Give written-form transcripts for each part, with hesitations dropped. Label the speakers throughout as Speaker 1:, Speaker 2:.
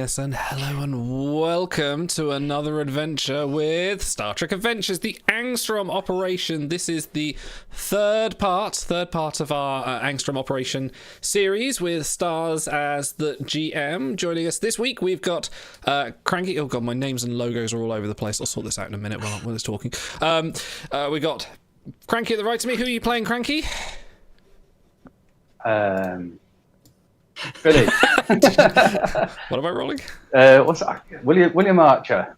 Speaker 1: Yes, and hello and welcome to another adventure with Star Trek Adventures, the Angstrom operation. This is the third part of our Angstrom operation series with Stars as the GM. Joining us this week, we've got Cranky. Oh god, my names and logos are all over the place. I'll sort this out in a minute while it's talking. We got Cranky at the right to me. Who are you playing, Cranky?
Speaker 2: Billy.
Speaker 1: What am I rolling?
Speaker 2: What's that? William Archer.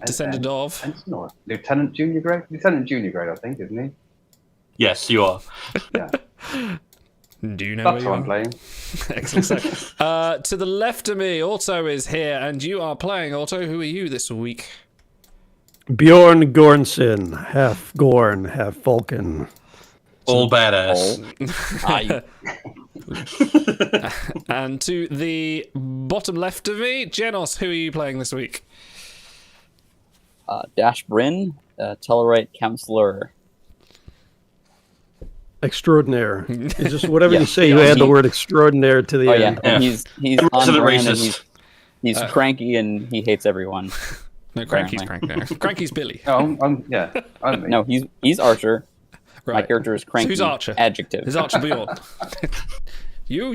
Speaker 1: Descendant of
Speaker 2: Lieutenant Junior Grade. Lieutenant Junior Grade, I think, isn't he?
Speaker 3: Yes, you are.
Speaker 2: Yeah.
Speaker 1: Do you know
Speaker 2: That's
Speaker 1: where
Speaker 2: what I'm playing.
Speaker 1: Excellent. So, to the left of me, Otto is here, and you are playing. Otto, who are you this week?
Speaker 4: Bjorn Gornson, half Gorn, half Vulcan.
Speaker 3: All badass.
Speaker 1: And to the bottom left of me, Genos, who are you playing this week?
Speaker 5: Dash Bryn, Tellarite Counselor.
Speaker 4: Extraordinaire. It's just whatever
Speaker 5: Yeah.
Speaker 4: you say, you add the word extraordinaire to the
Speaker 5: Oh
Speaker 4: end.
Speaker 5: yeah, and he's on
Speaker 3: Resident
Speaker 5: brand, and
Speaker 3: racist.
Speaker 5: he's cranky and he hates everyone.
Speaker 1: No, Cranky's
Speaker 5: Apparently.
Speaker 1: Crank now. Cranky's Billy.
Speaker 2: Oh, I'm me.
Speaker 5: No, he's Archer. My
Speaker 1: Right.
Speaker 5: character is cranky.
Speaker 1: Who's Archer?
Speaker 5: Adjective.
Speaker 1: Is Archer Bjorn? You,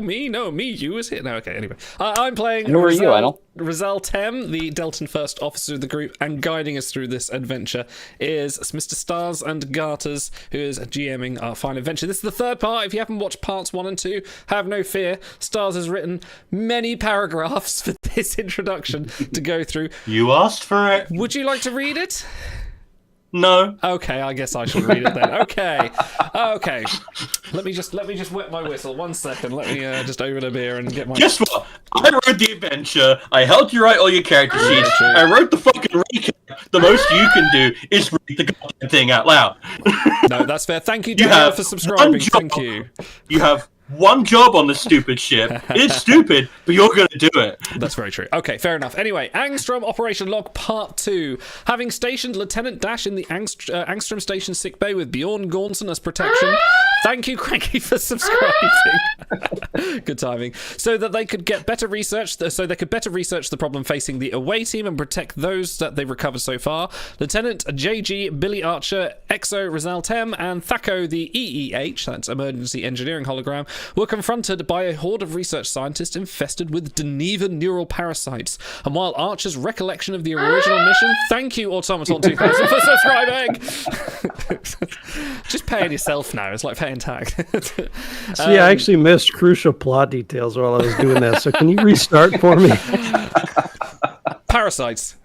Speaker 1: me? No, me, you is here. No, okay, anyway. I'm playing
Speaker 5: Who are you, Idol?
Speaker 1: Rizal Tem, the Delton First Officer of the group, and guiding us through this adventure is Mr. Stars and Garters, who is GMing our fine adventure. This is the third part. If you haven't watched parts 1 and 2, have no fear. Stars has written many paragraphs for this introduction to go through.
Speaker 3: You asked for it.
Speaker 1: Would you like to read it?
Speaker 3: No.
Speaker 1: Okay, I guess I should read it then. Okay. Let me just wet my whistle. 1 second. Let me just open a beer and get my.
Speaker 3: Guess what? I wrote the adventure. I helped you write all your character sheets. I wrote the fucking recap. The most you can do is read the goddamn thing out loud.
Speaker 1: No, that's fair. Thank you,
Speaker 3: You
Speaker 1: Daniel,
Speaker 3: have
Speaker 1: for subscribing.
Speaker 3: one job.
Speaker 1: Thank you.
Speaker 3: You have one job on this stupid ship. It's stupid, but you're gonna do it.
Speaker 1: That's very true. Okay, fair enough. Anyway, Angstrom Operation Log Part 2. Having stationed Lieutenant Dash in the Angstrom Station sickbay with Bjorn Gornson as protection. Thank you, Cranky, for subscribing. Good timing. So that they could get better research. So they could better research the problem facing the away team and protect those that they've recovered so far. Lieutenant JG, Billy Archer, Exo Rizal Tem, and Thaco, the EEH, that's Emergency Engineering Hologram, were confronted by a horde of research scientists infested with Denevan neural parasites. And while Archer's recollection of the original mission, thank you, Automaton 2000, for subscribing. Just paying yourself now. It's like paying tax.
Speaker 4: See, I actually missed crucial plot details while I was doing that, so can you restart for me?
Speaker 1: Parasites.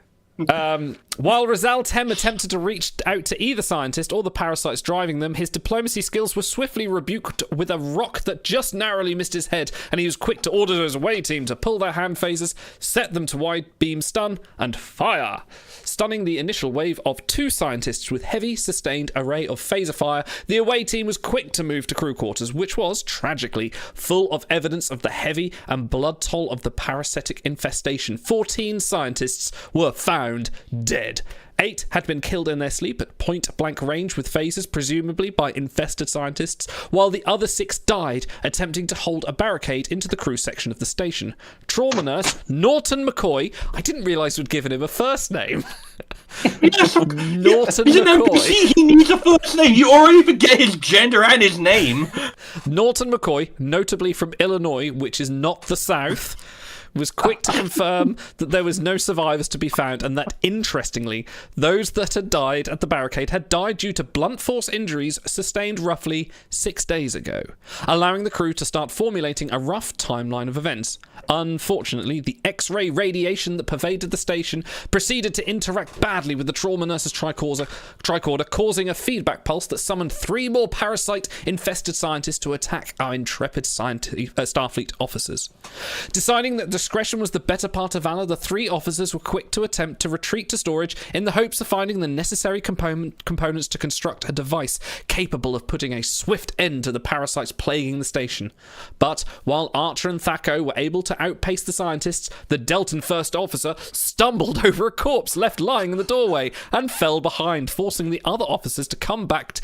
Speaker 1: While Rizal Tem attempted to reach out to either scientist or the parasites driving them, his diplomacy skills were swiftly rebuked with a rock that just narrowly missed his head, and he was quick to order his away team to pull their hand phasers, set them to wide beam stun, and fire. Stunning the initial wave of 2 scientists with heavy, sustained array of phaser fire, the away team was quick to move to crew quarters, which was, tragically, full of evidence of the heavy and blood toll of the parasitic infestation. 14 scientists were found dead. 8 had been killed in their sleep at point-blank range with phasers, presumably by infested scientists, while the other 6 died attempting to hold a barricade into the crew section of the station. Trauma nurse Norton McCoy, I didn't realise we'd given him a first name. Norton
Speaker 3: He's an
Speaker 1: McCoy.
Speaker 3: NPC. He needs a first name. You already forget his gender and his name.
Speaker 1: Norton McCoy, notably from Illinois, which is not the South, was quick to confirm that there was no survivors to be found, and that, interestingly, those that had died at the barricade had died due to blunt force injuries sustained roughly 6 days ago, allowing the crew to start formulating a rough timeline of events. Unfortunately, the X-ray radiation that pervaded the station proceeded to interact badly with the trauma nurse's tricorder, causing a feedback pulse that summoned 3 more parasite-infested scientists to attack our intrepid Starfleet officers. Deciding that discretion was the better part of valor, the 3 officers were quick to attempt to retreat to storage in the hopes of finding the necessary components to construct a device capable of putting a swift end to the parasites plaguing the station. But while Archer and Thaco were able to outpace the scientists, the Delton First Officer stumbled over a corpse left lying in the doorway and fell behind, forcing the other officers to come back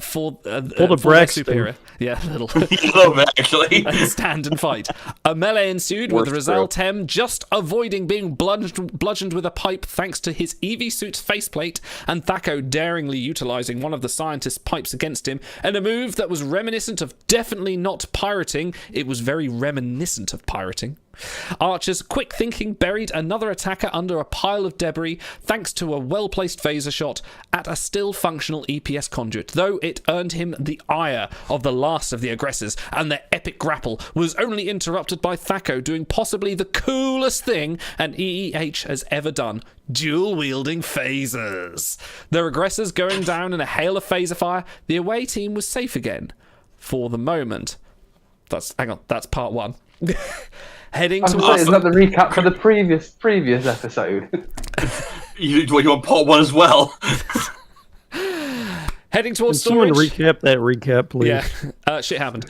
Speaker 1: for their superior. Yeah, a little.
Speaker 3: A little bit, actually.
Speaker 1: And stand and fight. A melee ensued with Rizal
Speaker 2: real.
Speaker 1: Tem just avoiding being bludgeoned with a pipe thanks to his EV suit's faceplate, and Thaco daringly utilising one of the scientist's pipes against him in a move that was reminiscent of definitely not pirating. It was very reminiscent of pirating. Archer's quick thinking buried another attacker under a pile of debris thanks to a well-placed phaser shot at a still functional EPS conduit, though it earned him the ire of the last of the aggressors, and their epic grapple was only interrupted by Thaco doing possibly the coolest thing an EEH has ever done: dual-wielding phasers. Their aggressors going down in a hail of phaser fire, the away team was safe again. For the moment. That's part one. Heading
Speaker 2: I was
Speaker 1: towards...
Speaker 2: saying, is that the recap for the previous episode?
Speaker 3: You want part 1 as well?
Speaker 1: Heading towards
Speaker 4: Can someone
Speaker 1: storage.
Speaker 4: recap that recap, please?
Speaker 1: Yeah, shit happened.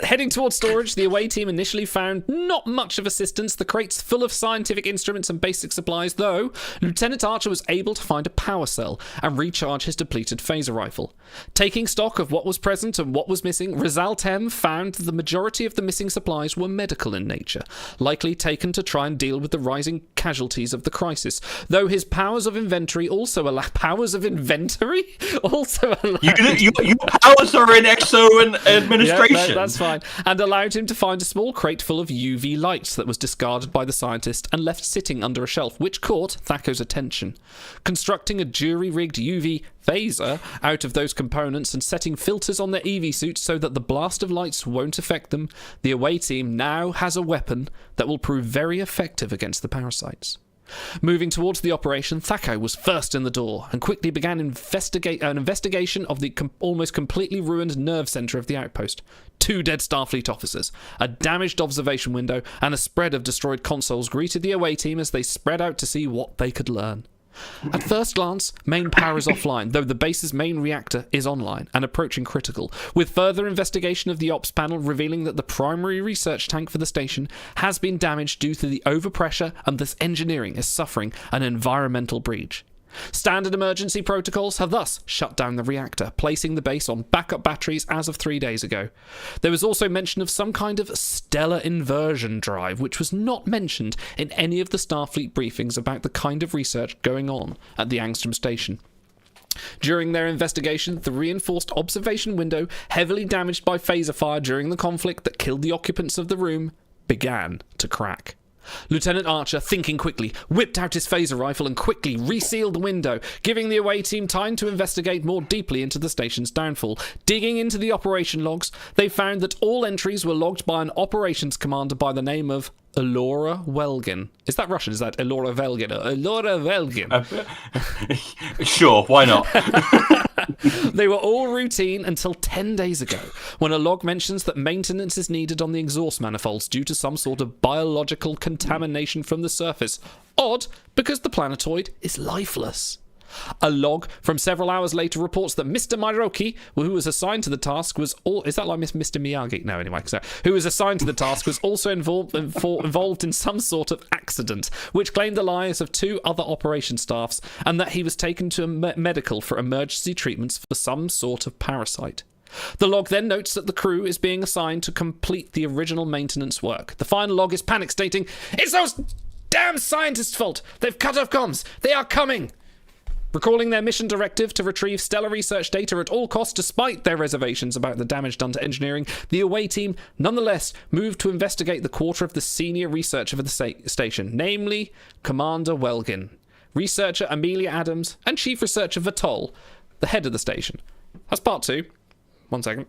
Speaker 1: Heading towards storage, the away team initially found not much of assistance. The crates full of scientific instruments and basic supplies, though Lieutenant Archer was able to find a power cell and recharge his depleted phaser rifle. Taking stock of what was present and what was missing, Rizal Tem found that the majority of the missing supplies were medical in nature, likely taken to try and deal with the rising casualties of the crisis. Though his powers of inventory also allow
Speaker 3: Your powers are in exo and administration.
Speaker 1: Yeah, that's fine. And allowed him to find a small crate full of UV lights that was discarded by the scientist and left sitting under a shelf, which caught Thaco's attention. Constructing a jury-rigged UV phaser out of those components and setting filters on their EV suits so that the blast of lights won't affect them, the away team now has a weapon that will prove very effective against the parasites. Moving towards the operation, Thaco was first in the door and quickly began an investigation of the almost completely ruined nerve centre of the outpost. 2 dead Starfleet officers, a damaged observation window, and a spread of destroyed consoles greeted the away team as they spread out to see what they could learn. At first glance, main power is offline, though the base's main reactor is online and approaching critical, with further investigation of the ops panel revealing that the primary research tank for the station has been damaged due to the overpressure and this engineering is suffering an environmental breach. Standard emergency protocols have thus shut down the reactor, placing the base on backup batteries as of 3 days ago. There was also mention of some kind of stellar inversion drive, which was not mentioned in any of the Starfleet briefings about the kind of research going on at the Angstrom station. During their investigation, the reinforced observation window, heavily damaged by phaser fire during the conflict that killed the occupants of the room, began to crack. Lieutenant Archer, thinking quickly, whipped out his phaser rifle and quickly resealed the window, giving the away team time to investigate more deeply into the station's downfall. Digging into the operation logs, they found that all entries were logged by an operations commander by the name of Elora Welgin. Is that Russian? Is that Elora Velgin? Elora Velgin.
Speaker 3: Sure, why not?
Speaker 1: They were all routine until 10 days ago, when a log mentions that maintenance is needed on the exhaust manifolds due to some sort of biological contamination from the surface. Odd, because the planetoid is lifeless. A log from several hours later reports that Mr. Myroki, who was assigned to the task, was is that like Mr. Miyagi? No, anyway, so who was assigned to the task was also involved in some sort of accident, which claimed the lives of 2 other operation staffs, and that he was taken to a medical for emergency treatments for some sort of parasite. The log then notes that the crew is being assigned to complete the original maintenance work. The final log is panic, stating, "It's those damn scientists' fault! They've cut off comms! They are coming!" Recalling their mission directive to retrieve stellar research data at all costs despite their reservations about the damage done to engineering, the away team nonetheless moved to investigate the quarter of the senior researcher of the station, namely Commander Welgin, researcher Amelia Adams, and chief researcher Vitol, the head of the station. That's part 2. 1 second.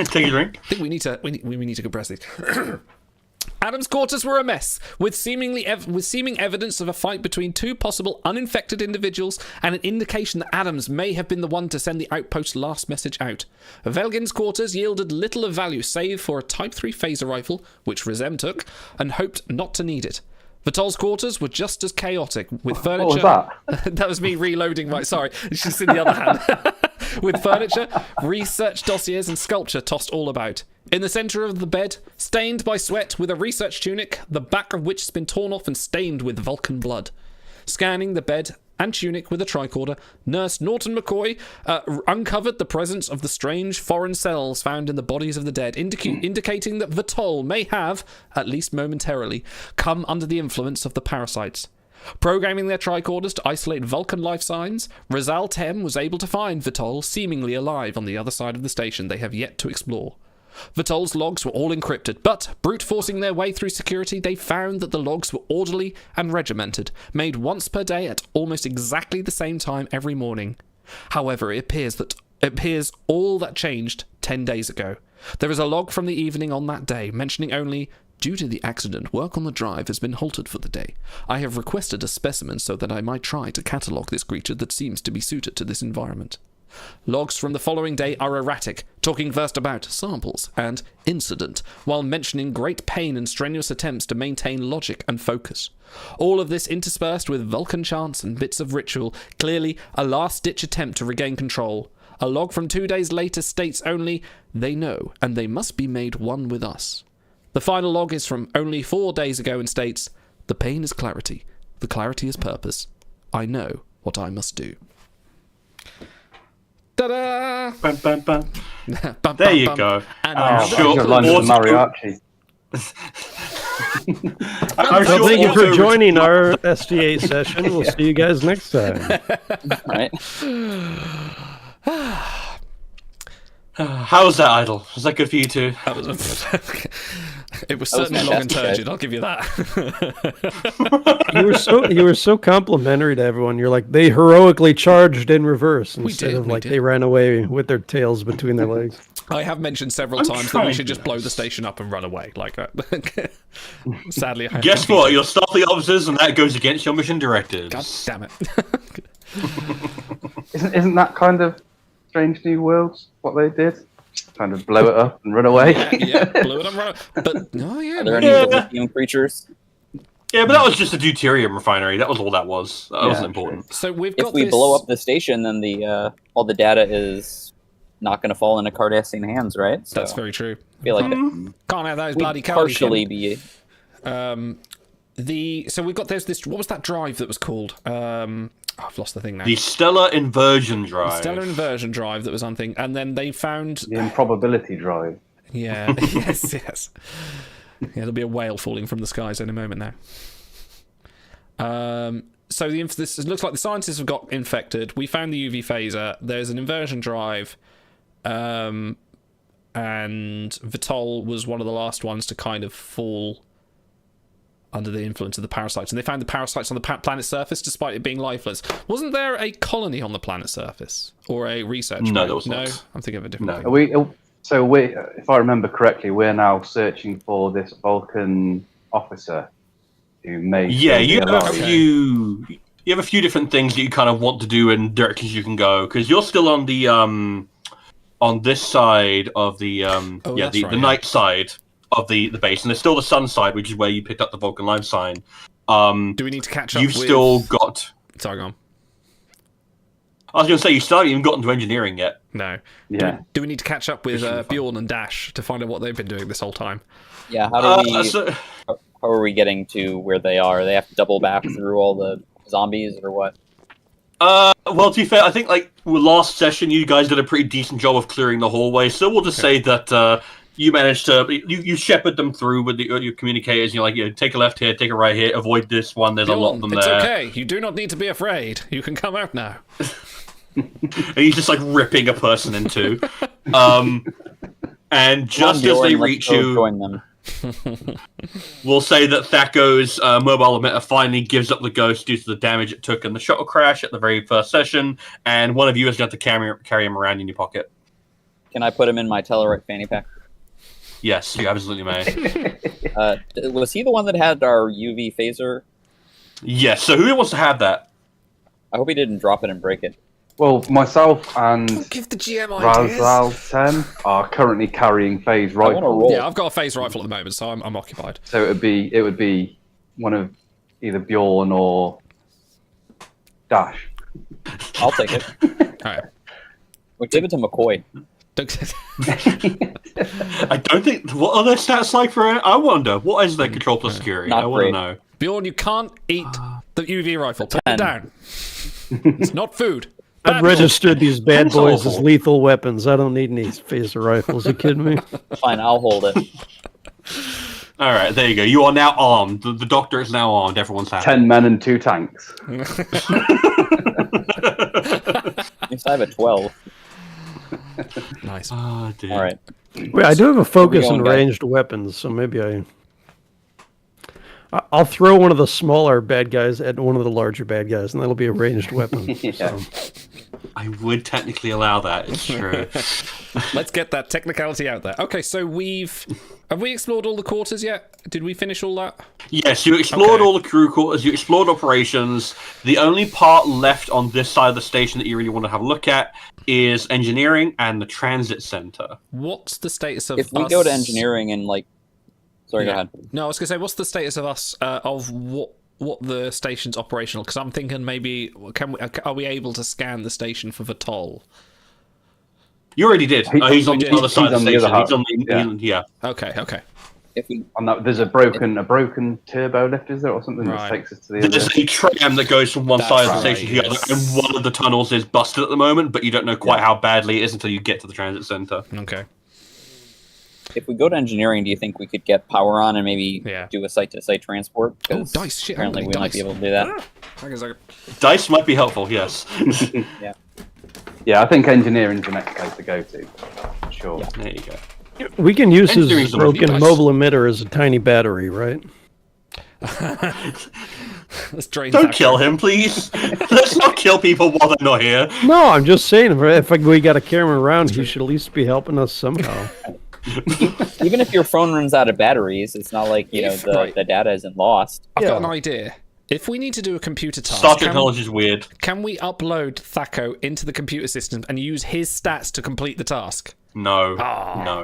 Speaker 3: Take a drink.
Speaker 1: I think we need to compress these. Adams' quarters were a mess, with seeming evidence of a fight between 2 possible uninfected individuals and an indication that Adams may have been the one to send the outpost's last message out. Velgin's quarters yielded little of value save for a Type 3 phaser rifle, which Rizem took, and hoped not to need it. Vitol's quarters were just as chaotic, with furniture...
Speaker 2: What was that?
Speaker 1: That was me reloading my... Sorry, it's just in the other hand. With furniture, research dossiers and sculpture tossed all about. In the centre of the bed, stained by sweat with a research tunic, the back of which has been torn off and stained with Vulcan blood. Scanning the bed and tunic with a tricorder, Nurse Norton McCoy uncovered the presence of the strange foreign cells found in the bodies of the dead, indicating that Vitol may have, at least momentarily, come under the influence of the parasites. Programming their tricorders to isolate Vulcan life signs, Rizal Tem was able to find Vitol seemingly alive on the other side of the station they have yet to explore. Vitol's logs were all encrypted, but, brute-forcing their way through security, they found that the logs were orderly and regimented, made once per day at almost exactly the same time every morning. However, it appears all that changed 10 days ago. There is a log from the evening on that day, mentioning only, "Due to the accident, work on the drive has been halted for the day. I have requested a specimen so that I might try to catalogue this creature that seems to be suited to this environment." Logs from the following day are erratic, talking first about samples and incident, while mentioning great pain and strenuous attempts to maintain logic and focus. All of this interspersed with Vulcan chants and bits of ritual, clearly a last-ditch attempt to regain control. A log from 2 days later states only, "They know, and they must be made one with us." The final log is from only 4 days ago and states, "The pain is clarity, the clarity is purpose. I know what I must do." Ta-da!
Speaker 3: Bum, bum, bum.
Speaker 1: Bum,
Speaker 3: There
Speaker 1: bum,
Speaker 3: you
Speaker 1: bum.
Speaker 3: go.
Speaker 1: And
Speaker 3: I'm
Speaker 1: now
Speaker 3: sure-
Speaker 2: Your line
Speaker 3: Auto-
Speaker 2: from mariachi.
Speaker 3: I'm
Speaker 4: Well,
Speaker 3: sure
Speaker 4: thank you for
Speaker 3: auto-
Speaker 4: joining our SDA session. We'll see you guys next time.
Speaker 5: Right?
Speaker 3: How was that, Idol? Was that good for you too?
Speaker 1: That was it was
Speaker 5: That was
Speaker 1: certainly long and
Speaker 5: fantastic, guys.
Speaker 1: turgid, I'll give you that.
Speaker 4: You were so complimentary to everyone. You're like, they heroically charged in reverse instead
Speaker 1: did,
Speaker 4: of
Speaker 1: we
Speaker 4: like
Speaker 1: did.
Speaker 4: they ran away with their tails between their legs.
Speaker 1: I have mentioned several
Speaker 3: I'm
Speaker 1: times that we
Speaker 3: trying
Speaker 1: should just blow the
Speaker 3: this.
Speaker 1: station up and run away like that. Sadly, I have
Speaker 3: Guess
Speaker 1: to
Speaker 3: what?
Speaker 1: be-
Speaker 3: You're stealthy officers, and that goes against your mission directives.
Speaker 1: God damn it.
Speaker 2: Isn't that kind of Strange New Worlds what they did? Kind of blow it up and run away.
Speaker 1: Yeah, blew it up, run. But oh yeah,
Speaker 5: Are there any
Speaker 3: Yeah.
Speaker 5: lithium creatures?
Speaker 3: Yeah, but that was just a deuterium refinery. That was all that was. That wasn't
Speaker 2: true.
Speaker 3: important.
Speaker 1: so we've
Speaker 5: If
Speaker 1: got
Speaker 5: we
Speaker 1: this...
Speaker 5: blow up the station, then the all the data is not going to fall into Cardassian hands, right? So
Speaker 1: That's very true.
Speaker 5: I feel like
Speaker 1: Can't have those
Speaker 5: we
Speaker 1: bloody
Speaker 5: partially
Speaker 1: Cardigan.
Speaker 5: be.
Speaker 1: So we've got there's this. What was that drive that was called? I've lost the thing now.
Speaker 3: The stellar inversion drive.
Speaker 1: Stellar inversion drive that was on thing, and then they found.
Speaker 2: The improbability drive.
Speaker 1: Yeah. yes. Yeah, there'll be a whale falling from the skies in a moment now. So this it looks like the scientists have got infected. We found the UV phaser. There's an inversion drive, and Vitol was one of the last ones to kind of fall under the influence of the parasites. And they found the parasites on the planet's surface, despite it being lifeless. Wasn't there a colony on the planet's surface or a research?
Speaker 3: No,
Speaker 1: program?
Speaker 3: there was
Speaker 1: No,
Speaker 3: not.
Speaker 1: I'm thinking of a different
Speaker 3: No.
Speaker 1: thing.
Speaker 2: Are we? So we, if I remember correctly, we're now searching for this Vulcan officer who may.
Speaker 3: Yeah,
Speaker 2: still be
Speaker 3: you have
Speaker 2: alive.
Speaker 3: a few. You have a few different things that you kind of want to do and directions you can go because you're still on the on this side of the
Speaker 1: that's
Speaker 3: the
Speaker 1: right, yeah.
Speaker 3: night side of the base, and there's still the sun side, which is where you picked up the Vulcan life sign.
Speaker 1: Do we need to catch up
Speaker 3: You've
Speaker 1: with...
Speaker 3: still got.
Speaker 1: Sorry, go on.
Speaker 3: I was going to say you still haven't even gotten to engineering yet.
Speaker 1: No.
Speaker 2: Yeah.
Speaker 1: Do we need to catch up with Bjorn and Dash to find out what they've been doing this whole time?
Speaker 5: Yeah, how do we?
Speaker 3: So-
Speaker 5: How are we getting to where they are? They have to double back through all the zombies, or what?
Speaker 3: well, to be fair, I think like last session you guys did a pretty decent job of clearing the hallway. So we'll just say that you managed to you shepherd them through with your communicators. You're like, take a left here, take a right here, avoid this one. There's a lot of them
Speaker 1: it's
Speaker 3: there.
Speaker 1: okay. You do not need to be afraid. You can come out now.
Speaker 3: And he's just like ripping a person in two. And just
Speaker 5: Come on,
Speaker 3: as they
Speaker 5: Bjorn, let's
Speaker 3: reach
Speaker 5: go
Speaker 3: you,
Speaker 5: join them.
Speaker 3: we'll say that Thaco's mobile emitter finally gives up the ghost due to the damage it took in the shuttle crash at the very first session, and one of you is going to carry him around in your pocket.
Speaker 5: Can I put him in my Tellarite fanny pack?
Speaker 3: Yes, you absolutely may.
Speaker 5: Was he the one that had our UV phaser?
Speaker 3: Yes, so who wants to have that?
Speaker 5: I hope he didn't drop it and break it.
Speaker 2: Well, myself and
Speaker 1: Give the GM ideas.
Speaker 2: Razal 10 are currently carrying phase
Speaker 5: I want to
Speaker 2: rifles.
Speaker 5: roll.
Speaker 1: Yeah, I've got a phase rifle at the moment, so I'm occupied.
Speaker 2: So it would be one of either Bjorn or Dash.
Speaker 5: I'll take it.
Speaker 1: All right.
Speaker 5: We'll give it to McCoy.
Speaker 3: I don't think. What are their stats like for it? I wonder. What is their control plus security?
Speaker 5: Not
Speaker 3: I want to
Speaker 5: great.
Speaker 3: know.
Speaker 1: Bjorn, you can't eat the UV rifle. Put it
Speaker 5: 10.
Speaker 1: down. It's not food.
Speaker 4: I've registered these bad
Speaker 3: Pencil.
Speaker 4: boys as lethal weapons. I don't need any phaser rifles. You kidding me?
Speaker 5: Fine, I'll hold it.
Speaker 3: All right, there you go. You are now armed. The doctor is now armed. Everyone's happy.
Speaker 2: 10 men and 2 tanks.
Speaker 5: At least I have a 12.
Speaker 1: Nice.
Speaker 3: Oh, dear.
Speaker 5: All right.
Speaker 4: Wait, I do have a focus
Speaker 5: going,
Speaker 4: on
Speaker 5: guys?
Speaker 4: ranged weapons, so maybe I'll throw one of the smaller bad guys at one of the larger bad guys, and that'll be a ranged weapon.
Speaker 2: Yeah.
Speaker 4: So.
Speaker 3: I would technically allow that. It's true.
Speaker 1: Let's get that technicality out there. Okay, so have we explored all the quarters yet? Did we finish all that?
Speaker 3: Yes, you explored
Speaker 1: Okay.
Speaker 3: all the crew quarters. You explored operations. The only part left on this side of the station that you really want to have a look at is engineering and the transit center.
Speaker 1: What's the status of
Speaker 5: If we
Speaker 1: us?
Speaker 5: go to engineering and like, sorry, go ahead.
Speaker 1: No, I was gonna say, what's the status of us of what the station's operational? Because I'm thinking maybe are we able to scan the station for the toll?
Speaker 3: You already did. He's on the other side of the
Speaker 2: he's
Speaker 3: station.
Speaker 2: on
Speaker 3: He's
Speaker 2: the
Speaker 3: on
Speaker 2: other
Speaker 3: the yeah.
Speaker 1: Okay.
Speaker 5: If we
Speaker 2: On that, there's a broken turbo lift, is there, or something
Speaker 1: Right.
Speaker 2: that takes us to the other?
Speaker 3: There's a tram that goes from one
Speaker 1: That's
Speaker 3: side of the
Speaker 1: right,
Speaker 3: station to the other,
Speaker 1: yes.
Speaker 3: and one of the tunnels is busted at the moment, but you don't know quite
Speaker 2: Yeah.
Speaker 3: how badly it is until you get to the transit center.
Speaker 1: Okay.
Speaker 5: if we go to engineering, do you think we could get power on and maybe
Speaker 1: Yeah.
Speaker 5: do a site-to-site transport?
Speaker 1: Oh,
Speaker 5: 'Cause
Speaker 1: dice! Shit,
Speaker 5: apparently
Speaker 1: holy
Speaker 5: we might be
Speaker 1: dice.
Speaker 5: able to do that.
Speaker 1: Hang on a second.
Speaker 3: Dice might be helpful, yes.
Speaker 2: Yeah, I think engineering's the next place to go to. Sure.
Speaker 5: Yeah.
Speaker 3: There you go.
Speaker 4: We can use his
Speaker 3: Engineering's the
Speaker 4: broken
Speaker 1: one.
Speaker 4: mobile emitter as a tiny battery, right?
Speaker 1: Let's drain
Speaker 3: Don't
Speaker 1: that
Speaker 3: kill
Speaker 1: guy.
Speaker 3: him, please. Let's not kill people while they're not here.
Speaker 4: No, I'm just saying, if we got to carry him around, he should at least be helping us somehow.
Speaker 5: Even if your phone runs out of batteries, it's not like
Speaker 1: Right.
Speaker 5: the data isn't lost.
Speaker 1: I've got
Speaker 4: Yeah.
Speaker 1: an idea. If we need to do a computer task,
Speaker 3: Star technology is weird.
Speaker 1: can we upload Thaco into the computer system and use his stats to complete the task?
Speaker 3: No.
Speaker 1: Ah.
Speaker 3: No.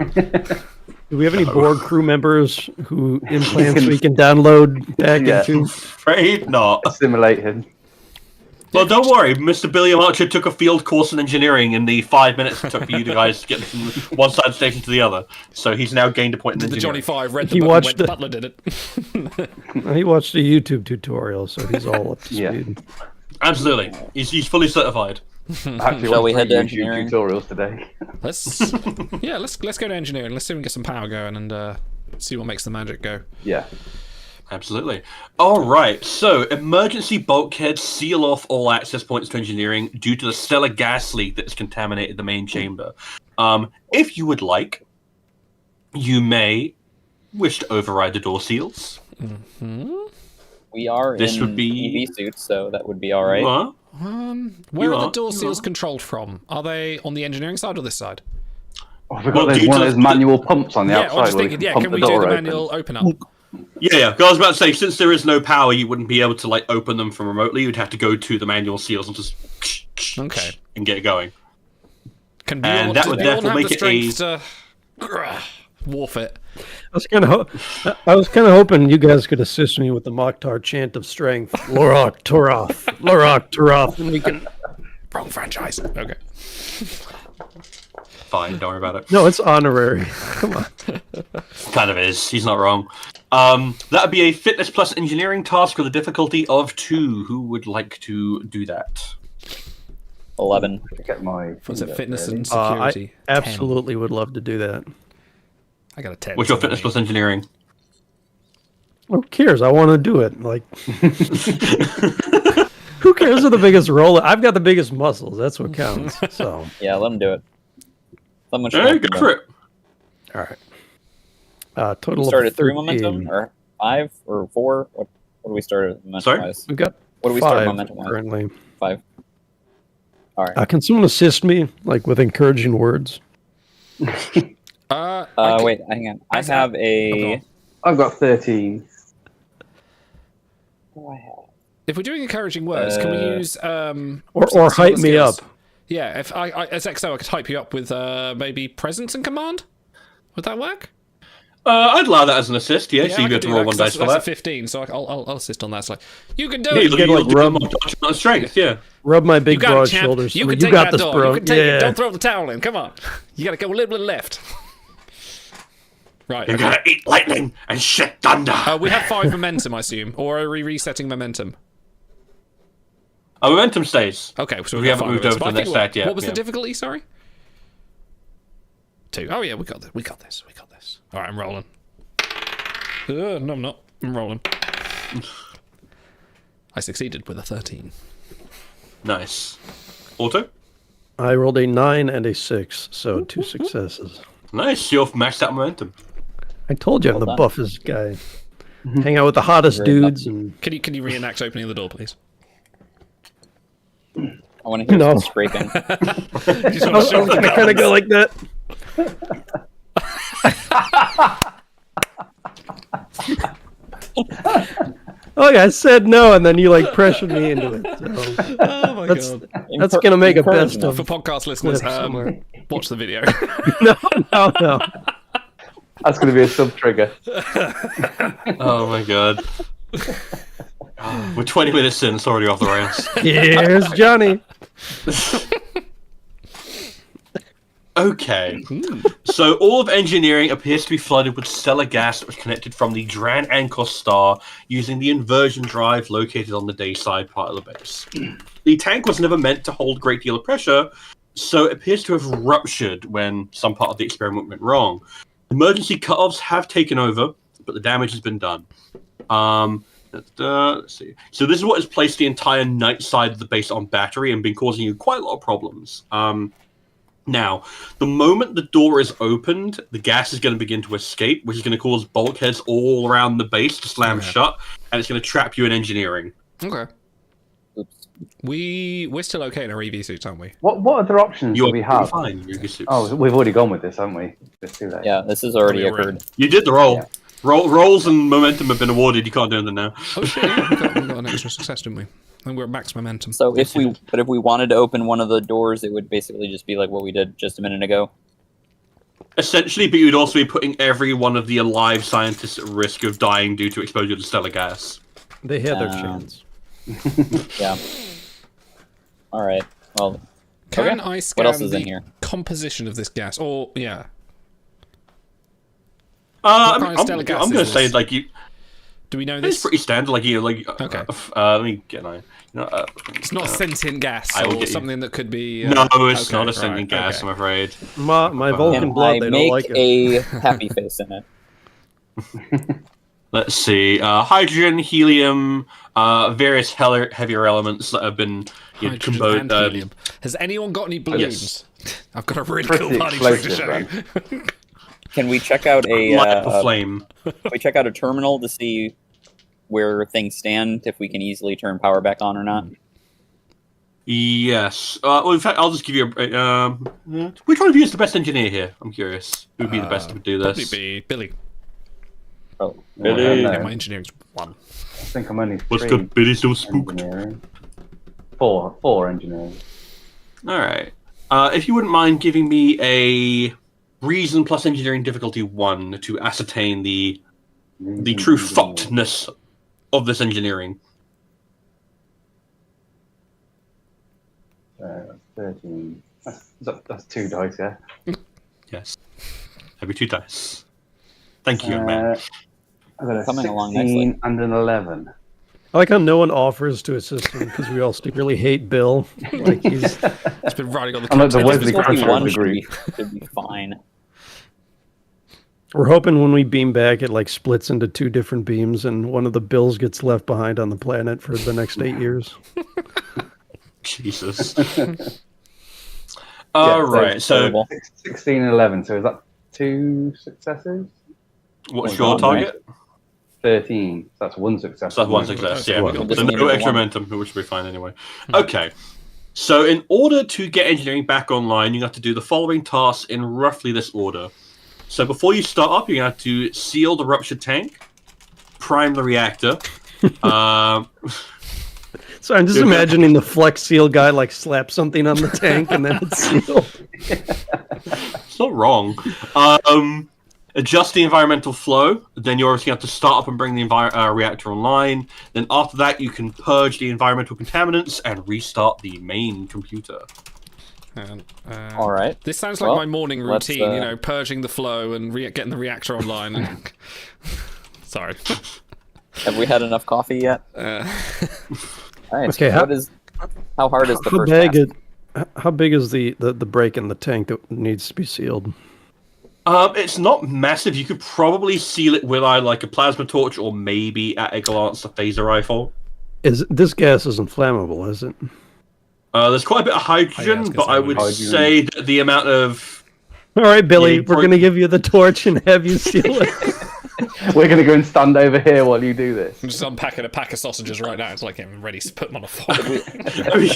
Speaker 4: Do we have any board crew members who implants we can download back
Speaker 2: Yeah.
Speaker 4: into?
Speaker 3: Afraid not.
Speaker 2: Assimilate him.
Speaker 3: Well, don't worry. Mr. Billiam Archer took a field course in engineering in the 5 minutes it took for you guys to get from one side of the station to the other. So he's now gained a point in
Speaker 1: The
Speaker 3: engineering.
Speaker 1: Johnny Five read the
Speaker 4: He
Speaker 1: book
Speaker 4: watched
Speaker 1: and went,
Speaker 4: the-
Speaker 1: Butler did it.
Speaker 4: He watched a YouTube tutorial, so he's all up to
Speaker 2: Yeah.
Speaker 4: speed.
Speaker 3: Absolutely. He's fully certified.
Speaker 2: Actually,
Speaker 5: Shall we
Speaker 2: watched
Speaker 5: head to
Speaker 2: 3 YouTube
Speaker 5: engineering?
Speaker 2: tutorials today.
Speaker 1: let's go to engineering. Let's see if we can get some power going and see what makes the magic go.
Speaker 2: Yeah.
Speaker 3: Absolutely. All right. So, emergency bulkheads seal off all access points to engineering due to the stellar gas leak that has contaminated the main chamber. If you would like, you may wish to override the door seals.
Speaker 5: We are
Speaker 3: This
Speaker 5: in
Speaker 3: would be-
Speaker 5: EV suits, so that would be all right.
Speaker 3: Huh?
Speaker 1: Where
Speaker 3: You
Speaker 1: are the
Speaker 3: are,
Speaker 1: door
Speaker 3: you
Speaker 1: seals
Speaker 3: are.
Speaker 1: controlled from? Are they on the engineering side or this side?
Speaker 2: Oh, I forgot
Speaker 3: Well,
Speaker 2: there's
Speaker 3: due
Speaker 2: one
Speaker 3: to
Speaker 2: of those
Speaker 3: the-
Speaker 2: manual pumps on the
Speaker 1: Yeah,
Speaker 2: outside.
Speaker 1: I'm just
Speaker 2: where you
Speaker 1: thinking,
Speaker 2: pump
Speaker 1: can we
Speaker 2: the
Speaker 1: do
Speaker 2: door
Speaker 1: the
Speaker 2: open.
Speaker 1: manual open up?
Speaker 3: Yeah. 'Cause I was about to say, since there is no power, you wouldn't be able to like open them from remotely. You'd have to go to the manual seals and just
Speaker 1: Okay.
Speaker 3: and get it going.
Speaker 1: Can
Speaker 3: And
Speaker 1: Bjorn,
Speaker 3: that
Speaker 1: does
Speaker 3: would
Speaker 1: Bjorn
Speaker 3: therefore
Speaker 1: have the
Speaker 3: make it
Speaker 1: strength to wharf it?
Speaker 4: I was kind of hoping you guys could assist me with the Mokhtar chant of strength. Lorak Toroth, Lorak Toroth, and we can.
Speaker 1: Wrong franchise. Okay.
Speaker 3: Fine, don't worry about it.
Speaker 4: No, it's honorary. Come on.
Speaker 3: Kind of is. He's not wrong. That would be a fitness plus engineering task with a difficulty of 2. Who would like to do that?
Speaker 5: 11.
Speaker 2: Get my
Speaker 1: Was it
Speaker 2: finger
Speaker 1: fitness
Speaker 2: ready.
Speaker 1: and
Speaker 4: I
Speaker 1: security? 10.
Speaker 4: absolutely would love to do that.
Speaker 1: I got a 10.
Speaker 3: What's your fitness plus engineering?
Speaker 4: Who cares? I want to do it. Like, who cares who the biggest roller? I've got the biggest muscles. That's what counts. So,
Speaker 5: Yeah, let him do it. Someone should
Speaker 3: Hey,
Speaker 5: help him
Speaker 3: go
Speaker 5: do
Speaker 3: for
Speaker 5: it.
Speaker 3: it.
Speaker 4: all right.
Speaker 5: We
Speaker 4: Total
Speaker 5: started
Speaker 4: of
Speaker 5: 3
Speaker 4: 13.
Speaker 5: momentum, or 5, or 4? What do we start at momentum
Speaker 3: Sorry?
Speaker 5: wise?
Speaker 4: We've got
Speaker 5: What do we start
Speaker 4: 5
Speaker 5: momentum-wise?
Speaker 4: currently.
Speaker 5: 5. All right.
Speaker 4: Can someone assist me, like with encouraging words?
Speaker 5: Wait, hang on. I have a.
Speaker 2: I've got 13.
Speaker 5: What do I have?
Speaker 1: If we're doing encouraging words, can we use
Speaker 4: Or
Speaker 1: some other
Speaker 4: hype me
Speaker 1: skills?
Speaker 4: up?
Speaker 1: Yeah, if I as XO, I could hype you up with maybe presence and command. Would that work?
Speaker 3: I'd allow that as an assist, yeah.
Speaker 1: Yeah,
Speaker 3: So
Speaker 1: I
Speaker 3: you
Speaker 1: could
Speaker 3: get to
Speaker 1: do
Speaker 3: roll
Speaker 1: that,
Speaker 3: one
Speaker 1: 'cause
Speaker 3: dice for
Speaker 1: that's a
Speaker 3: that.
Speaker 1: 15, so I'll assist on that. It's like you can do
Speaker 3: Yeah,
Speaker 1: it.
Speaker 3: you
Speaker 4: get,
Speaker 3: get
Speaker 4: like,
Speaker 3: like
Speaker 4: rub-
Speaker 3: more judgment on strength, yeah.
Speaker 4: Rub my big
Speaker 1: You got
Speaker 4: broad
Speaker 1: it, champ.
Speaker 4: shoulders.
Speaker 1: You
Speaker 4: Like,
Speaker 1: can take
Speaker 4: got
Speaker 1: that
Speaker 4: this,
Speaker 1: door.
Speaker 4: bro.
Speaker 1: You can take
Speaker 4: yeah.
Speaker 1: it. Don't throw the towel in. Come on. You got to go a little bit left. Right.
Speaker 3: You're
Speaker 1: Okay.
Speaker 3: gonna eat lightning and shit thunder.
Speaker 1: We have 5 momentum, I assume, or are we resetting momentum?
Speaker 3: Momentum stays.
Speaker 1: Okay, so
Speaker 3: We
Speaker 1: we
Speaker 3: haven't moved over to the next act yet.
Speaker 1: What was the
Speaker 3: Yeah.
Speaker 1: difficulty? Sorry. 2. Oh yeah, we got this. We got this. We got this. All right, I'm rolling. No, I'm not. I'm rolling. I succeeded with a 13.
Speaker 3: Nice. Auto?
Speaker 4: I rolled a 9 and a 6, so 2 successes.
Speaker 3: Nice. You've maxed out momentum.
Speaker 4: I told you I'm the
Speaker 5: Well done.
Speaker 4: buffest guy. Hang out with the hottest
Speaker 5: Very
Speaker 4: dudes and
Speaker 1: Can you reenact opening the door, please?
Speaker 5: I want to hear
Speaker 4: No.
Speaker 5: some scraping.
Speaker 1: You just
Speaker 4: I
Speaker 1: wanna
Speaker 4: was
Speaker 1: show the
Speaker 4: gonna kind
Speaker 1: guns.
Speaker 4: of go like that. Look, I said no, and then you like pressured me into it. So
Speaker 1: Oh my
Speaker 4: that's
Speaker 1: god.
Speaker 4: that's gonna make a best
Speaker 5: Encouragement.
Speaker 1: For
Speaker 4: of.
Speaker 1: podcast listeners,
Speaker 4: Clip somewhere.
Speaker 1: watch the video.
Speaker 4: No.
Speaker 2: That's going to be a sub trigger.
Speaker 3: Oh my god. We're 20 minutes in. It's already off the rails.
Speaker 4: Here's Johnny.
Speaker 3: Okay. So all of engineering appears to be flooded with stellar gas that was connected from the Dran Ankos star using the inversion drive located on the dayside part of the base. The tank was never meant to hold a great deal of pressure, so it appears to have ruptured when some part of the experiment went wrong. Emergency cutoffs have taken over, but the damage has been done. Let's see. So this is what has placed the entire night side of the base on battery and been causing you quite a lot of problems. Now, the moment the door is opened, the gas is going to begin to escape, which is going to cause bulkheads all around the base to slam shut, and it's going to trap you in engineering.
Speaker 1: Okay.
Speaker 5: Oops.
Speaker 1: We're still okay in our EV suits, aren't we?
Speaker 2: What other options do
Speaker 3: You're
Speaker 2: we have?
Speaker 3: fine. You're good.
Speaker 2: Oh, we've already gone with this, haven't we? Let's do that.
Speaker 5: Yeah, this has already
Speaker 1: Oh, we're
Speaker 5: occurred.
Speaker 3: You did the roll.
Speaker 2: Yeah.
Speaker 3: Rolls and momentum have been awarded. You can't do anything now.
Speaker 1: Oh shit! Yeah, we got an extra success, didn't we? And we're at max momentum.
Speaker 5: So if we wanted to open one of the doors, it would basically just be like what we did just a minute ago.
Speaker 3: Essentially, but you'd also be putting every one of the alive scientists at risk of dying due to exposure to stellar gas.
Speaker 4: They had their
Speaker 5: Um,
Speaker 4: chance.
Speaker 5: Yeah. All right. Well,
Speaker 1: Can
Speaker 5: okay.
Speaker 1: I scan
Speaker 5: What else is
Speaker 1: the
Speaker 5: in here?
Speaker 1: composition of this gas? Or yeah,
Speaker 3: I'm,
Speaker 1: kind of stellar gas
Speaker 3: going to
Speaker 1: is
Speaker 3: say
Speaker 1: this?
Speaker 3: like you.
Speaker 1: do we know
Speaker 3: It's
Speaker 1: this?
Speaker 3: pretty standard. Like you like.
Speaker 1: Okay.
Speaker 3: Let me get an eye.
Speaker 1: It's not sentient gas
Speaker 3: I will
Speaker 1: or
Speaker 3: get you.
Speaker 1: something that could be.
Speaker 3: No, it's
Speaker 1: okay,
Speaker 3: not a
Speaker 1: right,
Speaker 3: sending gas.
Speaker 1: okay.
Speaker 3: I'm afraid.
Speaker 4: My Vulcan
Speaker 5: Can
Speaker 4: blood,
Speaker 5: I
Speaker 4: they don't
Speaker 5: make
Speaker 4: like it.
Speaker 5: a happy face in it?
Speaker 3: Let's see. Hydrogen, helium, various heavier elements that have been
Speaker 1: Hydrogen
Speaker 3: combined.
Speaker 1: and helium. Has anyone got any balloons? I've got a really
Speaker 2: Pretty
Speaker 1: cool party trick to
Speaker 2: explosive,
Speaker 1: show you.
Speaker 5: Can we check out a
Speaker 3: Light up a flame.
Speaker 5: can we check out a terminal to see where things stand, if we can easily turn power back on or not?
Speaker 3: Yes. Well, in fact, I'll just give you a. Which one of you is the best engineer here? I'm curious. Who would be the best to do
Speaker 1: Probably
Speaker 3: this?
Speaker 1: be Billy.
Speaker 5: Oh,
Speaker 3: Billy.
Speaker 2: No.
Speaker 1: Yeah, my engineering's 1.
Speaker 2: I think I'm only
Speaker 3: What's
Speaker 2: 3
Speaker 3: got Billy so spooked?
Speaker 2: engineering. 4 engineering.
Speaker 3: All right. If you wouldn't mind giving me a reason plus engineering difficulty 1 to ascertain the true fuckedness of this engineering.
Speaker 2: That's 13. That's 2 dice, yeah.
Speaker 3: Yes. Every 2 dice. Thank you, young man.
Speaker 2: I've got a
Speaker 5: Coming
Speaker 2: 16
Speaker 5: along nicely.
Speaker 2: and an 11.
Speaker 4: I like how no one offers to assist him because we all secretly hate Bill. Like he's
Speaker 1: It's been riding on the
Speaker 2: I'm like the
Speaker 1: coattails of
Speaker 2: Wesley
Speaker 1: his
Speaker 2: Crusher
Speaker 1: grandfather.
Speaker 2: of the
Speaker 5: should be,
Speaker 2: group.
Speaker 5: should be fine.
Speaker 4: we're hoping when we beam back, it like splits into 2 different beams, and one of the Bills gets left behind on the planet for the next 8 years.
Speaker 3: Jesus. All right. So,
Speaker 5: Terrible.
Speaker 2: 16 and 11. So is that 2 successes?
Speaker 3: what's
Speaker 5: Oh,
Speaker 3: your
Speaker 5: God,
Speaker 3: target?
Speaker 2: 13. That's 1 success.
Speaker 3: So that's 1
Speaker 2: isn't it?
Speaker 3: success. Yeah.
Speaker 4: Well,
Speaker 3: So
Speaker 5: just need
Speaker 3: no
Speaker 5: one.
Speaker 3: extra momentum, which should be fine anyway. Okay. So in order to get engineering back online, you have to do the following tasks in roughly this order. So before you start up, you're going to have to seal the ruptured tank, prime the reactor.
Speaker 4: So I'm just imagining the Flex Seal guy like slap something on the tank and then it's sealed.
Speaker 3: It's not wrong. Adjust the environmental flow. Then you're obviously going to have to start up and bring the reactor online. Then after that, you can purge the environmental contaminants and restart the main computer.
Speaker 5: All right.
Speaker 1: This sounds like
Speaker 5: Well,
Speaker 1: my morning
Speaker 5: let's,
Speaker 1: routine, purging the flow and getting the reactor online. Sorry.
Speaker 5: Have we had enough coffee yet?
Speaker 1: Uh,
Speaker 5: All right.
Speaker 4: Okay,
Speaker 5: So what is How hard is the
Speaker 4: How
Speaker 5: first
Speaker 4: big?
Speaker 5: pass?
Speaker 4: How big is the break in the tank that needs to be sealed?
Speaker 3: It's not massive. You could probably seal it with either like a plasma torch or maybe at a glance a phaser rifle.
Speaker 4: This gas isn't flammable, is it?
Speaker 3: There's quite a bit of hydrogen,
Speaker 1: gonna
Speaker 3: but
Speaker 1: say
Speaker 3: I would
Speaker 2: hydrogen.
Speaker 3: say that the amount of
Speaker 4: All right, Billy,
Speaker 3: Yeah,
Speaker 4: we're going to give you the torch and have you seal it.
Speaker 2: We're going to go and stand over here while you do this.
Speaker 1: I'm just unpacking a pack of sausages right now. It's like I'm ready to put them on a fire.
Speaker 3: I mean,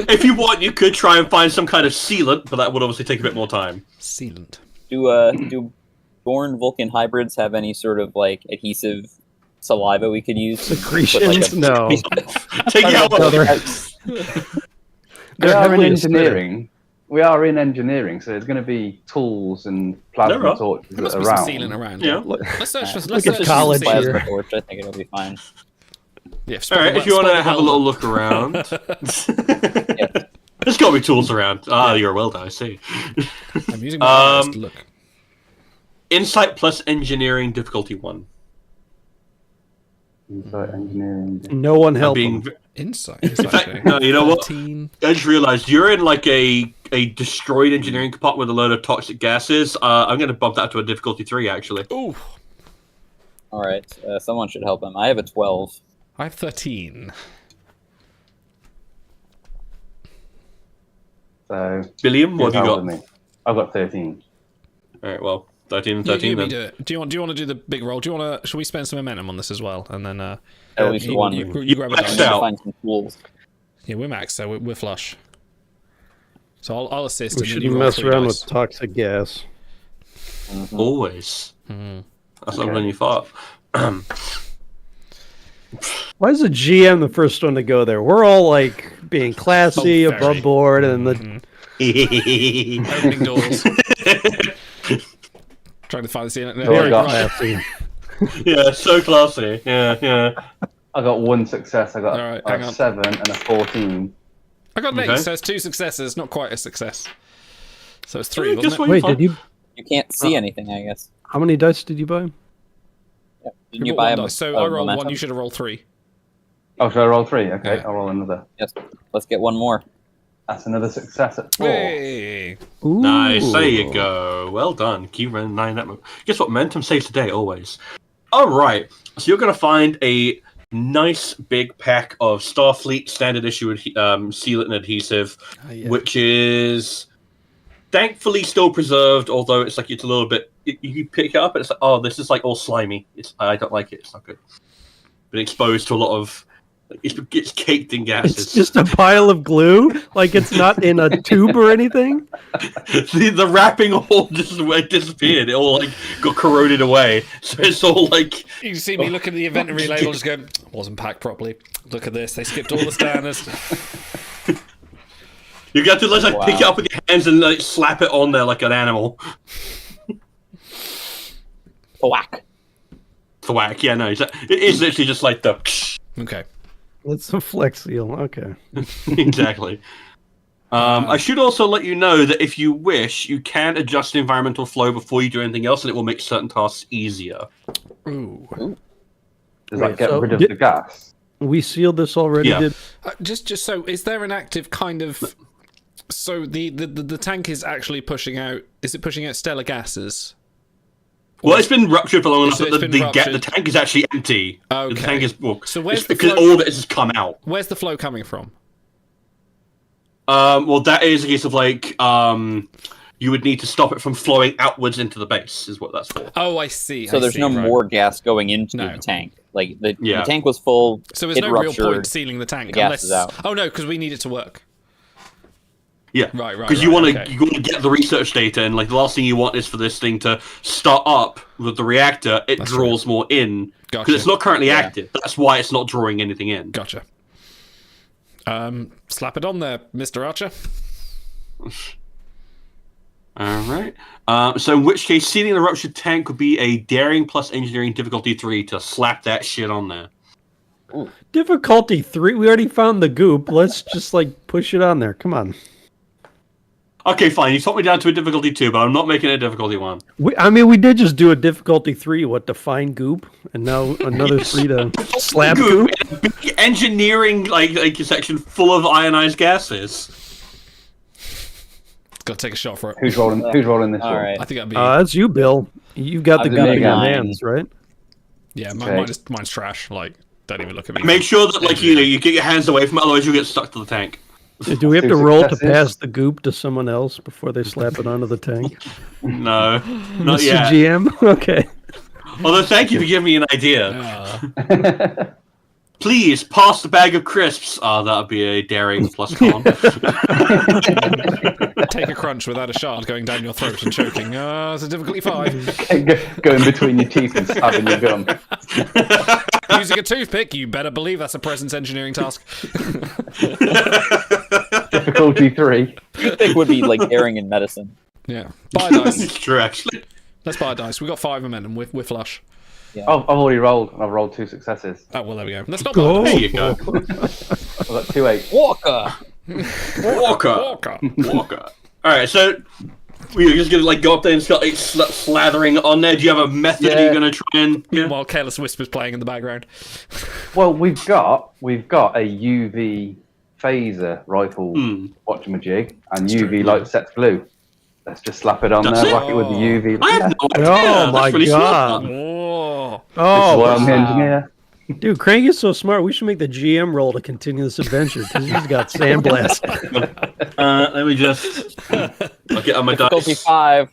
Speaker 3: if you want, you could try and find some kind of sealant, but that would obviously take a bit more time.
Speaker 1: Sealant.
Speaker 5: Do Born Vulcan hybrids have any sort of like adhesive saliva we could use?
Speaker 4: Secretions? No.
Speaker 3: Take out
Speaker 4: Another-
Speaker 2: We are in
Speaker 4: heavily
Speaker 2: engineering. We are in engineering, so there's going to be tools and
Speaker 3: There
Speaker 2: plasma
Speaker 3: are.
Speaker 2: torches
Speaker 1: There must be some
Speaker 2: around.
Speaker 1: sealant around.
Speaker 3: Yeah.
Speaker 1: Let's search for.
Speaker 4: Look
Speaker 1: Let's
Speaker 4: at
Speaker 1: search
Speaker 4: college
Speaker 1: for some
Speaker 4: here.
Speaker 1: sealant.
Speaker 5: Plasma torch. I think it'll be fine.
Speaker 1: Yeah,
Speaker 3: All right, if you want to have a little look around, there's got to be tools around. Ah, you're a welder, I see.
Speaker 1: I'm using my eyes to look.
Speaker 3: Insight plus engineering difficulty 1.
Speaker 2: Insight engineering.
Speaker 4: No one
Speaker 3: I'm
Speaker 4: help
Speaker 3: being.
Speaker 4: him.
Speaker 1: Insight.
Speaker 3: In fact, no, you know what?
Speaker 1: 13.
Speaker 3: I just realized you're in like a destroyed engineering compartment with a load of toxic gases. I'm going to bump that to a difficulty 3, actually.
Speaker 1: Ooh,
Speaker 5: All right, someone should help him. I have a 12.
Speaker 1: I have 13.
Speaker 2: So,
Speaker 3: Billiam, what have you
Speaker 2: help
Speaker 3: got?
Speaker 2: with me. I've got 13.
Speaker 3: All right, well, 13 and
Speaker 1: You
Speaker 3: 13
Speaker 1: me
Speaker 3: then.
Speaker 1: do it. Do you want to do the big roll? Do you want to? Should we spend some momentum on this as well? And then
Speaker 5: At least
Speaker 1: you,
Speaker 5: one.
Speaker 1: You,
Speaker 5: I
Speaker 1: you grab a
Speaker 3: maxed
Speaker 1: dice.
Speaker 5: need to
Speaker 3: out.
Speaker 5: find some tools.
Speaker 1: Yeah, we're max, so we're flush. So I'll assist.
Speaker 4: We
Speaker 1: and then
Speaker 4: shouldn't
Speaker 1: you roll
Speaker 4: mess
Speaker 1: 3
Speaker 4: around
Speaker 1: dice.
Speaker 4: with toxic gas.
Speaker 3: Always.
Speaker 1: Mhm.
Speaker 3: That's not
Speaker 2: Okay.
Speaker 3: when you thought.
Speaker 4: Why is the GM the first one to go there? We're all like being classy,
Speaker 1: Oh, very.
Speaker 4: above board, and the
Speaker 1: Opening doors. Trying to find the scene. No,
Speaker 4: very
Speaker 2: got
Speaker 1: right.
Speaker 4: classy.
Speaker 3: Yeah, so classy. Yeah.
Speaker 2: I got 1 success. I got
Speaker 1: All right,
Speaker 2: a
Speaker 1: hang on.
Speaker 2: 7 and a 14.
Speaker 1: I got an 8,
Speaker 3: Okay.
Speaker 1: so it's 2 successes, not quite a success. So it's 3,
Speaker 3: Yeah,
Speaker 1: wasn't
Speaker 3: just
Speaker 1: it?
Speaker 3: wait.
Speaker 4: Wait,
Speaker 3: fine.
Speaker 4: did you?
Speaker 5: You can't see anything, I guess.
Speaker 4: How many dice did you buy?
Speaker 5: Yep. Didn't you
Speaker 1: bought
Speaker 5: buy
Speaker 1: one
Speaker 5: a
Speaker 1: dice. So I rolled 1,
Speaker 5: momentum?
Speaker 1: you should have rolled 3.
Speaker 2: Oh, should I roll 3? Okay,
Speaker 1: Yeah.
Speaker 2: I'll roll another.
Speaker 5: Yes. Let's get one more.
Speaker 2: That's another success at 4.
Speaker 1: Hey!
Speaker 4: Ooh.
Speaker 3: Nice, there you go. Well done. Keep running 9 that move. Guess what? Momentum saves today, always. Alright, so you're going to find a nice big pack of Starfleet standard issue sealant and adhesive,
Speaker 1: Yeah.
Speaker 3: which is thankfully still preserved, although it's like it's a little bit. You pick it up and it's like, oh, this is like all slimy. I don't like it. It's not good. Been exposed to a lot of. It's caked in gases.
Speaker 4: It's just a pile of glue, like it's not in a tube or anything.
Speaker 3: the wrapping all just disappeared. It all like got corroded away. So it's all like
Speaker 1: You can see me look at the inventory label, just go, wasn't packed properly. Look at this, they skipped all the standards.
Speaker 3: you got to like pick it
Speaker 5: Wow.
Speaker 3: up with your hands and like slap it on there like an animal.
Speaker 5: Whack.
Speaker 3: Thwack. Yeah, no, it is literally just like the
Speaker 1: Okay.
Speaker 4: It's a flex seal. Okay.
Speaker 3: exactly. I should also let you know that if you wish, you can adjust the environmental flow before you do anything else, and it will make certain tasks easier.
Speaker 1: Ooh.
Speaker 2: Does
Speaker 4: Wait,
Speaker 2: that get
Speaker 4: so
Speaker 2: rid of
Speaker 4: did-
Speaker 2: the gas?
Speaker 4: We sealed this already.
Speaker 3: Yeah.
Speaker 4: Did
Speaker 1: Just so, is there an active kind of... So the tank is actually pushing out... Is it pushing out stellar gases?
Speaker 3: Well, it's been ruptured for long enough
Speaker 1: So
Speaker 3: that
Speaker 1: it's been
Speaker 3: the
Speaker 1: ruptured.
Speaker 3: tank is actually empty.
Speaker 1: Okay.
Speaker 3: The tank is well,
Speaker 1: So where's
Speaker 3: it's
Speaker 1: the
Speaker 3: because
Speaker 1: flow-
Speaker 3: all of it has just come out.
Speaker 1: Where's the flow coming from?
Speaker 3: Well, that is a case of like you would need to stop it from flowing outwards into the base, is what that's for.
Speaker 1: Oh, I see.
Speaker 5: So there's no
Speaker 1: right.
Speaker 5: more gas going into
Speaker 1: No.
Speaker 5: the tank. Like the
Speaker 3: Yeah.
Speaker 5: tank was full.
Speaker 1: So there's
Speaker 5: it
Speaker 1: no real
Speaker 5: ruptured.
Speaker 1: point sealing the tank
Speaker 5: the gas
Speaker 1: unless...
Speaker 5: is out.
Speaker 1: Oh, no, because we need it to work.
Speaker 3: Yeah,
Speaker 1: Right,
Speaker 3: Because you want to
Speaker 1: okay.
Speaker 3: you want to get the research data, and like the last thing you want is for this thing to start up with the reactor. It
Speaker 1: That's
Speaker 3: draws more in
Speaker 1: Gotcha.
Speaker 3: because it's not currently
Speaker 5: Yeah.
Speaker 3: active. That's why it's not drawing anything in.
Speaker 1: Gotcha. Slap it on there, Mr. Archer.
Speaker 3: All right. So in which case, sealing the ruptured tank would be a daring plus engineering difficulty 3 to slap that shit on there.
Speaker 4: difficulty 3. We already found the goop. Let's just like push it on there. Come on.
Speaker 3: Okay, fine. You talked me down to a difficulty 2, but I'm not making it a difficulty 1.
Speaker 4: We did just do a difficulty 3. What, to find goop, and now another 3 to slap goop.
Speaker 3: In a big engineering like section full of ionized gases.
Speaker 1: Got to take a shot for it.
Speaker 2: Who's rolling this
Speaker 5: All
Speaker 2: one?
Speaker 5: right.
Speaker 1: I think that'd be.
Speaker 4: That's you, Bill. You've got the
Speaker 2: I've
Speaker 4: goop
Speaker 2: got
Speaker 4: in your
Speaker 5: 9.
Speaker 4: hands, right?
Speaker 1: Yeah,
Speaker 2: Okay.
Speaker 1: mine's trash. Like, don't even look at me.
Speaker 3: Make sure that you get your hands away from it, otherwise you'll get stuck to the tank.
Speaker 4: Do we have to
Speaker 2: 2
Speaker 4: roll to
Speaker 2: successes.
Speaker 4: pass the goop to someone else before they slap it onto the tank?
Speaker 3: No, not
Speaker 4: Mr.
Speaker 3: yet.
Speaker 4: GM? Okay.
Speaker 3: Although, thank you for giving me an idea.
Speaker 1: Uh,
Speaker 3: Please pass the bag of crisps. Oh, that would be a daring plus con.
Speaker 1: take a crunch without a shard going down your throat and choking. It's a difficulty 5.
Speaker 2: Going between your teeth and stabbing your gum.
Speaker 1: Using a toothpick, you better believe that's a presence engineering task.
Speaker 2: Difficulty 3.
Speaker 5: I think would be like daring in medicine.
Speaker 1: Yeah. Buy a dice.
Speaker 3: It's true, actually.
Speaker 1: Let's buy a dice. We got 5 momentum. We're flush.
Speaker 2: Oh, I've already rolled, and I've rolled 2 successes.
Speaker 1: Oh, well, there we go. That's not
Speaker 4: Go.
Speaker 1: bad.
Speaker 3: There you go.
Speaker 2: I've got 2 8s.
Speaker 5: Walker.
Speaker 3: Walker.
Speaker 1: Walker.
Speaker 3: All right, so we're just gonna go up there and start slathering on there. Do you have a method you're gonna try and? Yeah.
Speaker 1: While Careless Whispers playing in the background.
Speaker 2: Well, we've got a UV phaser rifle watchamajig, and
Speaker 1: true.
Speaker 2: UV light sets blue. Let's just slap it on
Speaker 3: That's
Speaker 2: there,
Speaker 3: it?
Speaker 2: whack it with the UV.
Speaker 3: I have no idea.
Speaker 4: Oh, my
Speaker 3: That's really
Speaker 4: God.
Speaker 3: smart.
Speaker 1: Oh.
Speaker 2: This is
Speaker 4: Oh,
Speaker 2: why I'm the
Speaker 5: wow.
Speaker 2: engineer.
Speaker 4: dude, Crank is so smart. We should make the GM roll to continue this adventure because he's got sandblast.
Speaker 3: Let me just. I'll get on my
Speaker 5: Difficulty
Speaker 3: dice.
Speaker 5: 5.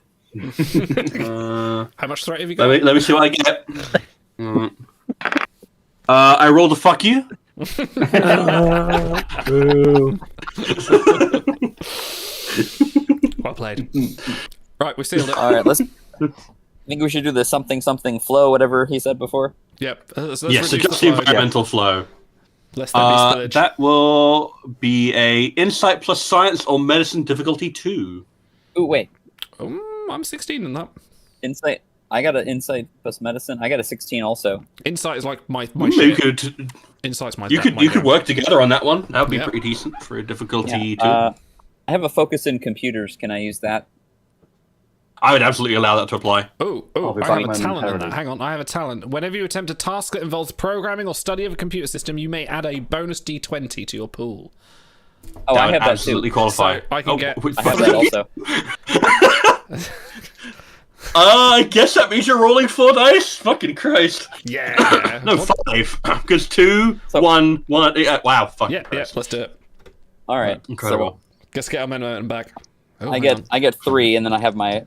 Speaker 1: How much threat have you got?
Speaker 3: Let me see what I get. I rolled a fuck you.
Speaker 4: Boo.
Speaker 1: Well played. Right, we've sealed it.
Speaker 5: All right, let's. I think we should do the something flow, whatever he said before.
Speaker 1: Yep. Let's
Speaker 3: Yes,
Speaker 1: reduce the
Speaker 3: adjust the
Speaker 1: flow.
Speaker 3: environmental flow.
Speaker 1: Less than be spillage.
Speaker 3: That will be a insight plus science or medicine difficulty 2.
Speaker 5: Ooh, wait.
Speaker 1: I'm 16 in that.
Speaker 5: Insight. I got an insight plus medicine. I got a 16 also.
Speaker 1: Insight is like my
Speaker 3: You
Speaker 1: shit.
Speaker 3: could
Speaker 1: Insight's my
Speaker 3: you could
Speaker 1: my jam.
Speaker 3: work together on that one. That would be
Speaker 1: Yeah.
Speaker 3: pretty decent for a difficulty 2.
Speaker 5: I have a focus in computers. Can I use that?
Speaker 3: I would absolutely allow that to apply.
Speaker 1: Oh,
Speaker 2: I'll be
Speaker 1: I have a
Speaker 2: back
Speaker 1: talent in that.
Speaker 2: momentarily.
Speaker 1: Hang on, I have a talent. Whenever you attempt a task that involves programming or study of a computer system, you may add a bonus D20 to your pool.
Speaker 5: Oh,
Speaker 3: That
Speaker 5: I
Speaker 3: would
Speaker 5: have that
Speaker 3: absolutely
Speaker 5: too.
Speaker 3: qualify.
Speaker 1: So I can get-
Speaker 3: wait,
Speaker 5: I have that also.
Speaker 3: I guess that means you're rolling 4 dice. Fucking Christ!
Speaker 1: Yeah.
Speaker 3: No, 5. Because 2,
Speaker 5: So-
Speaker 3: 1, 1. Wow, fucking
Speaker 1: Yeah,
Speaker 3: Christ.
Speaker 1: let's do it.
Speaker 5: All right.
Speaker 3: Incredible.
Speaker 1: Let's get our momentum back. Oh,
Speaker 5: I
Speaker 1: hang on.
Speaker 5: get 3, and then I have my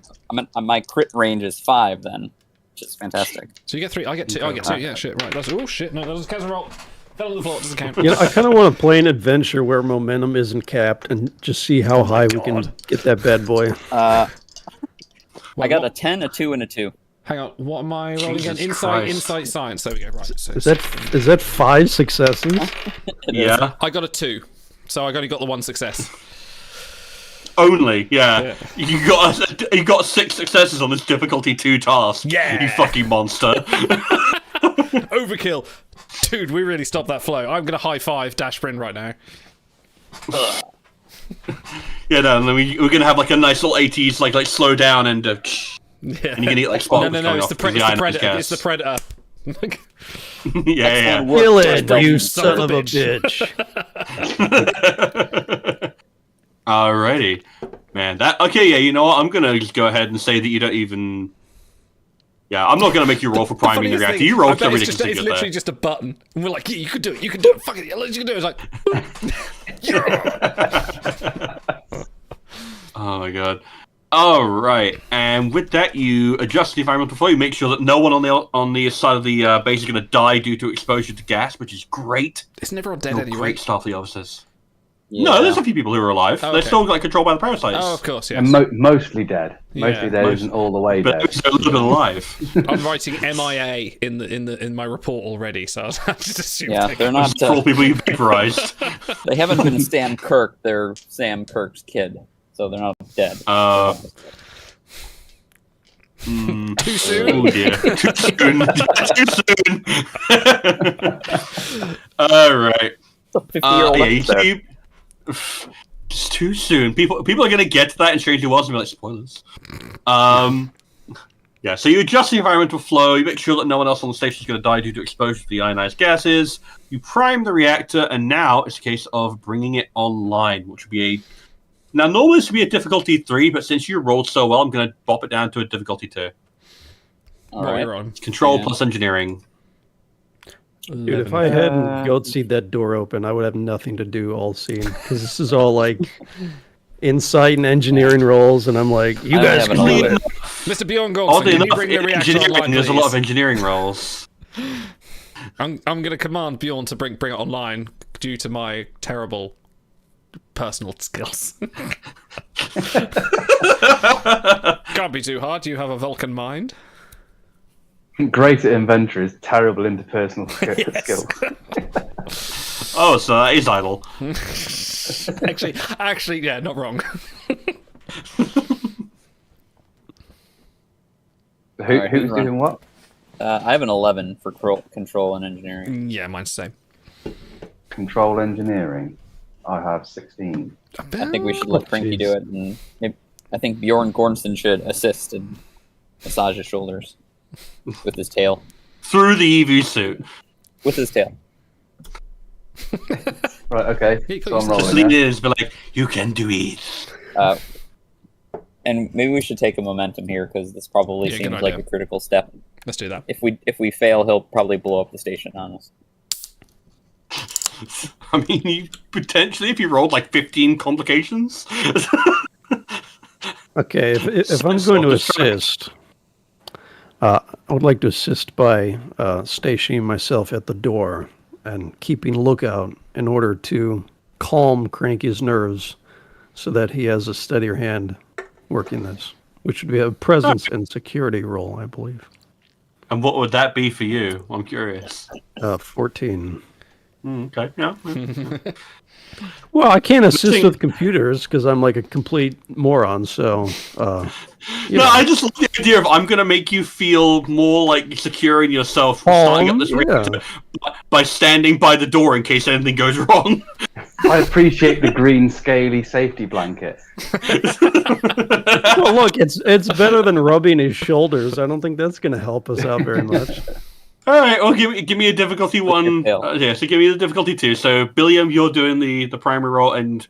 Speaker 5: crit range is 5 then, which is fantastic.
Speaker 1: So you get 3. I get 2. I get 2. Yeah, shit. Right. That's, oh shit. No, that doesn't count as a roll. Fell on the floor. Doesn't count.
Speaker 4: You know, I kind of want to play an adventure where momentum isn't capped and just see how high we can get that bad boy.
Speaker 5: I got a 10, a 2, and a 2.
Speaker 1: Hang on. What am I rolling
Speaker 3: Jesus
Speaker 1: again?
Speaker 3: Christ.
Speaker 1: Insight, science. There we go. Right. So
Speaker 4: Is that 5 successes?
Speaker 3: Yeah.
Speaker 1: I got a 2. So I only got the 1 success.
Speaker 3: Only, yeah. You got 6 successes on this difficulty 2 task.
Speaker 1: Yeah.
Speaker 3: You fucking monster.
Speaker 1: Overkill. Dude, we really stopped that flow. I'm going to high five Dash Bryn right now.
Speaker 3: Yeah, no, and then we're gonna have like a nice little 80s like slow down and
Speaker 1: Yeah.
Speaker 3: and you're gonna get like sparkles
Speaker 1: No,
Speaker 3: coming
Speaker 1: it's
Speaker 3: off
Speaker 1: the,
Speaker 3: because
Speaker 1: it's the
Speaker 3: ionized
Speaker 1: predator.
Speaker 3: gas.
Speaker 1: It's the predator.
Speaker 3: yeah.
Speaker 4: Kill it,
Speaker 5: Don't
Speaker 4: you
Speaker 5: you
Speaker 4: son of a bitch.
Speaker 3: Alrighty, man. That okay? Yeah, you know what? I'm gonna just go ahead and say that you don't even. Yeah, I'm not gonna make you roll for priming the
Speaker 1: funniest
Speaker 3: reactor.
Speaker 1: thing,
Speaker 3: You
Speaker 1: I
Speaker 3: rolled
Speaker 1: bet
Speaker 3: so
Speaker 1: it's, just,
Speaker 3: ridiculously
Speaker 1: it's
Speaker 3: good
Speaker 1: literally
Speaker 3: there.
Speaker 1: just a button. And we're like, yeah, you can do it. You can do it. Fuck it. Yeah, you can do it. It's like, yeah.
Speaker 3: Oh my god. All right, and with that, you adjust the environmental flow. You make sure that no one on the side of the base is going to die due to exposure to gas, which is great.
Speaker 1: Isn't everyone dead
Speaker 3: No,
Speaker 1: anyway?
Speaker 3: great Starfleet officers.
Speaker 5: Yeah.
Speaker 3: No, there's a few people who are alive.
Speaker 1: Oh,
Speaker 3: They're
Speaker 1: okay.
Speaker 3: still like controlled by the parasites.
Speaker 1: Oh, of course, yes.
Speaker 2: And mostly dead.
Speaker 1: Yeah,
Speaker 2: Mostly dead isn't all the way
Speaker 3: but
Speaker 2: dead.
Speaker 3: they're a little bit alive.
Speaker 1: I'm writing MIA in my report already, so I just assumed.
Speaker 5: Yeah, they're not.
Speaker 3: For all people you vaporized.
Speaker 5: They haven't been Sam Kirk. They're Sam Kirk's kid, so they're not dead.
Speaker 1: Too soon.
Speaker 3: Oh dear. Too soon. Too soon. All right.
Speaker 5: 50-year-old
Speaker 3: Yeah,
Speaker 5: episode.
Speaker 3: It's too soon. People are going to get to that in Strange New Worlds and be like, spoilers. Yeah, so you adjust the environmental flow, you make sure that no one else on the station is going to die due to exposure to the ionized gases, you prime the reactor, and now it's a case of bringing it online, which would be a... Now, normally this would be a difficulty 3, but since you rolled so well, I'm going to bop it down to a difficulty 2.
Speaker 5: All
Speaker 1: Well,
Speaker 5: right.
Speaker 1: you're on.
Speaker 3: Control
Speaker 5: Yeah.
Speaker 3: plus engineering.
Speaker 4: Dude, if I hadn't goatsied that door open, I would have nothing to do all scene because this is all like insight and engineering roles, and I'm like, you
Speaker 5: I
Speaker 4: guys
Speaker 5: have
Speaker 4: can
Speaker 5: an
Speaker 4: do
Speaker 5: 11.
Speaker 4: it.
Speaker 1: Mr. Bjorn Goldson,
Speaker 3: Oddly
Speaker 1: can you
Speaker 3: enough,
Speaker 1: bring the reactor
Speaker 3: engineering,
Speaker 1: online,
Speaker 3: there's a lot of
Speaker 1: please?
Speaker 3: engineering roles.
Speaker 1: I'm going to command Bjorn to bring it online due to my terrible personal skills. Can't be too hard. You have a Vulcan mind.
Speaker 2: Great at inventories, terrible interpersonal skills.
Speaker 3: Oh, so that is idle.
Speaker 1: Actually, yeah, not wrong.
Speaker 5: Alright,
Speaker 2: Who's
Speaker 5: who's run?
Speaker 2: doing what?
Speaker 5: I have an 11 for control and engineering.
Speaker 1: Yeah, mine's the same.
Speaker 2: Control engineering. I have 16.
Speaker 5: I think we should let Frankie
Speaker 4: jeez.
Speaker 5: do it, and maybe, I think Bjorn Gormson should assist and massage his shoulders with his tail.
Speaker 3: Through the EV suit.
Speaker 5: With his tail.
Speaker 2: Right, okay.
Speaker 1: He
Speaker 2: So I'm
Speaker 1: just
Speaker 3: Just
Speaker 2: rolling
Speaker 3: lean
Speaker 2: now.
Speaker 3: in and be like, you can do it.
Speaker 5: And maybe we should take a momentum here because this probably
Speaker 1: Yeah, good
Speaker 5: seems like
Speaker 1: idea.
Speaker 5: a critical step.
Speaker 1: Let's do that.
Speaker 5: If we fail, he'll probably blow up the station on us.
Speaker 3: I mean, potentially, if you rolled like 15 complications.
Speaker 4: Okay, if I'm going to assist, I would like to assist by stationing myself at the door and keeping lookout in order to calm Cranky's nerves so that he has a steadier hand working this, which would be a presence and security role, I believe.
Speaker 3: And what would that be for you? I'm curious.
Speaker 4: 14.
Speaker 3: Okay, yeah.
Speaker 4: Well, I can't assist
Speaker 3: thing-
Speaker 4: with computers because I'm like a complete moron, so...
Speaker 3: No, I just love the idea of I'm going to make you feel more like secure in yourself from starting up this
Speaker 4: yeah.
Speaker 3: reactor by standing by the door in case anything goes wrong.
Speaker 2: I appreciate the green scaly safety blanket.
Speaker 4: Well, look, it's better than rubbing his shoulders. I don't think that's going to help us out very much.
Speaker 3: All right, well, give me a difficulty 1.
Speaker 5: tail.
Speaker 3: Yeah, so give me the difficulty 2. So, Billiam, you're doing the primary role, and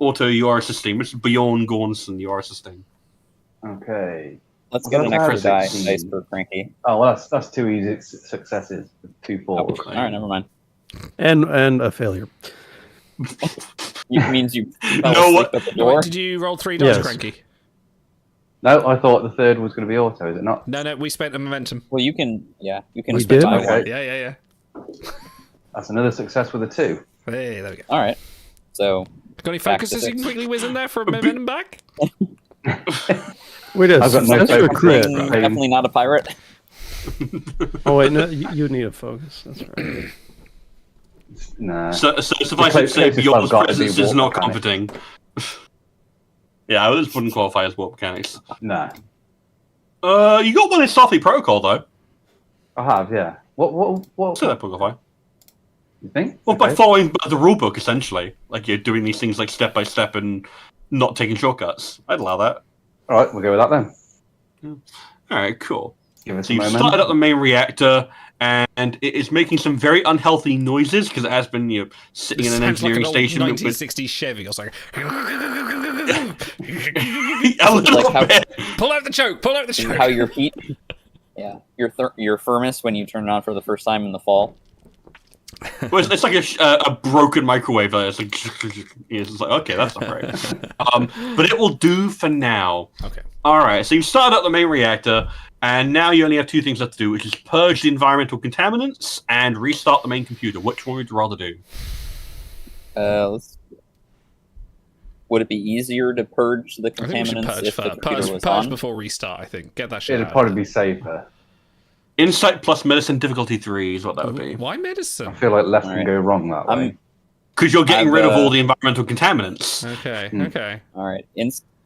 Speaker 3: Otto, you are assisting. Which is Bjorn Gormson, you are assisting.
Speaker 2: Okay.
Speaker 5: Let's get an
Speaker 2: Well,
Speaker 5: extra
Speaker 2: that's
Speaker 5: dice for Frankie.
Speaker 2: Oh, well, that's 2 easy successes. 2 fours.
Speaker 5: All right, never mind.
Speaker 4: And a failure.
Speaker 5: It means you fell
Speaker 3: No,
Speaker 5: asleep
Speaker 3: what-
Speaker 5: at the
Speaker 1: Wait,
Speaker 5: door.
Speaker 1: did you roll 3 dice,
Speaker 4: Yes.
Speaker 1: Cranky?
Speaker 2: No, I thought the third was going to be auto, is it not?
Speaker 1: No, we spent a momentum.
Speaker 5: Well, you can
Speaker 4: We
Speaker 5: spend
Speaker 4: did?
Speaker 5: time
Speaker 2: Okay.
Speaker 5: one.
Speaker 1: Yeah.
Speaker 2: That's another success with a 2.
Speaker 1: Hey, there we go.
Speaker 5: All right. So
Speaker 1: Got any
Speaker 5: Back to
Speaker 1: focuses you can
Speaker 5: 6.
Speaker 1: quickly whiz in there for a momentum back?
Speaker 4: Wait a
Speaker 2: I've got no
Speaker 4: success or a
Speaker 2: focus.
Speaker 4: crit?
Speaker 5: definitely not a pirate.
Speaker 4: Oh, wait, no, you need a focus. That's right.
Speaker 2: Nah.
Speaker 3: So suffice it to say,
Speaker 2: closest
Speaker 3: Bjorn's
Speaker 2: I've got is the
Speaker 3: presence is
Speaker 2: warp
Speaker 3: not
Speaker 2: mechanic.
Speaker 3: comforting. Yeah, this wouldn't qualify as warp mechanics.
Speaker 2: Nah.
Speaker 3: You got one in Starfleet Protocol, though.
Speaker 2: I have, yeah. What
Speaker 3: So that qualify.
Speaker 2: you think?
Speaker 3: Well, by
Speaker 2: Okay.
Speaker 3: following the rulebook, essentially. Like, you're doing these things like step by step and not taking shortcuts. I'd allow that.
Speaker 2: All right, we'll go with that then.
Speaker 3: Alright, cool.
Speaker 2: Give us
Speaker 3: So
Speaker 2: a
Speaker 3: you've
Speaker 2: moment.
Speaker 3: started up the main reactor, and it is making some very unhealthy noises, because it has been, sitting in an
Speaker 1: Sounds like
Speaker 3: engineering
Speaker 1: an old
Speaker 3: station with
Speaker 1: 1960s Chevy or something.
Speaker 3: a little
Speaker 5: Like how-
Speaker 3: bit.
Speaker 1: Pull out the choke! Pull out the choke!
Speaker 5: How your heat, yeah, your furnace when you turn it on for the first time in the fall.
Speaker 3: Well, it's like a broken microwave. It's like, it's like, okay, that's not right. But it will do for now.
Speaker 1: Okay.
Speaker 3: All right, so you've started up the main reactor, and now you only have 2 things left to do, which is purge the environmental contaminants and restart the main computer. Which one would you rather do?
Speaker 5: Would it be easier to purge the
Speaker 1: I think we should
Speaker 5: contaminants
Speaker 1: purge
Speaker 5: if the
Speaker 1: first.
Speaker 5: computer was
Speaker 1: Purge
Speaker 5: on?
Speaker 1: before restart, I think. Get that shit
Speaker 2: It'd
Speaker 1: out.
Speaker 2: probably be safer.
Speaker 3: Insight plus medicine difficulty 3 is what that would be.
Speaker 1: Why medicine?
Speaker 2: I feel like less
Speaker 5: Alright.
Speaker 2: can go wrong that way.
Speaker 5: I'm
Speaker 3: Because you're getting
Speaker 5: I've,
Speaker 3: rid of all the environmental contaminants.
Speaker 1: Okay,
Speaker 2: Hmm.
Speaker 1: okay.
Speaker 5: all right.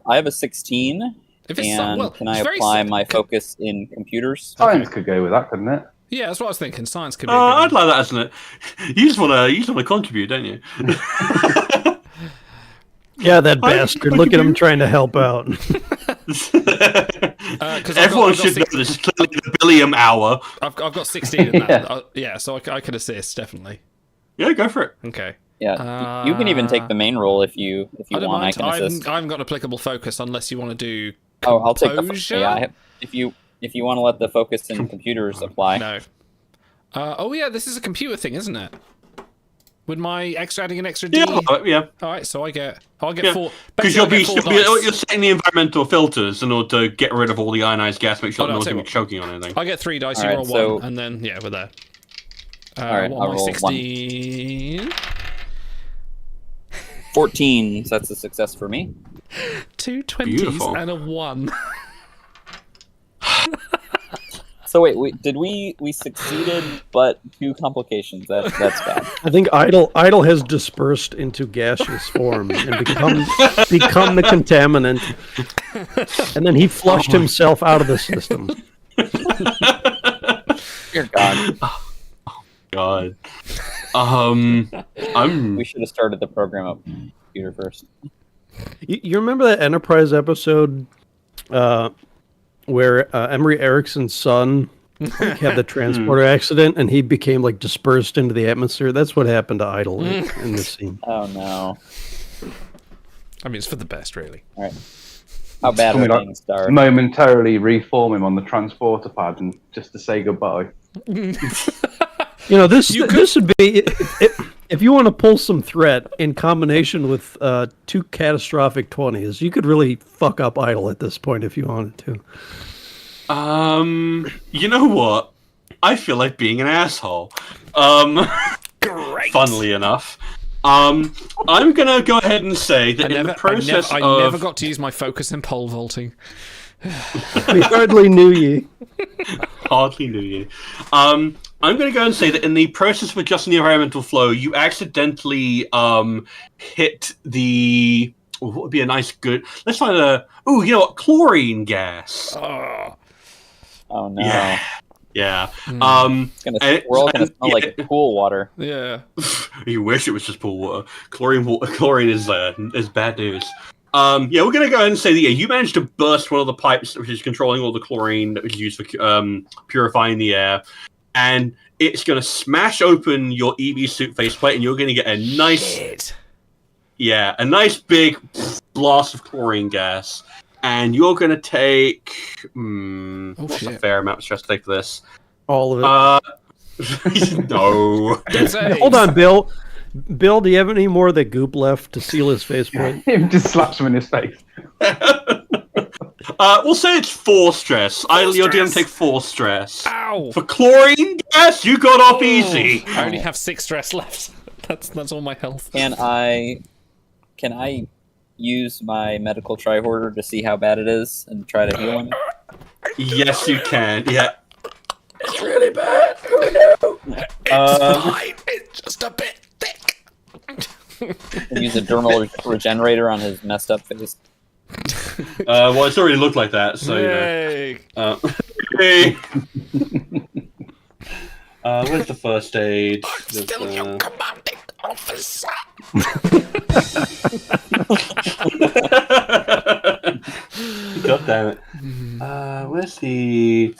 Speaker 5: I have a 16,
Speaker 1: If it's
Speaker 5: and
Speaker 1: well,
Speaker 5: can I
Speaker 1: it's very
Speaker 5: apply
Speaker 1: sim-
Speaker 5: my focus in computers?
Speaker 2: Science could go with that, couldn't it?
Speaker 1: Yeah, that's what I was thinking. Science could be. a
Speaker 3: I'd
Speaker 1: good
Speaker 3: like that, isn't it? You just want to contribute, don't you?
Speaker 4: Yeah, that bastard. Look at him trying to help out.
Speaker 3: Everyone should know this is clearly the Billiam hour.
Speaker 1: I've got 16 in that. So I can assist, definitely.
Speaker 3: Yeah, go for it.
Speaker 1: Okay.
Speaker 5: Yeah, you can even take the main role if you
Speaker 1: I don't
Speaker 5: want.
Speaker 1: mind.
Speaker 5: I can assist.
Speaker 1: I haven't got an applicable focus unless you want to do.
Speaker 5: I'll take the
Speaker 1: composure?
Speaker 5: if you want to let the focus in computers apply.
Speaker 1: No. Yeah, this is a computer thing, isn't it? With my adding an extra D.
Speaker 3: Yeah.
Speaker 1: All right, so I'll get 4.
Speaker 3: Because you're setting the environmental filters in order to get rid of all the ionized gas, make sure no one's going to be choking on anything.
Speaker 1: I get 3 dice.
Speaker 5: All
Speaker 1: You
Speaker 5: right,
Speaker 1: roll
Speaker 5: so-
Speaker 1: 1, and then we're there.
Speaker 5: All right,
Speaker 1: what
Speaker 5: I'll
Speaker 1: am I,
Speaker 5: roll
Speaker 1: 16?
Speaker 5: 14. So that's a success for me.
Speaker 1: 2 20s
Speaker 3: Beautiful.
Speaker 1: and a 1.
Speaker 5: So wait, did we succeeded, but 2 complications. That's bad.
Speaker 4: I think Idle has dispersed into gaseous form and become the contaminant, and then he flushed himself out of the system.
Speaker 5: Dear God.
Speaker 3: God.
Speaker 5: We should have started the program up computer first.
Speaker 4: You remember that Enterprise episode where Emery Erickson's son had the transporter accident and he became like dispersed into the atmosphere? That's what happened to Idle in this scene.
Speaker 5: Oh no!
Speaker 1: I mean, it's for the best, really.
Speaker 5: All right. How bad are things, Star?
Speaker 2: Momentarily reform him on the transporter pad and just to say goodbye.
Speaker 4: You know, this would be if you want to pull some threat in combination with 2 catastrophic 20s, you could really fuck up Idle at this point if you wanted to.
Speaker 3: You know what? I feel like being an asshole.
Speaker 1: Great.
Speaker 3: Funnily enough. I'm gonna go ahead and say that in the process
Speaker 1: I never got to use my focus in pole vaulting.
Speaker 4: We hardly knew ye.
Speaker 3: Hardly knew you. I'm going to go and say that in the process of adjusting the environmental flow, you accidentally hit the. What would be a nice good? Let's find a. Ooh, you know what? Chlorine gas.
Speaker 5: Oh no!
Speaker 3: Yeah.
Speaker 5: We're all gonna smell like pool water.
Speaker 1: Yeah.
Speaker 3: You wish it was just pool water. Chlorine is bad news. We're gonna go ahead and say that you managed to burst one of the pipes which is controlling all the chlorine that was used for purifying the air, and it's gonna smash open your EV suit faceplate, and you're gonna get a nice, a nice big blast of chlorine gas, and you're gonna take what's a fair amount of stress to take for this?
Speaker 4: All of it.
Speaker 3: No.
Speaker 4: Hold on, Bill. Bill, do you have any more of the goop left to seal his faceplate?
Speaker 2: He just slaps him in his face.
Speaker 3: We'll say it's 4 stress. You're going to take 4 stress.
Speaker 1: Ow!
Speaker 3: For chlorine gas, you got off easy.
Speaker 1: I only have 6 stress left. That's all my health.
Speaker 5: Can I use my medical tricorder to see how bad it is and try to heal him?
Speaker 3: Yes, you can. Yeah.
Speaker 1: It's really bad. Oh no! It's fine. It's just a bit thick.
Speaker 5: And use a dermal regenerator on his messed up face.
Speaker 3: Well, it's already looked like that, so
Speaker 1: Yay.
Speaker 3: Hey. Where's the first aid?
Speaker 1: Still your commanding officer.
Speaker 3: God damn it. Where's the...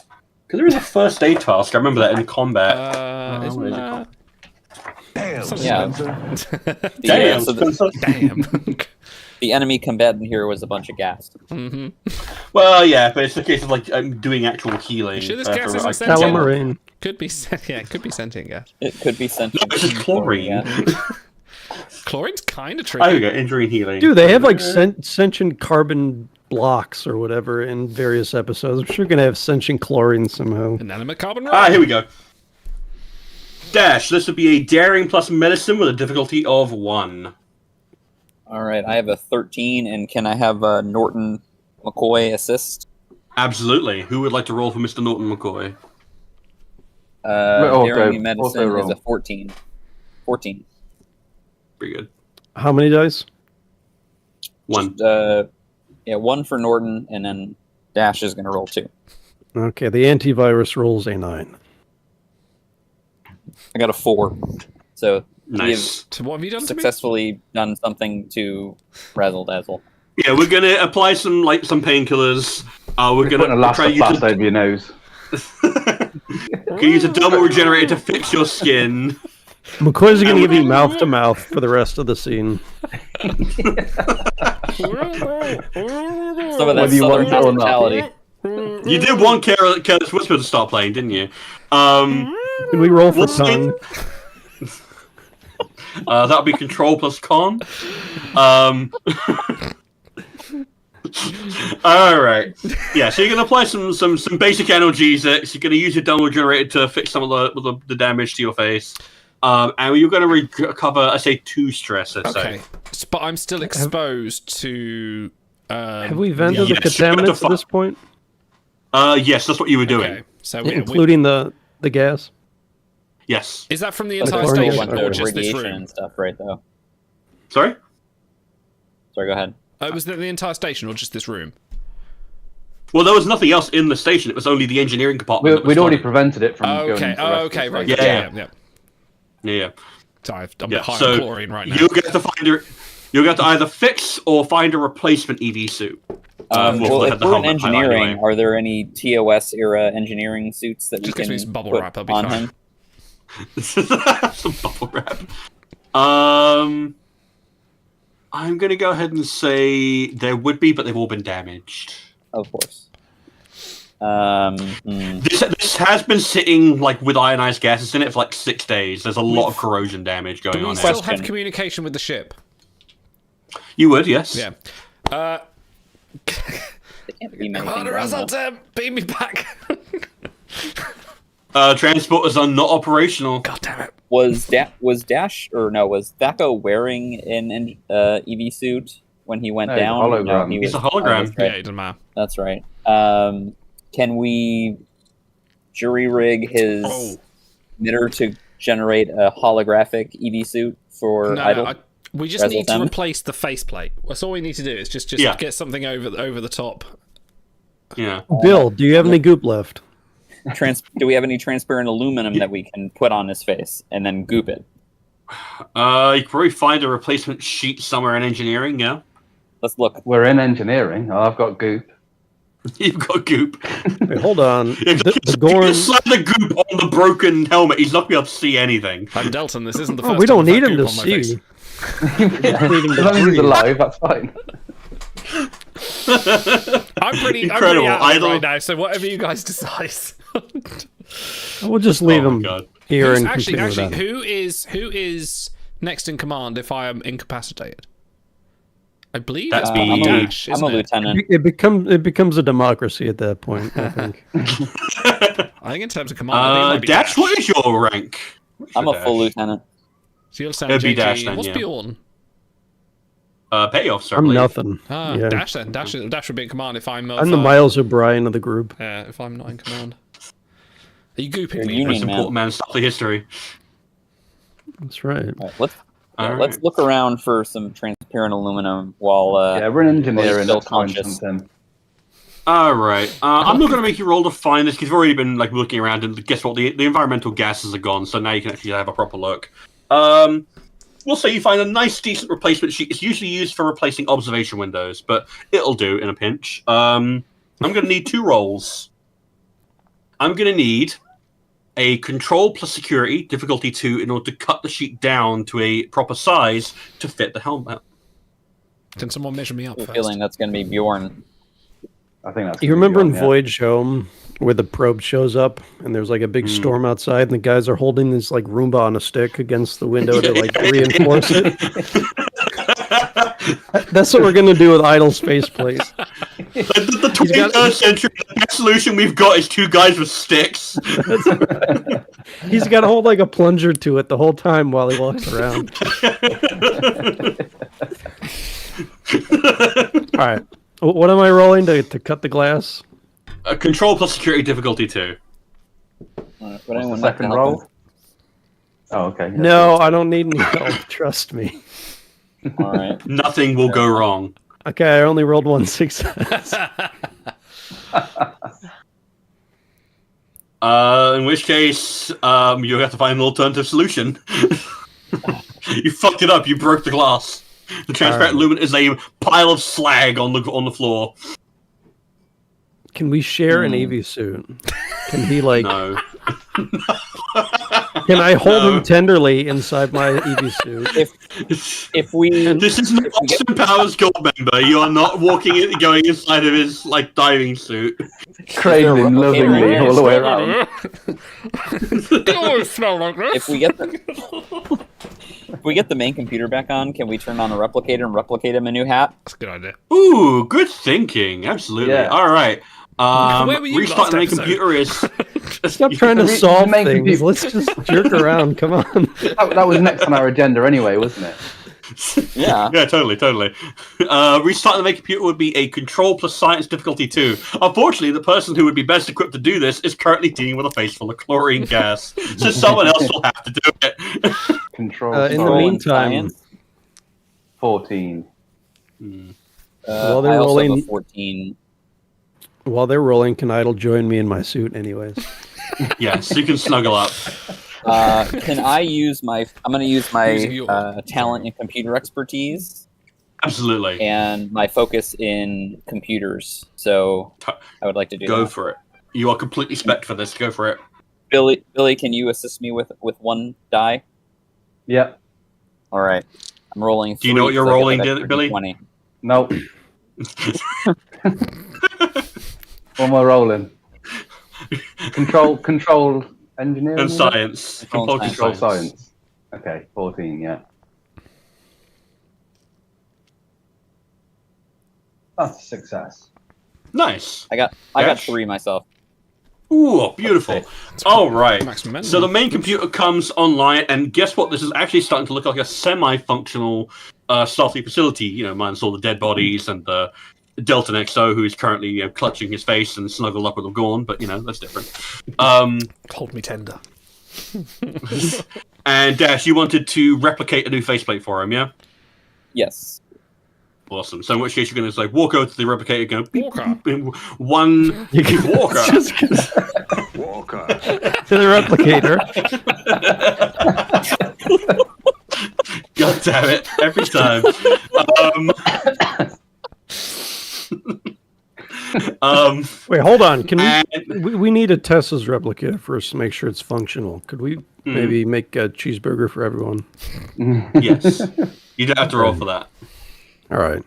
Speaker 3: Because there is a first aid task. I remember that in combat.
Speaker 1: Isn't that...
Speaker 6: Damn,
Speaker 5: Yeah.
Speaker 6: Spencer.
Speaker 1: Damn.
Speaker 5: The enemy combatant here was a bunch of gas.
Speaker 1: Mm-hmm.
Speaker 3: Well, yeah, but it's a case of like doing actual healing.
Speaker 1: Sure this
Speaker 3: for,
Speaker 1: gas isn't
Speaker 3: like,
Speaker 1: sentient?
Speaker 4: Talamarine.
Speaker 1: Could be it could be sentient gas.
Speaker 5: It could be sent.
Speaker 3: No, it's just chlorine.
Speaker 1: Chlorine's kind of
Speaker 3: Oh, here
Speaker 1: tricky.
Speaker 3: we go. Injury and healing.
Speaker 4: Dude, they have like sentient carbon blocks or whatever in various episodes. I'm sure you're gonna have sentient chlorine somehow.
Speaker 1: Inanimate carbon
Speaker 3: Here we go. Dash. This would be a daring plus medicine with a difficulty of 1.
Speaker 5: All right, I have a 13, and can I have Norton McCoy assist?
Speaker 3: Absolutely. Who would like to roll for Mr. Norton McCoy?
Speaker 5: Daring medicine
Speaker 2: roll.
Speaker 5: is a 14. 14.
Speaker 3: Pretty good.
Speaker 4: How many dice?
Speaker 3: 1.
Speaker 5: Yeah, 1 for Norton, and then Dash is going to roll 2.
Speaker 4: Okay, the antivirus rolls a 9.
Speaker 5: I got a 4. So
Speaker 3: Nice.
Speaker 1: So what have you done to me?
Speaker 5: Successfully done something to Razzle Dazzle.
Speaker 3: Yeah, we're gonna apply some painkillers. We're
Speaker 2: Putting a
Speaker 3: gonna try
Speaker 2: laster
Speaker 3: to use
Speaker 2: plast over your nose.
Speaker 3: Can use a double regenerator to fix your skin.
Speaker 4: McCoy's going to give you mouth to mouth for the rest of the scene.
Speaker 5: Some of that
Speaker 2: Whether you want
Speaker 5: southern
Speaker 2: it or not.
Speaker 5: hospitality.
Speaker 3: You did want Careless Whisper to start playing, didn't you?
Speaker 4: Can we roll for
Speaker 3: we'll see.
Speaker 4: tongue?
Speaker 3: That would be control plus con. All right. Yeah, so you're gonna apply some basic analgesics. You're gonna use your double generator to fix some of the damage to your face. And you're gonna recover, I say, 2 stress.
Speaker 1: Okay, but I'm still exposed to.
Speaker 4: Have we vented the
Speaker 3: Yes, you have to
Speaker 4: contaminants at this point?
Speaker 3: Yes, that's what you were doing.
Speaker 1: Okay, so
Speaker 4: Including the gas?
Speaker 3: Yes.
Speaker 1: is that from the
Speaker 5: But
Speaker 1: entire
Speaker 5: there's still a
Speaker 1: station
Speaker 5: bunch
Speaker 1: or
Speaker 5: of
Speaker 1: just this
Speaker 5: radiation
Speaker 1: room?
Speaker 5: and stuff, right? Though.
Speaker 3: Sorry.
Speaker 5: Sorry, go ahead.
Speaker 1: Was that the entire station or just this room?
Speaker 3: Well, there was nothing else in the station. It was only the engineering compartment. that was
Speaker 2: We'd already
Speaker 3: flooded.
Speaker 2: prevented it from
Speaker 1: Oh,
Speaker 2: going
Speaker 1: okay.
Speaker 2: into the rest
Speaker 1: Oh,
Speaker 2: of the
Speaker 1: okay. Right.
Speaker 2: station.
Speaker 1: Yeah.
Speaker 3: Yeah.
Speaker 1: Sorry, I'm
Speaker 3: Yeah,
Speaker 1: high
Speaker 3: so
Speaker 1: on chlorine right now.
Speaker 3: You'll get to either fix or find a replacement EV suit.
Speaker 5: Well,
Speaker 3: we'll
Speaker 5: if
Speaker 3: have the
Speaker 5: we're in
Speaker 3: helmet highlight
Speaker 5: engineering,
Speaker 3: anyway.
Speaker 5: are there any TOS era engineering suits that
Speaker 1: Just
Speaker 5: we
Speaker 1: gives me
Speaker 5: can
Speaker 1: some bubble
Speaker 5: put
Speaker 1: wrap, I'll be
Speaker 5: on
Speaker 1: fine.
Speaker 5: him?
Speaker 3: Some bubble wrap. I'm gonna go ahead and say there would be, but they've all been damaged.
Speaker 5: Of course.
Speaker 3: This has been sitting with ionized gases in it for 6 days. There's a lot of corrosion damage
Speaker 1: Do
Speaker 3: going
Speaker 1: we
Speaker 3: on
Speaker 1: still
Speaker 3: here.
Speaker 1: have communication with the ship?
Speaker 3: You would, yes.
Speaker 1: Yeah.
Speaker 5: They can't beam anything
Speaker 1: Commander
Speaker 5: down, though.
Speaker 1: Azaltem, beam me back.
Speaker 3: Transporters are not operational.
Speaker 1: God damn it.
Speaker 5: Was Thaco wearing an EV suit when he went
Speaker 2: No, he's a
Speaker 5: down?
Speaker 2: hologram.
Speaker 5: he
Speaker 3: He's
Speaker 5: was
Speaker 3: a hologram.
Speaker 5: Oh, that's right.
Speaker 1: Yeah, it doesn't matter.
Speaker 5: That's right. Can we jury rig his emitter to generate a holographic EV suit for Idle?
Speaker 1: We just need to
Speaker 5: Razzle-dazzle?
Speaker 1: replace the faceplate. That's all we need to do. Is just
Speaker 3: Yeah.
Speaker 1: get something over the top.
Speaker 3: Yeah.
Speaker 4: Bill, do you have any goop left?
Speaker 5: Do we have any transparent aluminum that we can put on his face and then goop it?
Speaker 3: You could probably find a replacement sheet somewhere in engineering, yeah?
Speaker 5: Let's look.
Speaker 2: We're in engineering. I've got goop.
Speaker 3: You've got goop.
Speaker 4: Wait, hold on.
Speaker 3: Yeah,
Speaker 4: The
Speaker 3: you
Speaker 4: Gorn...
Speaker 3: can slap the goop on the broken helmet. He's not going to be able to see anything.
Speaker 1: I'm Delton. This isn't the
Speaker 4: Oh,
Speaker 1: first
Speaker 4: we don't
Speaker 1: time I've
Speaker 4: need
Speaker 1: had
Speaker 4: him to
Speaker 1: goop on my face.
Speaker 4: see.
Speaker 2: As long as he's alive, that's fine.
Speaker 1: I'm pretty
Speaker 3: Incredible.
Speaker 1: out of it
Speaker 3: Idle.
Speaker 1: right now. So whatever you guys decide.
Speaker 4: We'll just leave
Speaker 3: Oh my
Speaker 4: him
Speaker 3: God.
Speaker 4: here
Speaker 1: Who's
Speaker 4: and
Speaker 1: actually,
Speaker 4: continue with that.
Speaker 1: who is next in command if I am incapacitated? I believe
Speaker 3: That'd
Speaker 1: it's
Speaker 3: be-
Speaker 1: be
Speaker 5: I'm
Speaker 1: Dash,
Speaker 5: a
Speaker 1: isn't it?
Speaker 5: lieutenant.
Speaker 4: It becomes a democracy at that point, I think.
Speaker 1: I think in terms of command, I think it might be
Speaker 3: Dash, what is your rank? What's
Speaker 5: I'm
Speaker 3: your
Speaker 5: a full
Speaker 3: Dash?
Speaker 5: lieutenant.
Speaker 1: So you'll sound
Speaker 3: It'd be
Speaker 1: JG.
Speaker 3: Dash then,
Speaker 1: What's
Speaker 3: yeah.
Speaker 1: Bjorn?
Speaker 3: Payoff, sir.
Speaker 4: I'm
Speaker 3: please.
Speaker 4: nothing.
Speaker 1: Ah,
Speaker 4: Yeah.
Speaker 1: Dash then. Dash would be in command if I'm.
Speaker 4: I'm the Miles O'Brien of the group.
Speaker 1: Yeah, if I'm not in command. Are you gooping
Speaker 5: You're
Speaker 1: me?
Speaker 5: Union
Speaker 3: Most
Speaker 5: man.
Speaker 3: important man in Starfleet history.
Speaker 4: That's right.
Speaker 5: All right,
Speaker 3: All
Speaker 5: let's
Speaker 3: right.
Speaker 5: look around for some transparent aluminum while
Speaker 2: Yeah, we're in
Speaker 5: still
Speaker 2: engineering. Let's find
Speaker 5: conscious.
Speaker 2: something.
Speaker 3: All right. I'm not going to make you roll to find this because you've already been looking around, and guess what? The environmental gases are gone, so now you can actually have a proper look. We'll say you find a nice, decent replacement sheet. It's usually used for replacing observation windows, but it'll do in a pinch. I'm going to need 2 rolls. I'm going to need a control plus security, difficulty 2, in order to cut the sheet down to a proper size to fit the helmet.
Speaker 1: Can someone measure me up
Speaker 5: I have a
Speaker 1: first?
Speaker 5: feeling that's going to be Bjorn.
Speaker 2: I think that's.
Speaker 4: You
Speaker 2: gonna be
Speaker 4: remember in
Speaker 2: on, yeah.
Speaker 4: Voyage Home where the probe shows up and there's a big storm outside and the guys are holding this Roomba on a stick against the window to reinforce it? That's what we're gonna do with Idle Spaceplate.
Speaker 3: The 21st century, the best solution we've got is 2 guys with sticks.
Speaker 4: He's got to hold a plunger to it the whole time while he walks around. All right. What am I rolling to cut the glass?
Speaker 3: Control plus security, difficulty 2.
Speaker 5: Would
Speaker 2: What's
Speaker 5: anyone
Speaker 2: the
Speaker 5: like to
Speaker 2: second
Speaker 5: help
Speaker 2: roll?
Speaker 5: him?
Speaker 2: Oh, okay. yeah.
Speaker 4: No, I don't need any help. Trust me.
Speaker 5: All right.
Speaker 3: Nothing will go wrong.
Speaker 4: Okay, I only rolled 1 success.
Speaker 3: In which case, you'll have to find an alternative solution. You fucked it up. You broke the glass. The transparent lumen is a pile of slag on the floor.
Speaker 4: Can we share an EV suit? Can he like?
Speaker 3: No.
Speaker 4: Can I hold him tenderly inside my EV suit?
Speaker 5: If we
Speaker 3: This is not Austin Powers Goldmember. You are not going inside of his like diving suit.
Speaker 2: Cradling him lovingly all the way around.
Speaker 1: Oh, smell like this.
Speaker 5: if we get the main computer back on, can we turn on the replicator and replicate him a new hat?
Speaker 1: That's a good idea.
Speaker 3: Ooh, good thinking. Absolutely.
Speaker 2: Yeah.
Speaker 3: All right.
Speaker 1: Where were you
Speaker 3: Restart
Speaker 1: last
Speaker 3: the main
Speaker 1: episode?
Speaker 3: computer is.
Speaker 4: Stop trying to
Speaker 2: The
Speaker 4: solve
Speaker 2: main
Speaker 4: things.
Speaker 2: computer-
Speaker 4: Let's just jerk around. Come on.
Speaker 2: That was next on our agenda anyway, wasn't it?
Speaker 5: Yeah.
Speaker 3: Yeah, totally. Restarting the main computer would be a control plus science difficulty 2. Unfortunately, the person who would be best equipped to do this is currently dealing with a face full of chlorine gas, so someone else will have to do it.
Speaker 2: Control.
Speaker 4: In the
Speaker 5: Control and
Speaker 4: meantime,
Speaker 5: science.
Speaker 2: 14.
Speaker 4: While they're
Speaker 5: I also have
Speaker 4: rolling-
Speaker 5: a 14.
Speaker 4: while they're rolling, can Idle join me in my suit, anyways?
Speaker 3: Yes, you can snuggle up.
Speaker 5: Can I use my? I'm going to use
Speaker 1: Using your-
Speaker 5: my talent in computer expertise
Speaker 3: Absolutely.
Speaker 5: and my focus in computers. So I would like to do
Speaker 3: Go
Speaker 5: that.
Speaker 3: for it. You are completely spec for this. Go for it.
Speaker 5: Billy, can you assist me with one die?
Speaker 2: Yep.
Speaker 5: All right. I'm rolling.
Speaker 3: Do you know
Speaker 5: 3,
Speaker 3: what you're
Speaker 5: so I get
Speaker 3: rolling,
Speaker 5: that extra
Speaker 3: Billy?
Speaker 5: D20.
Speaker 2: No. What am I rolling? Control engineering?
Speaker 3: And
Speaker 2: is it?
Speaker 3: science.
Speaker 5: Control
Speaker 2: Control science. Okay, 14, yeah. That's a success.
Speaker 3: Nice.
Speaker 5: I got
Speaker 3: Yes.
Speaker 5: 3 myself.
Speaker 3: Ooh, beautiful. All right.
Speaker 1: Max momentum.
Speaker 3: So the main computer comes online, and guess what? This is actually starting to look like a semi-functional Starfleet facility. You know, minus all the dead bodies and the Delta XO, who is currently clutching his face and snuggled up with a Gorn, but that's different.
Speaker 1: Hold me tender.
Speaker 3: And Dash, you wanted to replicate a new faceplate for him, yeah?
Speaker 5: Yes.
Speaker 3: Awesome. So in which case you're going to walk over to the replicator, go beep,
Speaker 1: Walker.
Speaker 3: beep, beep, one Walker.
Speaker 4: Just to
Speaker 6: Walker.
Speaker 4: the replicator.
Speaker 3: God damn it! Every time.
Speaker 4: Wait, hold on. Can
Speaker 3: and-
Speaker 4: we need to test this replicator first to make sure it's functional? Could we maybe make a cheeseburger for everyone?
Speaker 3: Yes. You don't have to roll for that.
Speaker 4: All right.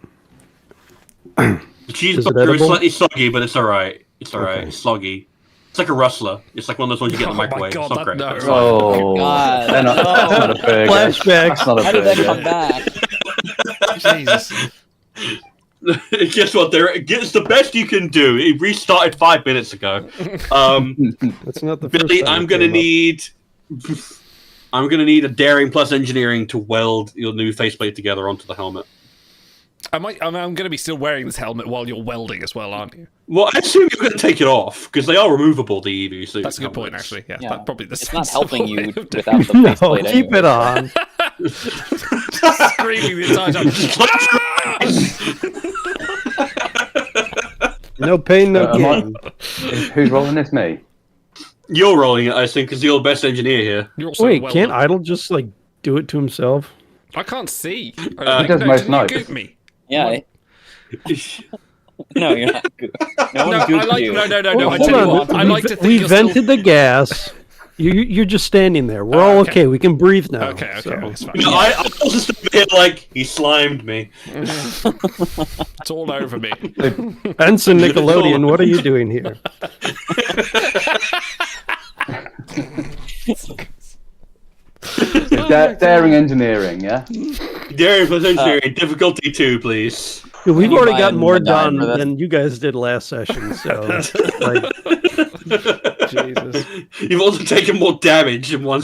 Speaker 3: The
Speaker 4: Is it
Speaker 3: cheeseburger is
Speaker 4: edible?
Speaker 3: slightly soggy, but it's alright. It's alright.
Speaker 4: Okay.
Speaker 3: It's soggy. It's like a rustler. It's like one of those ones you get in the
Speaker 1: Oh my
Speaker 3: microwave.
Speaker 1: God,
Speaker 3: It's not
Speaker 1: that-
Speaker 3: great.
Speaker 1: no.
Speaker 3: but it's fine.
Speaker 2: Oh,
Speaker 5: God,
Speaker 2: that's not a burger.
Speaker 4: Flashbacks.
Speaker 2: That's not a
Speaker 5: How did that come
Speaker 2: burger.
Speaker 5: back?
Speaker 1: Jesus.
Speaker 3: Guess what? It's the best you can do. It restarted 5 minutes ago.
Speaker 4: That's not the first
Speaker 3: Billy,
Speaker 4: time
Speaker 3: I'm
Speaker 4: it
Speaker 3: gonna
Speaker 4: came
Speaker 3: need a daring plus engineering to weld your new faceplate together onto the helmet.
Speaker 1: I'm going to be still wearing this helmet while you're welding as well, aren't you?
Speaker 3: Well, I assume you're going to take it off because they are removable. The EV suits.
Speaker 1: That's a good point,
Speaker 3: helmets.
Speaker 1: actually. Yeah,
Speaker 5: Yeah.
Speaker 1: that's probably the
Speaker 5: It's not
Speaker 1: sensible
Speaker 5: helping you
Speaker 1: way of doing
Speaker 5: without the
Speaker 4: up. No,
Speaker 5: faceplate
Speaker 4: keep
Speaker 5: anyway.
Speaker 4: it on.
Speaker 1: it. Screaming the entire time.
Speaker 4: No pain, no
Speaker 2: Am I-
Speaker 4: gain.
Speaker 2: Who's rolling this? Me?
Speaker 3: You're rolling it, I think, because you're the best engineer here.
Speaker 1: You're also
Speaker 4: Wait,
Speaker 1: well
Speaker 4: can't
Speaker 1: done.
Speaker 4: Idle just like do it to himself?
Speaker 1: I can't see.
Speaker 2: He does
Speaker 1: no,
Speaker 2: most
Speaker 1: didn't
Speaker 2: nights.
Speaker 1: you goop me?
Speaker 5: Yeah. No, you're not good. No
Speaker 1: No,
Speaker 5: one
Speaker 1: I
Speaker 5: gooped
Speaker 1: like
Speaker 5: you.
Speaker 1: no. I
Speaker 4: Hold
Speaker 1: tell you
Speaker 4: on,
Speaker 1: what. I like to think
Speaker 4: we
Speaker 1: you're still-
Speaker 4: vented the gas. You're just standing there. We're all
Speaker 1: okay.
Speaker 4: okay. We can breathe now.
Speaker 1: Okay,
Speaker 4: so.
Speaker 1: that's fine.
Speaker 3: No, I was just here like he slimed me.
Speaker 1: It's all over me.
Speaker 4: Ensign Nickelodeon, what are you doing here?
Speaker 2: Daring engineering, yeah?
Speaker 3: Daring plus engineering difficulty 2, please.
Speaker 4: We've
Speaker 5: Can you
Speaker 4: already
Speaker 5: buy
Speaker 4: got
Speaker 5: him
Speaker 4: more
Speaker 5: a dime
Speaker 4: done
Speaker 5: for this?
Speaker 4: than you guys did last session. So, like, Jesus.
Speaker 3: You've also taken more damage in
Speaker 5: Roll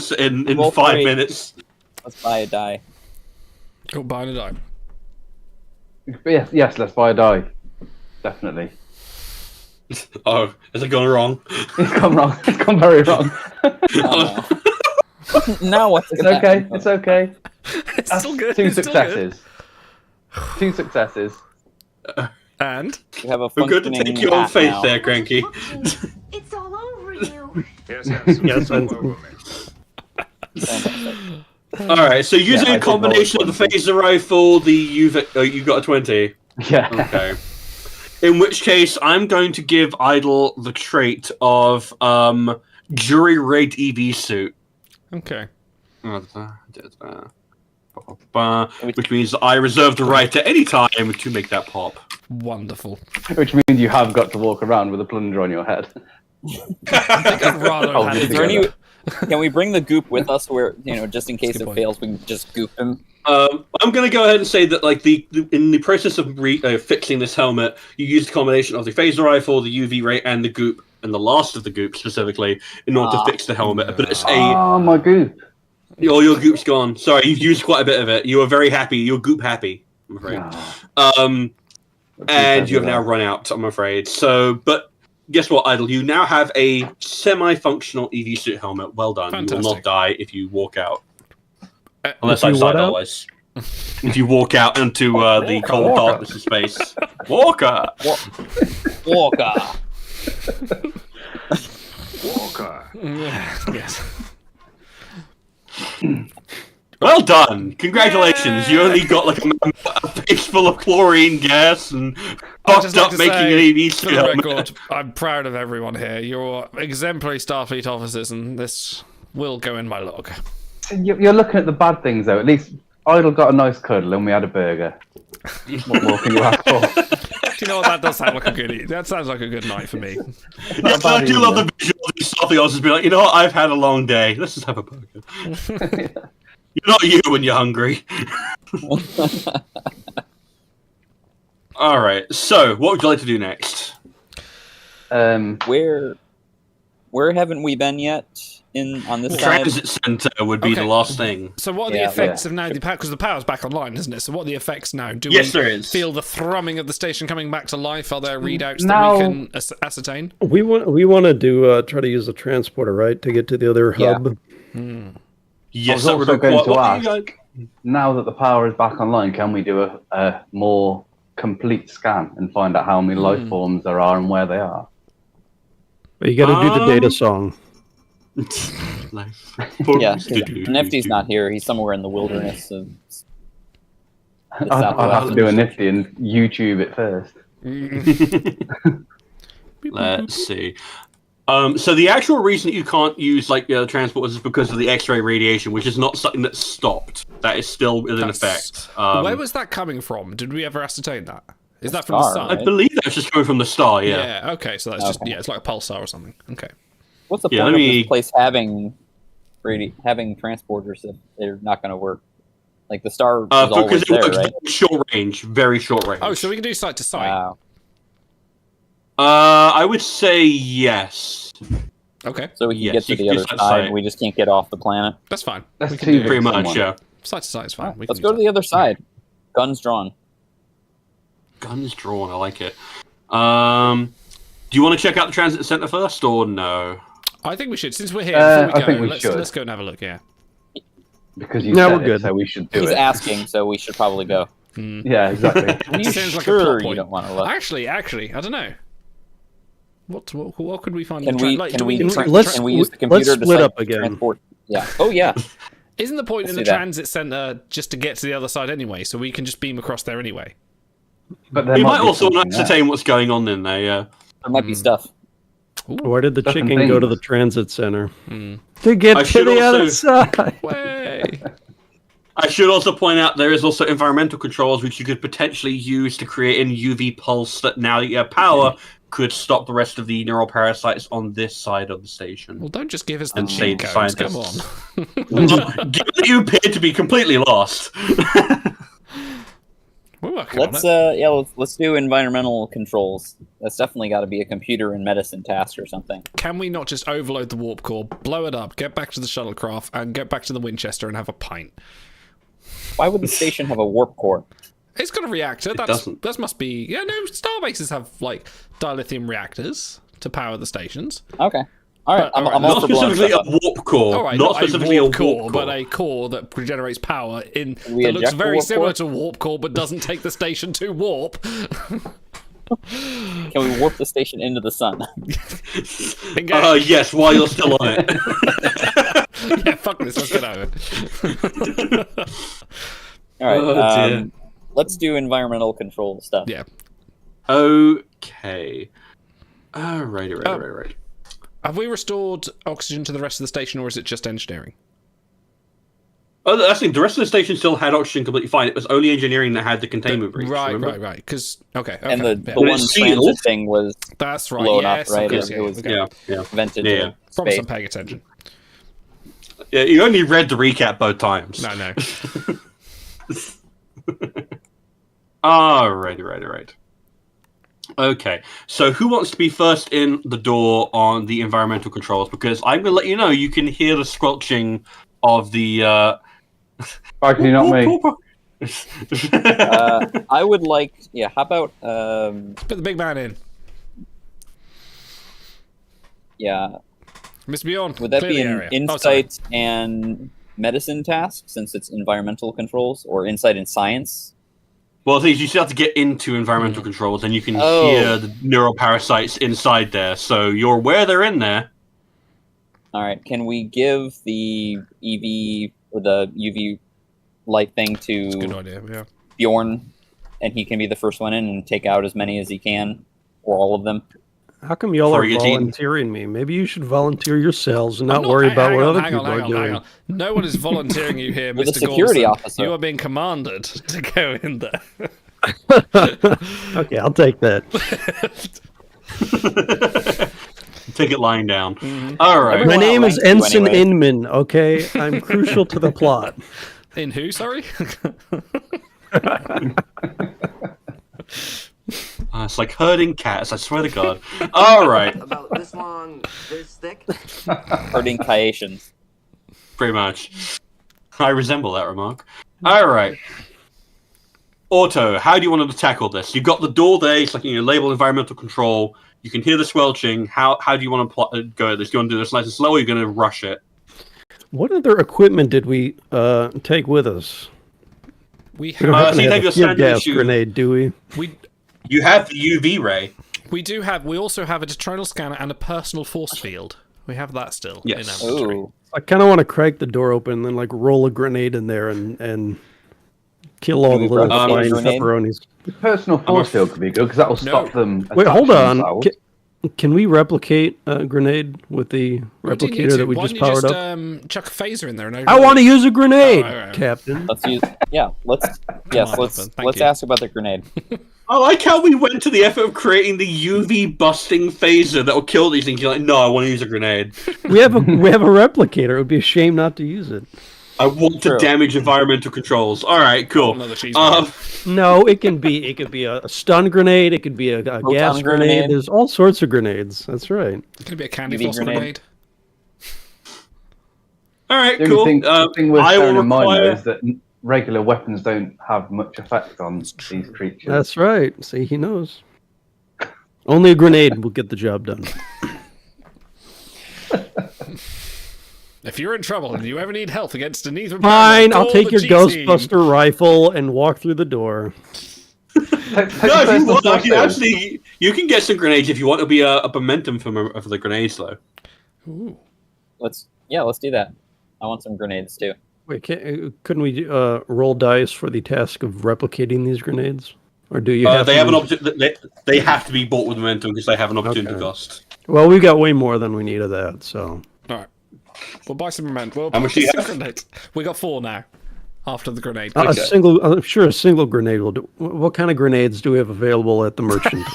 Speaker 3: 5
Speaker 5: 3.
Speaker 3: minutes.
Speaker 5: Let's buy a die.
Speaker 1: Oh, buying a dime.
Speaker 2: Yes, let's buy a die. Definitely.
Speaker 3: Oh, has it gone wrong?
Speaker 2: It's gone wrong. It's gone very wrong.
Speaker 5: Oh, no. Now what's
Speaker 2: It's okay. It's okay.
Speaker 1: It's
Speaker 2: That's
Speaker 1: still good.
Speaker 2: Two
Speaker 1: it's still good.
Speaker 2: successes. Two successes.
Speaker 1: And
Speaker 5: You have a
Speaker 3: We're good to
Speaker 5: functioning
Speaker 3: take you on
Speaker 5: hat
Speaker 3: faith
Speaker 5: now.
Speaker 3: there, Cranky.
Speaker 7: It's all over you.
Speaker 6: Yes, yes.
Speaker 4: Yes,
Speaker 6: all
Speaker 4: and-
Speaker 6: over me.
Speaker 5: Fantastic.
Speaker 3: All right, so using
Speaker 2: I
Speaker 3: a
Speaker 2: did roll a
Speaker 3: combination of the
Speaker 2: 20.
Speaker 3: phaser rifle, the UV, you got a 20.
Speaker 2: Yeah.
Speaker 3: Okay. In which case, I'm going to give Idle the trait of jury-rigged EV suit.
Speaker 1: Okay.
Speaker 3: Which means I reserve the right at any time to make that pop.
Speaker 1: Wonderful.
Speaker 2: Which means you have got to walk around with a plunger on your head.
Speaker 1: I think I'd rather
Speaker 2: Oh,
Speaker 1: have had
Speaker 2: is
Speaker 1: it
Speaker 5: there
Speaker 1: together.
Speaker 5: Can we bring the goop with us where, just in case
Speaker 1: That's a good
Speaker 5: it
Speaker 1: point.
Speaker 5: fails, we can just goop him?
Speaker 3: I'm going to go ahead and say that, like, in the process of fixing this helmet, you used a combination of the phaser rifle, the UV ray, and the goop, and the last of the goop specifically, in order to fix the helmet. But it's
Speaker 2: Oh, my goop.
Speaker 3: your goop's gone. Sorry, you've used quite a bit of it. You are very happy. You're goop happy, I'm afraid. And you have now run out, I'm afraid. So, but guess what, Idle? You now have a semi-functional EV suit helmet. Well done. You will not
Speaker 1: Fantastic.
Speaker 3: die if you walk out. Unless
Speaker 4: If
Speaker 3: I
Speaker 4: you
Speaker 3: decide
Speaker 4: what out?
Speaker 3: otherwise. If you walk out into the cold darkness of space. Walker!
Speaker 5: Walker!
Speaker 6: Walker.
Speaker 1: Yes.
Speaker 3: Well done! Congratulations! You only got like a face full of chlorine gas and
Speaker 1: I'd
Speaker 3: fucked
Speaker 1: just like
Speaker 3: up
Speaker 1: to
Speaker 3: making
Speaker 1: say,
Speaker 3: an EV
Speaker 1: for
Speaker 3: suit
Speaker 1: the
Speaker 3: helmet.
Speaker 1: record, I'm proud of everyone here. You're exemplary Starfleet officers, and this will go in my log.
Speaker 2: You're looking at the bad things, though. At least Idle got a nice cuddle and we had a burger. What more can you ask for?
Speaker 1: Do you know what? That does sound like a good. That sounds like a good night for me.
Speaker 3: Yes, I do love the visual of these Starfleet officers being like, you know what, I've had a long day. Let's just have a burger. You're not you when you're hungry. Alright, so what would you like to do next?
Speaker 5: Where haven't we been yet on this side?
Speaker 3: Transit center would be
Speaker 1: Okay.
Speaker 3: the last thing.
Speaker 1: So what are the
Speaker 5: Yeah.
Speaker 1: effects of now the power? Because the power's back online, isn't it? So what are the effects now? Do
Speaker 3: Yes,
Speaker 1: we
Speaker 3: there is.
Speaker 1: feel the thrumming of the station coming back to life? Are there readouts
Speaker 2: Now-
Speaker 1: that we can ascertain?
Speaker 4: We want to do try to use the transporter, right, to get to the other
Speaker 5: Yeah.
Speaker 4: hub.
Speaker 3: Yes,
Speaker 2: I
Speaker 3: that
Speaker 2: was
Speaker 3: would
Speaker 2: also going
Speaker 3: require.
Speaker 2: to
Speaker 3: What do you
Speaker 2: ask.
Speaker 3: guys-
Speaker 2: Now that the power is back online, can we do a more complete scan and find out how many life forms there are and where they are?
Speaker 4: But you got to do the data song.
Speaker 3: Life.
Speaker 5: Yeah, Nifty's not here. He's somewhere in the wilderness of the
Speaker 2: I'll have to
Speaker 5: Southwest.
Speaker 2: do a nifty and YouTube it first.
Speaker 3: Let's see. So the actual reason that you can't use like transporters is because of the X-ray radiation, which is not something that's stopped. That is still in effect.
Speaker 1: Where was that coming from? Did we ever ascertain that? Is that from the
Speaker 5: Star,
Speaker 1: sun?
Speaker 3: I
Speaker 5: right?
Speaker 3: believe that's just coming from the star. Yeah.
Speaker 1: Yeah. Okay. So that's just
Speaker 5: Okay.
Speaker 1: it's like a pulsar or something. Okay.
Speaker 5: What's the
Speaker 3: Yeah,
Speaker 5: point
Speaker 3: let
Speaker 5: of
Speaker 3: me-
Speaker 5: this place having transporters if they're not going to work? Like the star is always
Speaker 3: Because it
Speaker 5: there,
Speaker 3: works
Speaker 5: right?
Speaker 3: short range, very short range.
Speaker 1: Oh, so we can do site to site.
Speaker 5: Wow.
Speaker 3: I would say yes.
Speaker 1: Okay.
Speaker 5: So we can
Speaker 3: Yes,
Speaker 5: get to
Speaker 3: you
Speaker 5: the
Speaker 3: can
Speaker 5: other
Speaker 3: do site
Speaker 5: side.
Speaker 3: to site.
Speaker 5: We just can't get off the planet.
Speaker 1: That's fine.
Speaker 2: That's
Speaker 1: We can
Speaker 2: too
Speaker 1: do
Speaker 2: big.
Speaker 3: Pretty much,
Speaker 2: someone.
Speaker 3: yeah.
Speaker 1: Site to site is fine. We
Speaker 5: Let's
Speaker 1: can
Speaker 5: go
Speaker 1: do
Speaker 5: to the other side. Guns drawn.
Speaker 3: Guns drawn. I like it. Do you want to check out the transit center first, or no?
Speaker 1: I think we should. Since we're here, before we
Speaker 2: I
Speaker 1: go,
Speaker 2: think we
Speaker 1: let's
Speaker 2: should.
Speaker 1: go and have a look. Yeah.
Speaker 2: Because you
Speaker 4: No,
Speaker 2: said
Speaker 4: we're
Speaker 2: it,
Speaker 4: good.
Speaker 2: so we should do
Speaker 5: He's
Speaker 2: it.
Speaker 5: asking, so we should probably go.
Speaker 2: Yeah, exactly.
Speaker 5: Are you
Speaker 1: Sounds like a
Speaker 5: sure
Speaker 1: plot
Speaker 5: you
Speaker 1: point.
Speaker 5: don't want to look?
Speaker 1: Actually, I don't know. What could we find?
Speaker 5: Can
Speaker 1: in
Speaker 5: we
Speaker 1: like,
Speaker 5: can
Speaker 1: do
Speaker 5: we
Speaker 1: need
Speaker 5: tra-
Speaker 1: to-
Speaker 4: let's-
Speaker 5: can we use the
Speaker 4: let's
Speaker 5: computer to
Speaker 4: split
Speaker 5: site
Speaker 4: up again.
Speaker 5: transport? Yeah. Oh yeah.
Speaker 1: Isn't the point
Speaker 5: Let's
Speaker 1: in the
Speaker 5: do that.
Speaker 1: transit center just to get to the other side anyway, so we can just beam across there anyway?
Speaker 2: But there
Speaker 3: We might
Speaker 2: be
Speaker 3: also want
Speaker 2: something
Speaker 3: to
Speaker 2: there.
Speaker 3: ascertain what's going on in there. Yeah.
Speaker 5: There might be stuff.
Speaker 4: Why did the
Speaker 2: Different
Speaker 4: chicken go to
Speaker 2: things.
Speaker 4: the transit center? To get
Speaker 3: I
Speaker 4: to
Speaker 3: should
Speaker 4: the other
Speaker 3: also-
Speaker 4: side.
Speaker 1: Way.
Speaker 3: I should also point out there is also environmental controls which you could potentially use to create an UV pulse that, now that you have power, could stop the rest of the neural parasites on this side of the station.
Speaker 1: Well, don't just give us the
Speaker 3: And
Speaker 1: cheat
Speaker 3: save
Speaker 1: codes. Come
Speaker 3: scientists.
Speaker 1: on.
Speaker 3: Given that you appear to be completely lost.
Speaker 1: We're working on
Speaker 5: Let's
Speaker 1: it.
Speaker 5: let's do environmental controls. That's definitely got to be a computer and medicine task or something.
Speaker 1: Can we not just overload the warp core, blow it up, get back to the shuttlecraft, and get back to the Winchester and have a pint?
Speaker 5: Why would the station have a warp core?
Speaker 1: It's got a reactor.
Speaker 3: doesn't.
Speaker 1: That must be. Yeah, no. Starbases have like dilithium reactors to power the stations.
Speaker 5: Okay. All right. I'm all
Speaker 3: Not
Speaker 5: for blowing
Speaker 3: specifically
Speaker 5: stuff
Speaker 3: a
Speaker 5: up.
Speaker 3: warp core.
Speaker 1: All right,
Speaker 3: not
Speaker 1: not
Speaker 3: specifically
Speaker 1: a warp
Speaker 3: core,
Speaker 1: core, but a core that generates power in
Speaker 5: we
Speaker 1: that looks
Speaker 5: eject the
Speaker 1: very
Speaker 5: warp
Speaker 1: similar
Speaker 5: core?
Speaker 1: to warp core, but doesn't take the station to warp.
Speaker 5: Can we warp the station into the sun?
Speaker 1: Engage.
Speaker 3: Yes, while you're still on it.
Speaker 1: Yeah, fuck this. Let's get out of it.
Speaker 5: All right.
Speaker 3: Oh, dear.
Speaker 5: Let's do environmental control stuff.
Speaker 1: Yeah.
Speaker 3: Okay. Right.
Speaker 1: Have we restored oxygen to the rest of the station, or is it just engineering?
Speaker 3: Oh, that's the thing. The rest of the station still had oxygen completely fine. It was only engineering that had the containment breach.
Speaker 1: Right.
Speaker 3: remember?
Speaker 1: Because okay.
Speaker 5: And the
Speaker 1: yeah.
Speaker 5: one
Speaker 3: it's
Speaker 5: transit
Speaker 3: sealed.
Speaker 5: thing was
Speaker 1: That's right.
Speaker 5: blown
Speaker 1: Yes,
Speaker 5: up, right?
Speaker 1: of course,
Speaker 5: It was
Speaker 1: okay.
Speaker 3: Yeah.
Speaker 5: vented
Speaker 3: Yeah.
Speaker 5: to
Speaker 1: Promise
Speaker 5: space.
Speaker 1: I'm paying attention.
Speaker 3: Yeah, you only read the recap both times.
Speaker 1: No.
Speaker 3: Right. Okay, so who wants to be first in the door on the environmental controls? Because I'm going to let you know, you can hear the squelching of the...
Speaker 2: Actually, not me.
Speaker 5: I would like, how about,
Speaker 1: Put the big man in. Mr. Bjorn,
Speaker 5: would that
Speaker 1: clear
Speaker 5: be
Speaker 1: the
Speaker 5: an
Speaker 1: area. Oh, sorry.
Speaker 5: insight and medicine task, since it's environmental controls, or insight and science?
Speaker 3: Well, the thing is, you still have to get into environmental controls, and you can
Speaker 5: Oh.
Speaker 3: hear the neuroparasites inside there, so you're aware they're in there.
Speaker 5: All right, can we give the EV or the UV light thing
Speaker 1: Good
Speaker 5: to
Speaker 1: idea, yeah.
Speaker 5: Bjorn, and he can be the first one in and take out as many as he can, or all of them?
Speaker 4: How come y'all
Speaker 3: Before
Speaker 4: are
Speaker 3: he gets eaten.
Speaker 4: volunteering me? Maybe you should volunteer yourselves and not
Speaker 1: I'm
Speaker 4: worry about
Speaker 1: hang
Speaker 4: what
Speaker 1: on,
Speaker 4: other
Speaker 1: hang
Speaker 4: people
Speaker 1: on,
Speaker 4: are
Speaker 1: hang
Speaker 4: doing.
Speaker 1: on. No one is volunteering you here,
Speaker 5: You're the
Speaker 1: Mr.
Speaker 5: security
Speaker 1: Gormson.
Speaker 5: officer.
Speaker 1: You are being commanded to go in there.
Speaker 4: Okay, I'll take that.
Speaker 3: Take it lying down. All right.
Speaker 4: My
Speaker 5: Well,
Speaker 4: name is
Speaker 5: thank you
Speaker 4: Ensign
Speaker 5: anyway.
Speaker 4: Inman, okay? I'm crucial to the plot.
Speaker 1: In who, sorry?
Speaker 3: It's like herding cats, I swear to God. All right,
Speaker 6: About this long, this thick.
Speaker 5: Herding Kaitians.
Speaker 3: pretty much. I resemble that remark. All right. Otto, how do you want to tackle this? You've got the door there, it's like label environmental control. You can hear the squelching. How do you want to go at this? Do you want to do this nice and slow, or are you going to rush it?
Speaker 4: What other equipment did we take with us?
Speaker 1: We
Speaker 4: We don't
Speaker 1: have,
Speaker 4: happen
Speaker 3: so
Speaker 4: to
Speaker 3: you
Speaker 4: have
Speaker 3: have
Speaker 4: a
Speaker 3: your
Speaker 4: tear
Speaker 3: standard
Speaker 4: gas
Speaker 3: issue.
Speaker 4: grenade, do we?
Speaker 3: You have the UV ray.
Speaker 1: we also have a detronal scanner and a personal force field. We have that still
Speaker 3: Yes.
Speaker 1: in our inventory.
Speaker 5: Ooh.
Speaker 4: I kind of want to crack the door open and then like roll a grenade in there and kill all the little
Speaker 5: replicate a
Speaker 4: flying
Speaker 5: grenade?
Speaker 4: pepperonis.
Speaker 2: The personal force field could be good because that will stop them.
Speaker 4: Wait, hold
Speaker 2: attaching
Speaker 4: on.
Speaker 2: themselves.
Speaker 4: Can we replicate a grenade with the
Speaker 1: We do need
Speaker 4: replicator
Speaker 1: to.
Speaker 4: that we
Speaker 1: Why
Speaker 4: just
Speaker 1: don't you
Speaker 4: powered
Speaker 1: just
Speaker 4: up?
Speaker 1: chuck a phaser in there and
Speaker 4: I want to use a grenade,
Speaker 1: Oh, right.
Speaker 4: Captain.
Speaker 5: Let's use. Let's. Yes,
Speaker 1: on,
Speaker 5: let's.
Speaker 1: Ethan. Thank
Speaker 5: Let's
Speaker 1: you.
Speaker 5: ask about the grenade.
Speaker 3: I like how we went to the effort of creating the UV busting phaser that will kill these things. You're like, no, I want to use a grenade.
Speaker 4: We have a replicator. It would be a shame not to use it.
Speaker 3: I want
Speaker 5: True.
Speaker 3: to damage environmental controls. All right, cool.
Speaker 1: Another cheeseburger.
Speaker 4: No, it can be a stun grenade. It could be a gas grenade.
Speaker 5: grenade.
Speaker 4: There's all sorts of grenades. That's right.
Speaker 1: It's going to be a candy
Speaker 5: UV
Speaker 1: floss
Speaker 5: grenade.
Speaker 1: grenade.
Speaker 3: All right,
Speaker 2: The
Speaker 3: cool.
Speaker 2: only thing worth
Speaker 3: I will
Speaker 2: bearing in mind though
Speaker 3: require.
Speaker 2: is that regular weapons don't have much effect on these creatures.
Speaker 4: That's right. See, he knows. Only a grenade will get the job done.
Speaker 1: If you're in trouble and you ever need help against an Ethan
Speaker 4: Fine, I'll
Speaker 1: call
Speaker 4: take
Speaker 1: the
Speaker 4: your
Speaker 1: G-team.
Speaker 4: Ghostbuster rifle and walk through the door.
Speaker 3: No, if you want, I can actually, you can get some grenades if you want to be a momentum for the grenades, though.
Speaker 1: Ooh.
Speaker 5: Let's do that. I want some grenades too.
Speaker 4: Wait, couldn't we roll dice for the task of replicating these grenades? Or do you have
Speaker 3: They
Speaker 4: to
Speaker 3: have an
Speaker 4: use-
Speaker 3: they have to be bought with momentum because they have an opportunity
Speaker 4: Okay.
Speaker 3: cost.
Speaker 4: Well, we got way more than we need of that, so...
Speaker 1: All right. We'll buy some momentum. We'll
Speaker 3: How much
Speaker 1: buy
Speaker 3: do you
Speaker 1: some
Speaker 3: have?
Speaker 1: grenades. We got 4 now. After the grenade.
Speaker 4: I'm sure a single grenade will do. What kind of grenades do we have available at the merchant?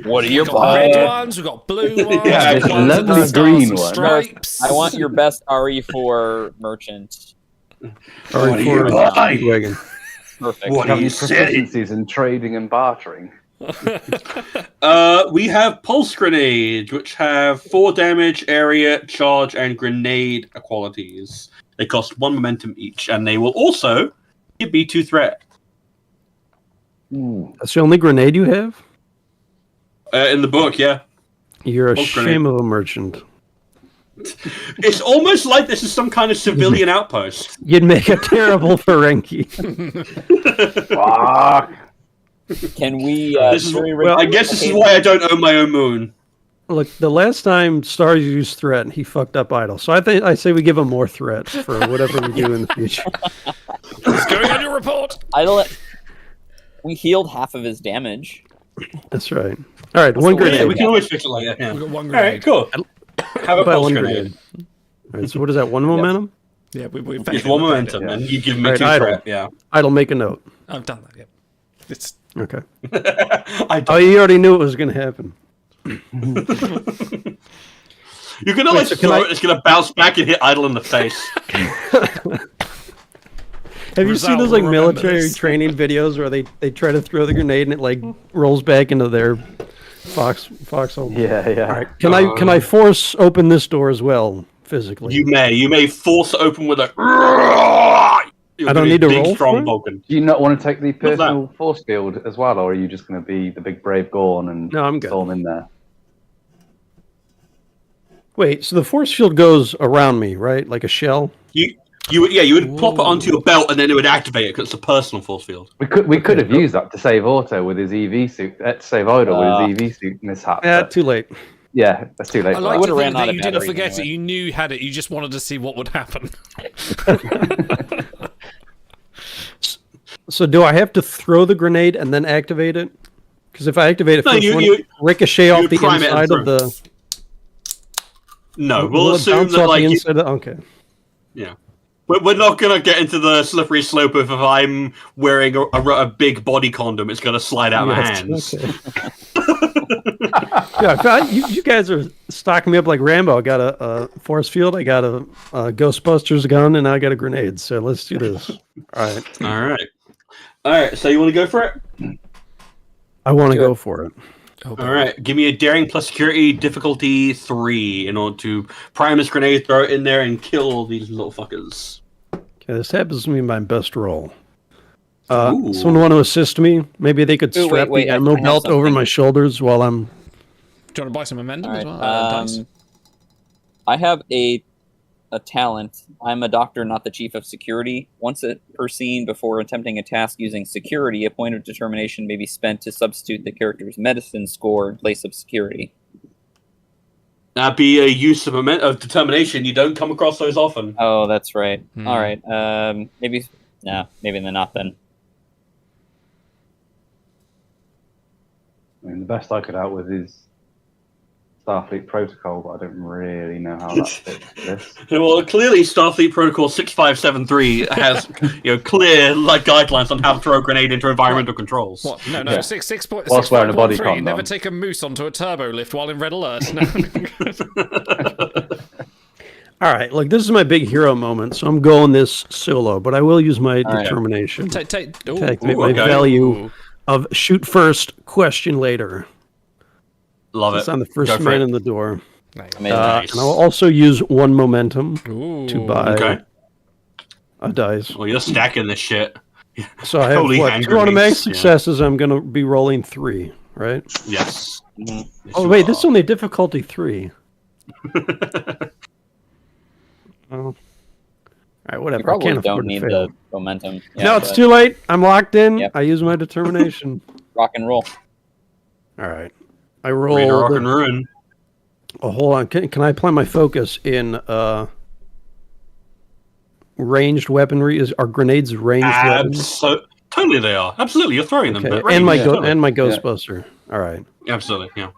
Speaker 5: What are your
Speaker 1: We've got red ones, we've got blue ones,
Speaker 3: Yeah,
Speaker 1: we've got
Speaker 2: this
Speaker 1: ones with
Speaker 2: lovely
Speaker 1: the
Speaker 2: green
Speaker 1: stars and
Speaker 2: one.
Speaker 1: stripes.
Speaker 5: I want your best RE4 merchant.
Speaker 4: Or
Speaker 3: What do you
Speaker 4: for
Speaker 3: buy?
Speaker 4: Speedwagon.
Speaker 5: Perfect.
Speaker 3: What
Speaker 2: Have
Speaker 3: do you
Speaker 2: you
Speaker 3: say?
Speaker 2: proficiencies in trading and bartering.
Speaker 3: We have pulse grenades, which have 4 damage, area, charge, and grenade qualities. They cost 1 momentum each, and they will also give B2 threat.
Speaker 4: That's the only grenade you have?
Speaker 3: In the book, yeah.
Speaker 4: You're a
Speaker 3: Pulse
Speaker 4: shame
Speaker 3: grenade.
Speaker 4: of a merchant.
Speaker 3: It's almost like this is some kind of civilian outpost.
Speaker 4: You'd make a terrible Ferengi.
Speaker 2: Fuck!
Speaker 5: Can we?
Speaker 3: This is,
Speaker 5: jury
Speaker 3: I guess this is why I don't own my own moon.
Speaker 4: Look, the last time Stars used threat, he fucked up Idle. So I say we give him more threat for whatever we do in the future.
Speaker 1: What's going on your report?
Speaker 5: We healed half of his damage.
Speaker 4: That's right. All right, one
Speaker 3: Yeah,
Speaker 4: grenade.
Speaker 3: we can always fix it like that. Yeah.
Speaker 1: We got one
Speaker 3: All right,
Speaker 1: grenade.
Speaker 3: cool. Have a
Speaker 4: By
Speaker 3: pulse
Speaker 4: one
Speaker 3: grenade.
Speaker 4: All right, so what is that? One momentum?
Speaker 1: Yeah, we
Speaker 3: It's one momentum, and you give me
Speaker 4: Right,
Speaker 3: 2
Speaker 4: Idle.
Speaker 3: threat. Yeah.
Speaker 4: Idle, make a note.
Speaker 1: I've done that. Yeah. It's
Speaker 4: Okay.
Speaker 3: I
Speaker 4: Oh, you already knew it was going to happen.
Speaker 3: You can always
Speaker 4: so can
Speaker 3: throw
Speaker 4: I-
Speaker 3: it. It's gonna bounce back and hit Idle in the face.
Speaker 4: Have you seen those like
Speaker 1: Rizal will remember
Speaker 4: military
Speaker 1: this.
Speaker 4: training videos where they try to throw the grenade and it like rolls back into their foxhole?
Speaker 2: Yeah, yeah.
Speaker 4: All right. Can I force open this door as well physically?
Speaker 3: You may force it open with a.
Speaker 4: I don't need to
Speaker 3: big,
Speaker 4: roll
Speaker 3: strong
Speaker 4: for it?
Speaker 3: Vulcan.
Speaker 2: Do you not want to take the
Speaker 3: that?
Speaker 2: personal force field as well, or are you just going to be the big brave Gorn and
Speaker 4: No, I'm good.
Speaker 2: storm in there?
Speaker 4: Wait, so the force field goes around me, right? Like a shell?
Speaker 3: You would plop it onto your belt and then it would activate it because it's a personal force field.
Speaker 2: We could have used that to save Otto with his EV suit. To save Odo with his EV suit mishap.
Speaker 4: Yeah,
Speaker 2: but
Speaker 4: too late.
Speaker 2: yeah, that's too late.
Speaker 1: I
Speaker 2: for
Speaker 1: like
Speaker 2: that.
Speaker 5: would've
Speaker 1: to
Speaker 5: ran
Speaker 1: think
Speaker 5: out
Speaker 1: that
Speaker 5: of
Speaker 1: you didn't
Speaker 5: batteries
Speaker 1: forget
Speaker 5: anyway.
Speaker 1: it. You knew you had it. You just wanted to see what would happen.
Speaker 4: So do I have to throw the grenade and then activate it? Because if I activate it
Speaker 3: No,
Speaker 4: first,
Speaker 3: you-
Speaker 4: won't
Speaker 3: you-
Speaker 4: it ricochet off
Speaker 3: you
Speaker 4: the
Speaker 3: prime it and
Speaker 4: inside of
Speaker 3: throw.
Speaker 4: the.
Speaker 3: No,
Speaker 4: will
Speaker 3: we'll
Speaker 4: it
Speaker 3: assume
Speaker 4: bounce
Speaker 3: that
Speaker 4: off
Speaker 3: like
Speaker 4: the inside of, okay.
Speaker 3: yeah. We're not gonna get into the slippery slope of if I'm wearing a big body condom, it's gonna slide out of my hands.
Speaker 4: Okay. Yeah, you guys are stocking me up like Rambo. I got a force field, I got a Ghostbusters gun, and I got a grenade. So let's do this. All right.
Speaker 3: All right. So you want to go for it?
Speaker 4: I want to go for it.
Speaker 1: Oh,
Speaker 3: All right. Give me a daring plus security difficulty 3 in order to prime this grenade, throw it in there, and kill all these little fuckers.
Speaker 4: Okay, this happens to be my best roll.
Speaker 3: Ooh.
Speaker 4: Someone want to assist me? Maybe they could
Speaker 5: Ooh,
Speaker 4: strap
Speaker 5: wait,
Speaker 4: the
Speaker 5: I
Speaker 4: ammo
Speaker 5: have
Speaker 4: belt over
Speaker 5: something.
Speaker 4: my shoulders while I'm.
Speaker 1: Do you want to buy some momentum
Speaker 5: All
Speaker 1: as
Speaker 5: right.
Speaker 1: well? Dice?
Speaker 5: I have a talent. I'm a doctor, not the chief of security. Once per scene before attempting a task using security, a point of determination may be spent to substitute the character's medicine score in place of security.
Speaker 3: That'd be a use of determination. You don't come across those often.
Speaker 5: Oh, that's right.
Speaker 1: Hmm.
Speaker 5: All right. Maybe not then.
Speaker 2: I mean, the best I could out with is Starfleet Protocol, but I don't really know how that fits this.
Speaker 3: Well, clearly Starfleet Protocol 6573 has clear guidelines on how to throw a grenade into environmental controls.
Speaker 1: What? No,
Speaker 2: Yeah.
Speaker 1: six point
Speaker 2: Whilst wearing a body
Speaker 1: 6.13,
Speaker 2: condom.
Speaker 1: never take a moose onto a turbo lift while in red alert. No.
Speaker 4: All right, look, this is my big hero moment, so I'm going this solo, but I will use my
Speaker 5: right.
Speaker 4: determination
Speaker 1: take.
Speaker 4: to activate
Speaker 3: Ooh,
Speaker 4: my
Speaker 3: okay.
Speaker 4: value of shoot first, question later.
Speaker 3: Love
Speaker 4: It's
Speaker 3: it.
Speaker 4: on the first
Speaker 3: Go for
Speaker 4: man
Speaker 3: it.
Speaker 4: in the door.
Speaker 5: Amazing.
Speaker 3: Nice.
Speaker 4: And I'll also use one momentum
Speaker 1: Ooh.
Speaker 4: to buy
Speaker 3: Okay.
Speaker 4: a dice.
Speaker 3: Well, you're stacking this shit.
Speaker 4: So I have
Speaker 3: Holy hand
Speaker 4: two automatic
Speaker 3: grenades, yeah.
Speaker 4: successes. I'm going to be rolling 3, right?
Speaker 3: Yes.
Speaker 5: Mhm.
Speaker 3: Yes,
Speaker 4: Oh
Speaker 3: you
Speaker 4: wait,
Speaker 3: are.
Speaker 4: this is only difficulty 3. Oh. All right,
Speaker 5: You
Speaker 4: whatever. I
Speaker 5: probably
Speaker 4: can't
Speaker 5: don't
Speaker 4: afford to
Speaker 5: need
Speaker 4: fail.
Speaker 5: the momentum.
Speaker 4: No, it's
Speaker 5: but
Speaker 4: too late. I'm locked in.
Speaker 5: Yep.
Speaker 4: I use my determination.
Speaker 5: rock and roll.
Speaker 4: All right. I
Speaker 3: Ready to rock
Speaker 4: rolled.
Speaker 3: and ruin.
Speaker 4: Oh, hold on. Can I apply my focus in ranged weaponry? Are grenades ranged weapons?
Speaker 3: Totally they are. Absolutely, you're throwing them.
Speaker 4: Okay.
Speaker 3: but
Speaker 4: And my
Speaker 3: range, totally.
Speaker 4: and my Ghostbuster. All right.
Speaker 3: Absolutely, yeah.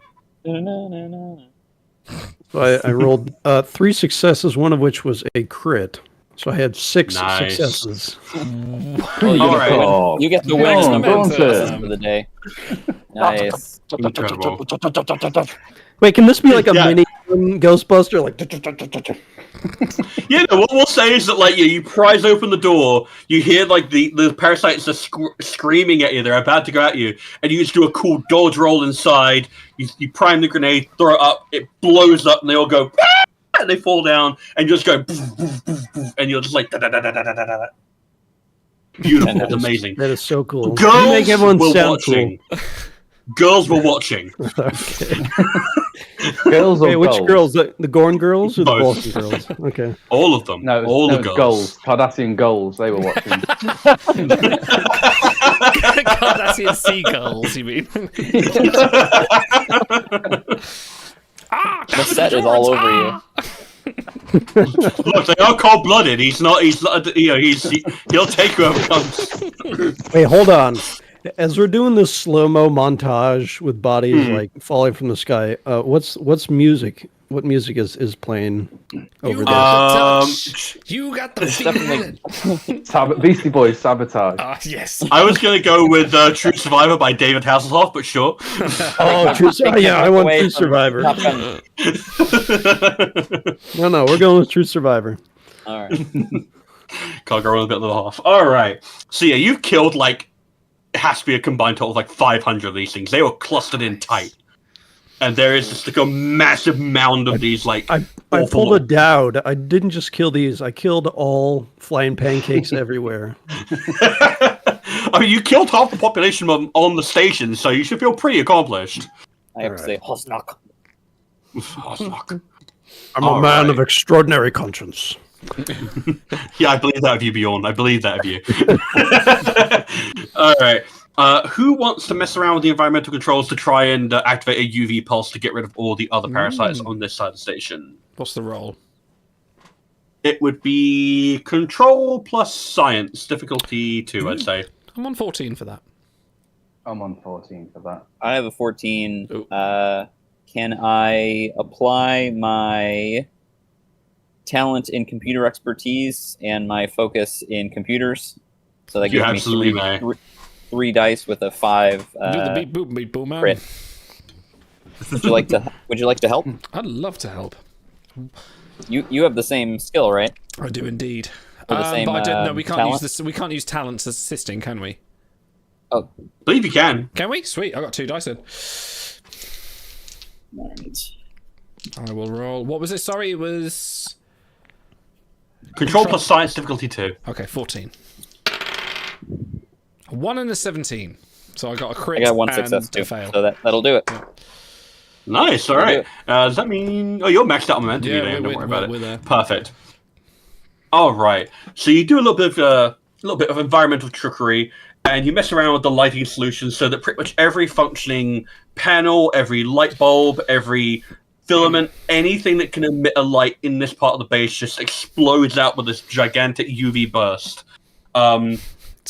Speaker 4: So I rolled 3 successes, one of which was a crit. So I had 6
Speaker 3: Nice.
Speaker 4: successes.
Speaker 5: Well,
Speaker 3: All right.
Speaker 2: Oh,
Speaker 5: You get the
Speaker 2: go
Speaker 5: win
Speaker 2: on,
Speaker 5: number
Speaker 2: go on,
Speaker 5: of
Speaker 2: sir.
Speaker 5: successes for the day. Nice.
Speaker 3: Incredible.
Speaker 4: Wait, can this be like a
Speaker 3: Yeah.
Speaker 4: mini Ghostbuster? Like,
Speaker 3: Yeah, no, what we'll say is that you prise open the door, you hear the parasites are screaming at you, they're about to go at you, and you just do a cool dodge roll inside. You prime the grenade, throw it up, it blows up, and they all go, "Ah!" and they fall down, and you just go, "Boof, boof, boof, boof," and you're just like, "Da-da-da-da-da-da-da." Beautiful, it's amazing.
Speaker 4: that is so cool. You
Speaker 3: Girls
Speaker 4: make everyone
Speaker 3: were
Speaker 4: sound
Speaker 3: watching. Girls were watching.
Speaker 4: cool. Okay.
Speaker 2: girls or
Speaker 4: Wait, which
Speaker 2: goals?
Speaker 4: girls? The Gorn girls or the
Speaker 3: Both.
Speaker 4: Vulcan girls? Okay.
Speaker 3: All of them.
Speaker 2: No, it was,
Speaker 3: all
Speaker 2: no,
Speaker 3: the
Speaker 2: it was
Speaker 3: girls.
Speaker 2: Cardassian goals. They were watching.
Speaker 1: Cardassian seagulls, you mean?
Speaker 5: The set is all over you.
Speaker 3: Look, they are cold-blooded. He's not. He'll take whoever comes.
Speaker 4: Wait, hold on. As we're doing this slow-mo montage with bodies like falling from the sky, what's music? What music is playing over
Speaker 1: You
Speaker 4: there?
Speaker 1: got the touch. You got the feeling.
Speaker 2: Beastie Boys, Sabotage.
Speaker 1: Yes.
Speaker 3: I was going to go with True Survivor by David Hasselhoff, but sure.
Speaker 4: Oh, True Yeah, I want
Speaker 5: Away
Speaker 4: True
Speaker 5: from
Speaker 4: Survivor.
Speaker 5: Top Gun.
Speaker 4: No, we're going with True Survivor.
Speaker 5: All right.
Speaker 3: Can't go wrong with a bit of half. All right. So yeah, you've killed like it has to be a combined total of like 500 of these things. They were clustered in tight, and there is just like a massive mound of these like.
Speaker 4: I pulled a Dowd. I didn't just kill these. I killed all flying pancakes everywhere.
Speaker 3: I mean, you killed half the population on the station, so you should feel pretty accomplished.
Speaker 5: I have to say, Hosnock.
Speaker 4: I'm a man of extraordinary conscience.
Speaker 3: Yeah, I believe that of you, Bjorn. I believe that of you. All right. Who wants to mess around with the environmental controls to try and activate a UV pulse to get rid of all the other parasites on this side of the station?
Speaker 1: What's the roll?
Speaker 3: It would be control plus science, difficulty 2, I'd say.
Speaker 1: I'm on 14 for that.
Speaker 2: I'm on 14 for that.
Speaker 5: I have a 14.
Speaker 1: Ooh.
Speaker 5: Can I apply my talent in computer expertise and my focus in computers? So that
Speaker 3: You
Speaker 5: gives
Speaker 3: absolutely
Speaker 5: me
Speaker 3: may.
Speaker 5: three dice with a 5.
Speaker 1: Do the beep boop, man.
Speaker 5: crit. Would you like to help?
Speaker 1: I'd love to help.
Speaker 5: You have the same skill, right?
Speaker 1: I do indeed.
Speaker 5: Or the same,
Speaker 1: but I don't. No, we can't
Speaker 5: talent?
Speaker 1: use this. We can't use talents as assisting, can we?
Speaker 5: Oh,
Speaker 3: I believe you can.
Speaker 1: Can we? Sweet. I got 2 dice in.
Speaker 5: alright.
Speaker 1: I will roll. What was it? Sorry, it was.
Speaker 3: Control plus science, difficulty 2.
Speaker 1: Okay, 14. 1 and a 17. So I got a crit.
Speaker 5: I got one
Speaker 1: and
Speaker 5: success
Speaker 1: a
Speaker 5: too,
Speaker 1: fail.
Speaker 5: so that'll do it.
Speaker 3: Nice, all right. Does that mean... Oh, you're maxed out on momentum,
Speaker 1: Yeah,
Speaker 3: you know, don't worry about
Speaker 1: we're
Speaker 3: it.
Speaker 1: there.
Speaker 3: Perfect. All right. So you do a little bit of environmental trickery, and you mess around with the lighting solutions so that pretty much every functioning panel, every light bulb, every filament, anything that can emit a light in this part of the base just explodes out with this gigantic UV burst. And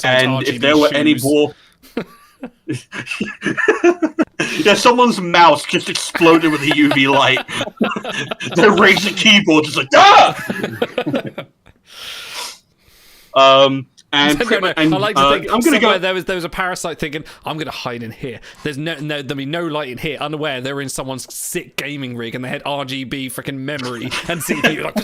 Speaker 3: if there were any more... Yeah, someone's mouse just exploded with a UV light. Their Razer keyboard just like and
Speaker 1: I like to think
Speaker 3: I'm gonna go.
Speaker 1: there was a parasite thinking, I'm gonna hide in here. There's there'll be no light in here. Unaware they're in someone's sick gaming rig and they had RGB freaking memory and CPU like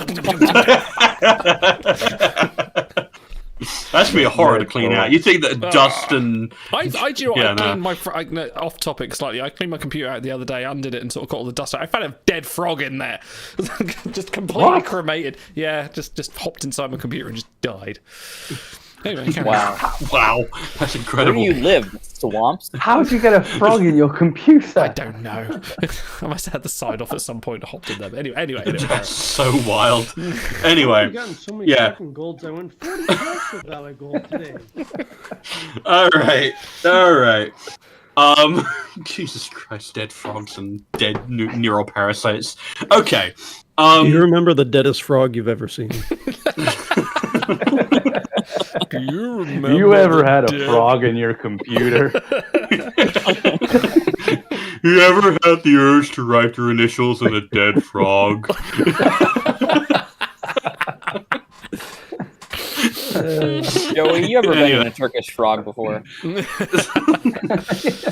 Speaker 3: That's gonna be a horror to clean out. You think that dust and
Speaker 1: I do you know,
Speaker 3: Yeah,
Speaker 1: I cleaned
Speaker 3: no.
Speaker 1: my off topic slightly. I cleaned my computer out the other day, undid it, and sort of got all the dust out. I found a dead frog in there, just completely cremated. Yeah, just hopped inside my computer and just died. Anyway,
Speaker 5: Wow.
Speaker 3: That's
Speaker 5: Where
Speaker 3: incredible.
Speaker 5: do you live? Swamps?
Speaker 2: How did you get a frog in your computer?
Speaker 1: I don't know. I must have had the sign off at some point and hopped in there. But anyway.
Speaker 3: That's so wild. Anyway,
Speaker 4: I've gotten so many
Speaker 3: yeah.
Speaker 4: fucking golds. I won 40 bucks without a gold today.
Speaker 3: All right. Jesus Christ, dead frogs and dead neural parasites. Okay.
Speaker 4: Do you remember the deadest frog you've ever seen?
Speaker 1: Do you remember?
Speaker 2: You ever had a frog in your computer?
Speaker 3: You ever had the urge to write your initials in a dead frog?
Speaker 5: Joey, you ever been in a Turkish frog before?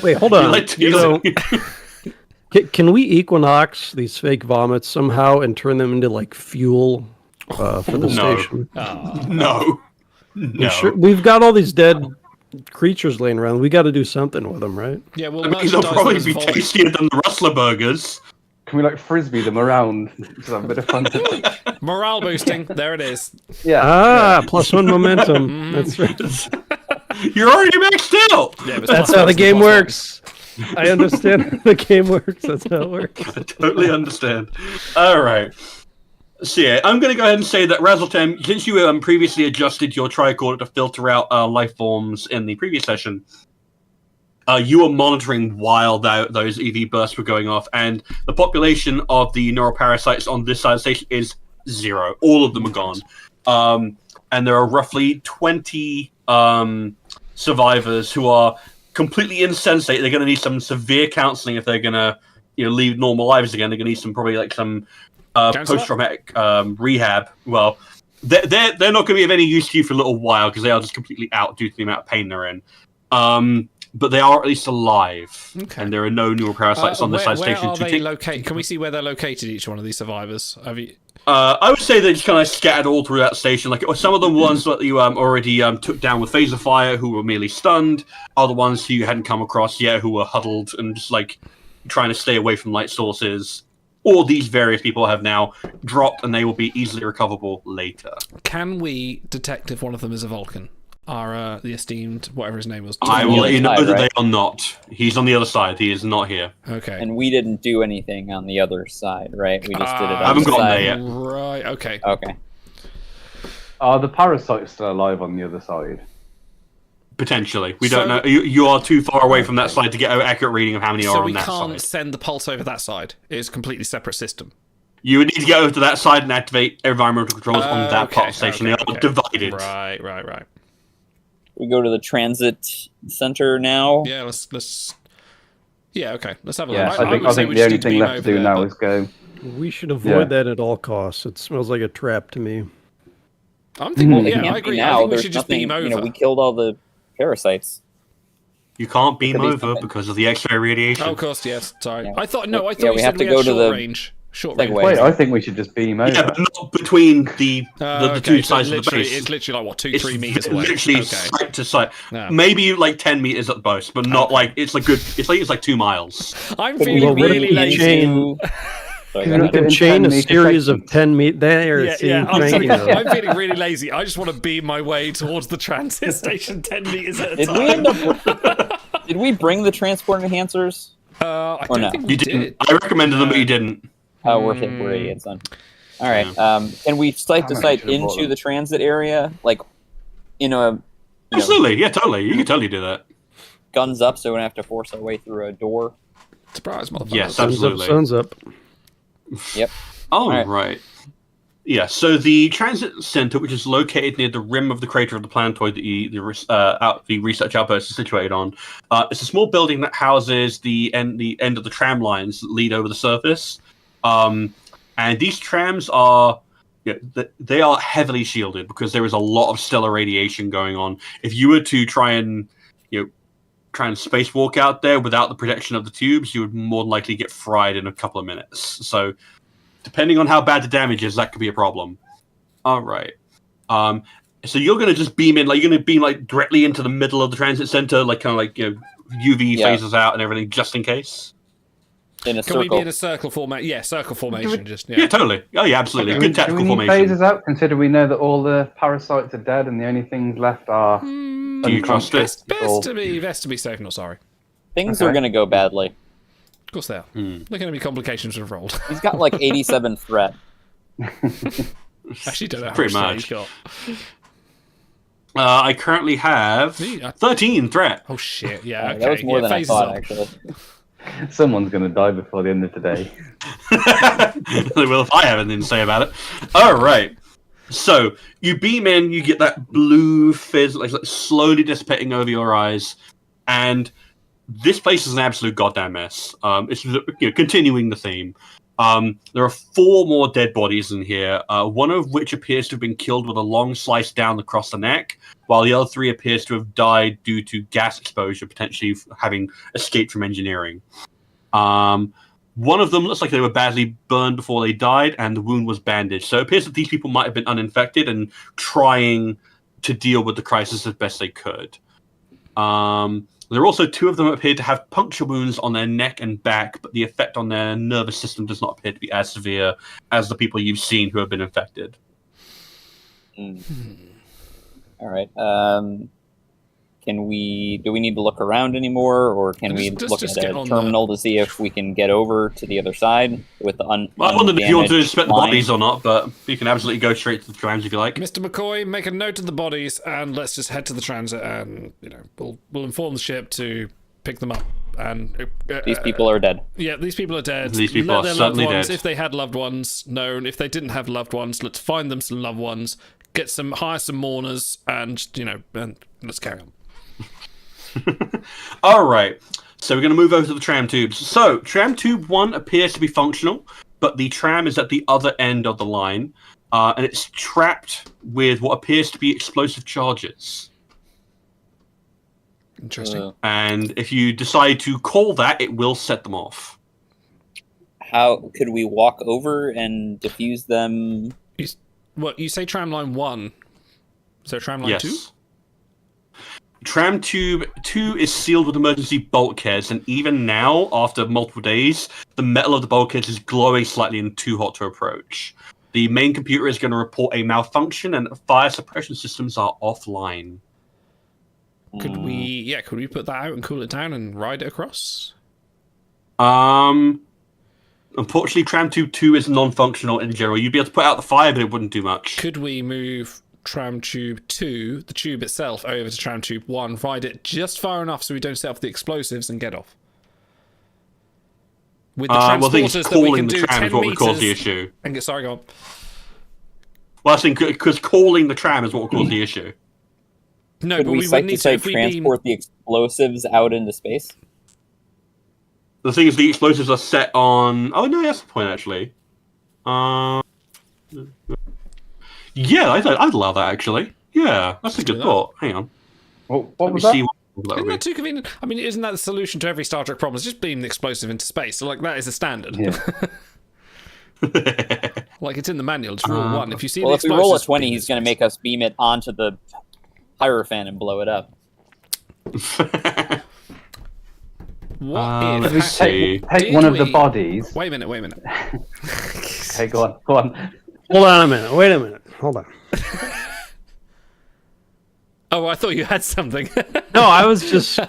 Speaker 4: Wait, hold on.
Speaker 3: You
Speaker 4: Can we equinox these fake vomits somehow and turn them into like fuel for the
Speaker 3: No.
Speaker 4: station?
Speaker 3: No.
Speaker 4: Sure, we've got all these dead creatures laying around. We got to do something with them, right?
Speaker 1: Yeah, well,
Speaker 3: I mean, they'll
Speaker 1: merchandise
Speaker 3: probably
Speaker 1: those
Speaker 3: be
Speaker 1: volley.
Speaker 3: tastier than the Rustler burgers.
Speaker 2: Can we like frisbee them around? Just have a bit of fun.
Speaker 1: Morale boosting. There it is.
Speaker 2: Yeah.
Speaker 4: +1 momentum. That's right.
Speaker 3: You're already maxed out.
Speaker 1: Yeah, but
Speaker 4: That's how the game works. I understand how the game works. That's how it works.
Speaker 3: I totally understand. All right. So yeah, I'm going to go ahead and say that Razzletem, since you previously adjusted your tricorder to filter out life forms in the previous session, You were monitoring while those EV bursts were going off, and the population of the neuroparasites on this side of the station is 0. All of them are gone. And there are roughly 20 survivors who are completely insensate. They're going to need some severe counseling if they're going to lead normal lives again. They're going to need some post-traumatic rehab. Well, they're not going to be of any use to you for a little while because they are just completely out due to the amount of pain they're in. But they are at least alive, and there are no neuroparasites on this side station.
Speaker 1: Where are they located? Can we see where they're located? Each one of these survivors.
Speaker 3: I would say they're just kind of scattered all through that station. Like some of them ones that you already took down with phaser fire, who were merely stunned. Other ones who you hadn't come across yet, who were huddled and just trying to stay away from light sources. All these various people have now dropped, and they will be easily recoverable later.
Speaker 1: Can we detect if one of them is a Vulcan? The esteemed, whatever his name was.
Speaker 3: I will let you know that they are not. He's on the other side. He is not here.
Speaker 1: Okay.
Speaker 5: And we didn't do anything on the other side, right? We just did it on
Speaker 3: I haven't
Speaker 5: the
Speaker 3: gotten
Speaker 5: side.
Speaker 3: there yet.
Speaker 1: Right, okay.
Speaker 5: Okay.
Speaker 2: Are the parasites still alive on the other side?
Speaker 3: Potentially. We don't know. You are too far away from that side to get an accurate reading of how many are on that side.
Speaker 1: So we can't send the pulse over that side. It's a completely separate system.
Speaker 3: You would need to get over to that side and activate environmental controls on that part of the station. They are divided.
Speaker 1: Right.
Speaker 5: We go to the transit center now.
Speaker 1: Yeah, let's. Yeah, okay. Let's have a
Speaker 2: Yeah,
Speaker 1: look.
Speaker 2: I think the only thing left to do now is go.
Speaker 4: We should avoid that at all costs. It smells like a trap to me.
Speaker 1: I'm thinking.
Speaker 5: It
Speaker 1: Yeah,
Speaker 5: can't
Speaker 1: I agree.
Speaker 5: be
Speaker 1: I
Speaker 5: now.
Speaker 1: think we
Speaker 5: There's
Speaker 1: should just
Speaker 5: nothing,
Speaker 1: beam over.
Speaker 5: we killed all the parasites.
Speaker 3: You can't beam
Speaker 5: Could be
Speaker 3: over
Speaker 5: something.
Speaker 3: because of the X-ray radiation.
Speaker 1: Oh, of course, yes. Sorry.
Speaker 5: Yeah.
Speaker 1: I thought
Speaker 5: we
Speaker 1: we
Speaker 5: have
Speaker 1: said
Speaker 5: to
Speaker 1: we
Speaker 5: go
Speaker 1: had
Speaker 5: to
Speaker 1: short
Speaker 5: the
Speaker 1: range. Short
Speaker 5: Segway.
Speaker 1: range.
Speaker 2: Wait, I think we should just beam over.
Speaker 3: Yeah, but not between the
Speaker 1: Okay,
Speaker 3: two
Speaker 1: so
Speaker 3: sides of the
Speaker 1: literally,
Speaker 3: base.
Speaker 1: it's literally like what, 2-3
Speaker 3: It's
Speaker 1: meters away.
Speaker 3: literally
Speaker 1: Okay.
Speaker 3: side to side.
Speaker 1: Yeah.
Speaker 3: Maybe 10 meters at most, but not it's like good. It's like 2 miles.
Speaker 1: I'm
Speaker 5: Could
Speaker 1: feeling
Speaker 5: we
Speaker 1: really
Speaker 5: beam
Speaker 1: lazy.
Speaker 4: chain-
Speaker 5: Sorry,
Speaker 2: Can
Speaker 5: go
Speaker 2: we
Speaker 5: ahead.
Speaker 2: do it in
Speaker 4: Chain
Speaker 2: 10
Speaker 4: a
Speaker 2: meter
Speaker 4: series of
Speaker 2: sections?
Speaker 4: 10 meters. There,
Speaker 1: I'm feeling really lazy. I just want to beam my way towards the transit station 10 meters at a
Speaker 5: Did
Speaker 1: time.
Speaker 5: we end up? Did we bring the transport enhancers?
Speaker 1: I
Speaker 5: Or
Speaker 1: don't
Speaker 5: no?
Speaker 1: think we
Speaker 3: You
Speaker 1: did.
Speaker 3: didn't. I recommended them, but you didn't.
Speaker 5: Oh, we're February. It's done. All right. Can we site to
Speaker 2: Damn it,
Speaker 5: site
Speaker 2: should've bought
Speaker 5: into
Speaker 2: them.
Speaker 5: the transit area, like
Speaker 3: Absolutely, yeah, totally. You can totally do that.
Speaker 5: guns up, so we don't have to force our way through a door?
Speaker 1: Surprise, motherfucker.
Speaker 3: Yes, absolutely.
Speaker 4: Sun's up.
Speaker 5: Yep.
Speaker 3: Oh,
Speaker 5: Alright.
Speaker 3: right. Yeah, so the transit center, which is located near the rim of the crater of the planetoid that the research outpost is situated on, it's a small building that houses the end of the tram lines that lead over the surface. And these trams are they are heavily shielded because there is a lot of stellar radiation going on. If you were to try and spacewalk out there without the protection of the tubes, you would more than likely get fried in a couple of minutes. So, depending on how bad the damage is, that could be a problem. All right. So you're going to just beam in, you're going to beam directly into the middle of the transit center, UV phases out and everything, just in case.
Speaker 5: In a
Speaker 1: Can
Speaker 5: circle.
Speaker 1: we be in a circle formation? Yeah, circle formation.
Speaker 3: Yeah, totally. Oh, yeah, absolutely. Good
Speaker 2: Do
Speaker 3: tactical
Speaker 2: we need
Speaker 3: formation.
Speaker 2: phases out? Consider we know that all the parasites are dead and the only things left are.
Speaker 3: Do you trust it?
Speaker 1: Best to be safe, not sorry.
Speaker 5: Things
Speaker 2: Okay.
Speaker 5: are going to go badly.
Speaker 1: Of course they are. There are going to be complications with rolled.
Speaker 5: He's got 87 threat.
Speaker 1: Actually, don't know how
Speaker 3: Pretty
Speaker 1: much
Speaker 3: much.
Speaker 1: he's got.
Speaker 3: I currently have
Speaker 1: Yeah.
Speaker 3: 13 threat.
Speaker 1: Oh shit! Yeah, okay.
Speaker 5: That was more
Speaker 1: yeah,
Speaker 5: than I
Speaker 1: phases
Speaker 5: thought,
Speaker 1: up.
Speaker 5: actually.
Speaker 2: Someone's going to die before the end of today.
Speaker 3: Well, if I have anything to say about it. All right. So you beam in, you get that blue fizz, like slowly dissipating over your eyes, and this place is an absolute goddamn mess. It's continuing the theme. There are 4 more dead bodies in here, one of which appears to have been killed with a long slice down across the neck, while the other 3 appears to have died due to gas exposure, potentially having escaped from engineering. One of them looks like they were badly burned before they died, and the wound was bandaged. So it appears that these people might have been uninfected and trying to deal with the crisis as best they could. There are also 2 of them appear to have puncture wounds on their neck and back, but the effect on their nervous system does not appear to be as severe as the people you've seen who have been infected.
Speaker 5: All right. Do we need to look around anymore, or can we look
Speaker 1: just
Speaker 5: at
Speaker 1: get
Speaker 5: a
Speaker 1: on
Speaker 5: terminal to see if we can get over to the other side with the
Speaker 3: Well, I wondered if you want to
Speaker 5: undamaged
Speaker 3: inspect the
Speaker 5: line?
Speaker 3: bodies or not, but you can absolutely go straight to the trams if you like.
Speaker 1: Mr. McCoy, make a note of the bodies, and let's just head to the transit, and we'll inform the ship to pick them up. And
Speaker 5: These people are dead.
Speaker 1: yeah, these people are dead.
Speaker 3: These people
Speaker 1: Let
Speaker 3: are
Speaker 1: their loved
Speaker 3: certainly
Speaker 1: ones,
Speaker 3: dead.
Speaker 1: if they had loved ones, known. If they didn't have loved ones, let's find them some loved ones. Hire some mourners, and and let's carry on.
Speaker 3: All right. So we're going to move over to the tram tubes. So tram tube 1 appears to be functional, but the tram is at the other end of the line, and it's trapped with what appears to be explosive charges.
Speaker 1: Interesting.
Speaker 3: And if you decide to call that, it will set them off.
Speaker 5: How could we walk over and defuse them?
Speaker 1: You say tram line 1? So tram line 2?
Speaker 3: Yes. Tram tube 2 is sealed with emergency bulkheads, and even now, after multiple days, the metal of the bulkheads is glowing slightly and too hot to approach. The main computer is going to report a malfunction, and fire suppression systems are offline.
Speaker 1: Could we put that out and cool it down and ride it across?
Speaker 3: Unfortunately, tram tube 2 is non-functional in general. You'd be able to put out the fire, but it wouldn't do much.
Speaker 1: Could we move tram tube 2, the tube itself, over to tram tube 1, ride it just far enough so we don't set off the explosives and get off? With the
Speaker 3: Well, I think
Speaker 1: transporters that we
Speaker 3: calling
Speaker 1: can
Speaker 3: the
Speaker 1: do
Speaker 3: tram
Speaker 1: 10
Speaker 3: is what would cause the
Speaker 1: meters...
Speaker 3: issue.
Speaker 1: Sorry, go on.
Speaker 3: Well, I think because calling the tram is what would cause the issue.
Speaker 1: No,
Speaker 5: Could
Speaker 1: but
Speaker 5: we
Speaker 1: we would need to
Speaker 5: site-to-site
Speaker 1: if we
Speaker 5: transport the explosives out into space?
Speaker 3: The thing is, the explosives are set on... Oh, no, that's the point, actually. Yeah, I'd allow that, actually. Yeah, that's a good
Speaker 1: do that.
Speaker 3: thought. Hang on.
Speaker 2: What
Speaker 3: Let me
Speaker 2: was that?
Speaker 3: see what that
Speaker 1: Isn't
Speaker 3: would
Speaker 1: that too convenient? I mean, isn't that the solution to every Star Trek problem? It's just beam the explosive into space. So, that is the standard.
Speaker 2: Yeah.
Speaker 3: be.
Speaker 1: It's in the manual. It's rule 1. If you see
Speaker 5: Well,
Speaker 1: the
Speaker 5: if we roll a
Speaker 1: explosives,
Speaker 5: 20,
Speaker 1: beam
Speaker 5: he's
Speaker 1: it.
Speaker 5: going to make us beam it onto the Hierophant and blow it up.
Speaker 1: What
Speaker 3: Let
Speaker 1: if...
Speaker 3: me see.
Speaker 2: Take one of the
Speaker 1: we-
Speaker 2: bodies.
Speaker 1: Wait a minute.
Speaker 2: Okay, go on.
Speaker 4: Hold on a minute. Wait a minute. Hold on.
Speaker 1: Oh, I thought you had something.
Speaker 4: No, I was just.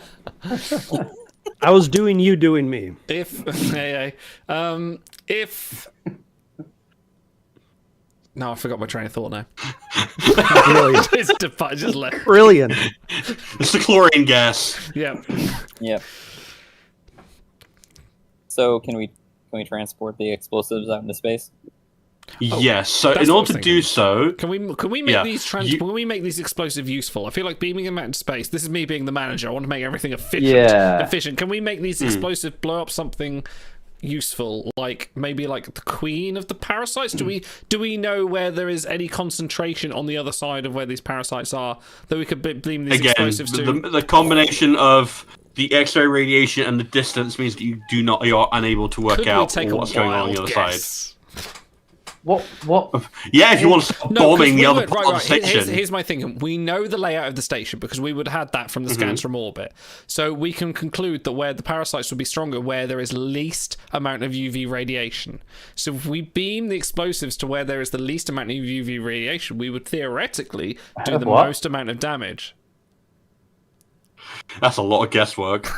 Speaker 4: I was doing you doing me.
Speaker 1: If no, I forgot my train of thought now.
Speaker 4: Brilliant.
Speaker 1: just left.
Speaker 4: Brilliant.
Speaker 3: It's the chlorine gas.
Speaker 1: Yeah.
Speaker 5: Yep. So can we transport the explosives out into space?
Speaker 3: Yes. So
Speaker 1: that's
Speaker 3: in
Speaker 1: what I
Speaker 3: order
Speaker 1: was
Speaker 3: to do so,
Speaker 1: Can we make
Speaker 3: Yeah,
Speaker 1: these can we make these explosive useful? I feel like beaming them out into space. This is me being the manager. I want to make everything efficient.
Speaker 2: Yeah.
Speaker 1: Efficient. Can we make these explosive blow up something useful? Maybe the queen of the parasites? Do we know where there is any concentration on the other side of where these parasites are that we could beam these
Speaker 3: again,
Speaker 1: explosives to?
Speaker 3: the combination of the X-ray radiation and the distance means that you are unable to work
Speaker 1: Could we
Speaker 3: out
Speaker 1: take
Speaker 3: what's
Speaker 1: a
Speaker 3: going on the
Speaker 1: wild
Speaker 3: other side.
Speaker 1: guess?
Speaker 2: What?
Speaker 3: Yeah, if you want to start
Speaker 1: No, 'cause
Speaker 3: bombing the
Speaker 1: we
Speaker 3: other
Speaker 1: would-
Speaker 3: part of the station.
Speaker 1: Here's my thinking. We know the layout of the station because we would have had that from the scans from orbit. So we can conclude that where the parasites would be stronger, where there is least amount of UV radiation. So if we beam the explosives to where there is the least amount of UV radiation, we would theoretically do the
Speaker 2: What?
Speaker 1: most amount of damage.
Speaker 3: That's a lot of guesswork.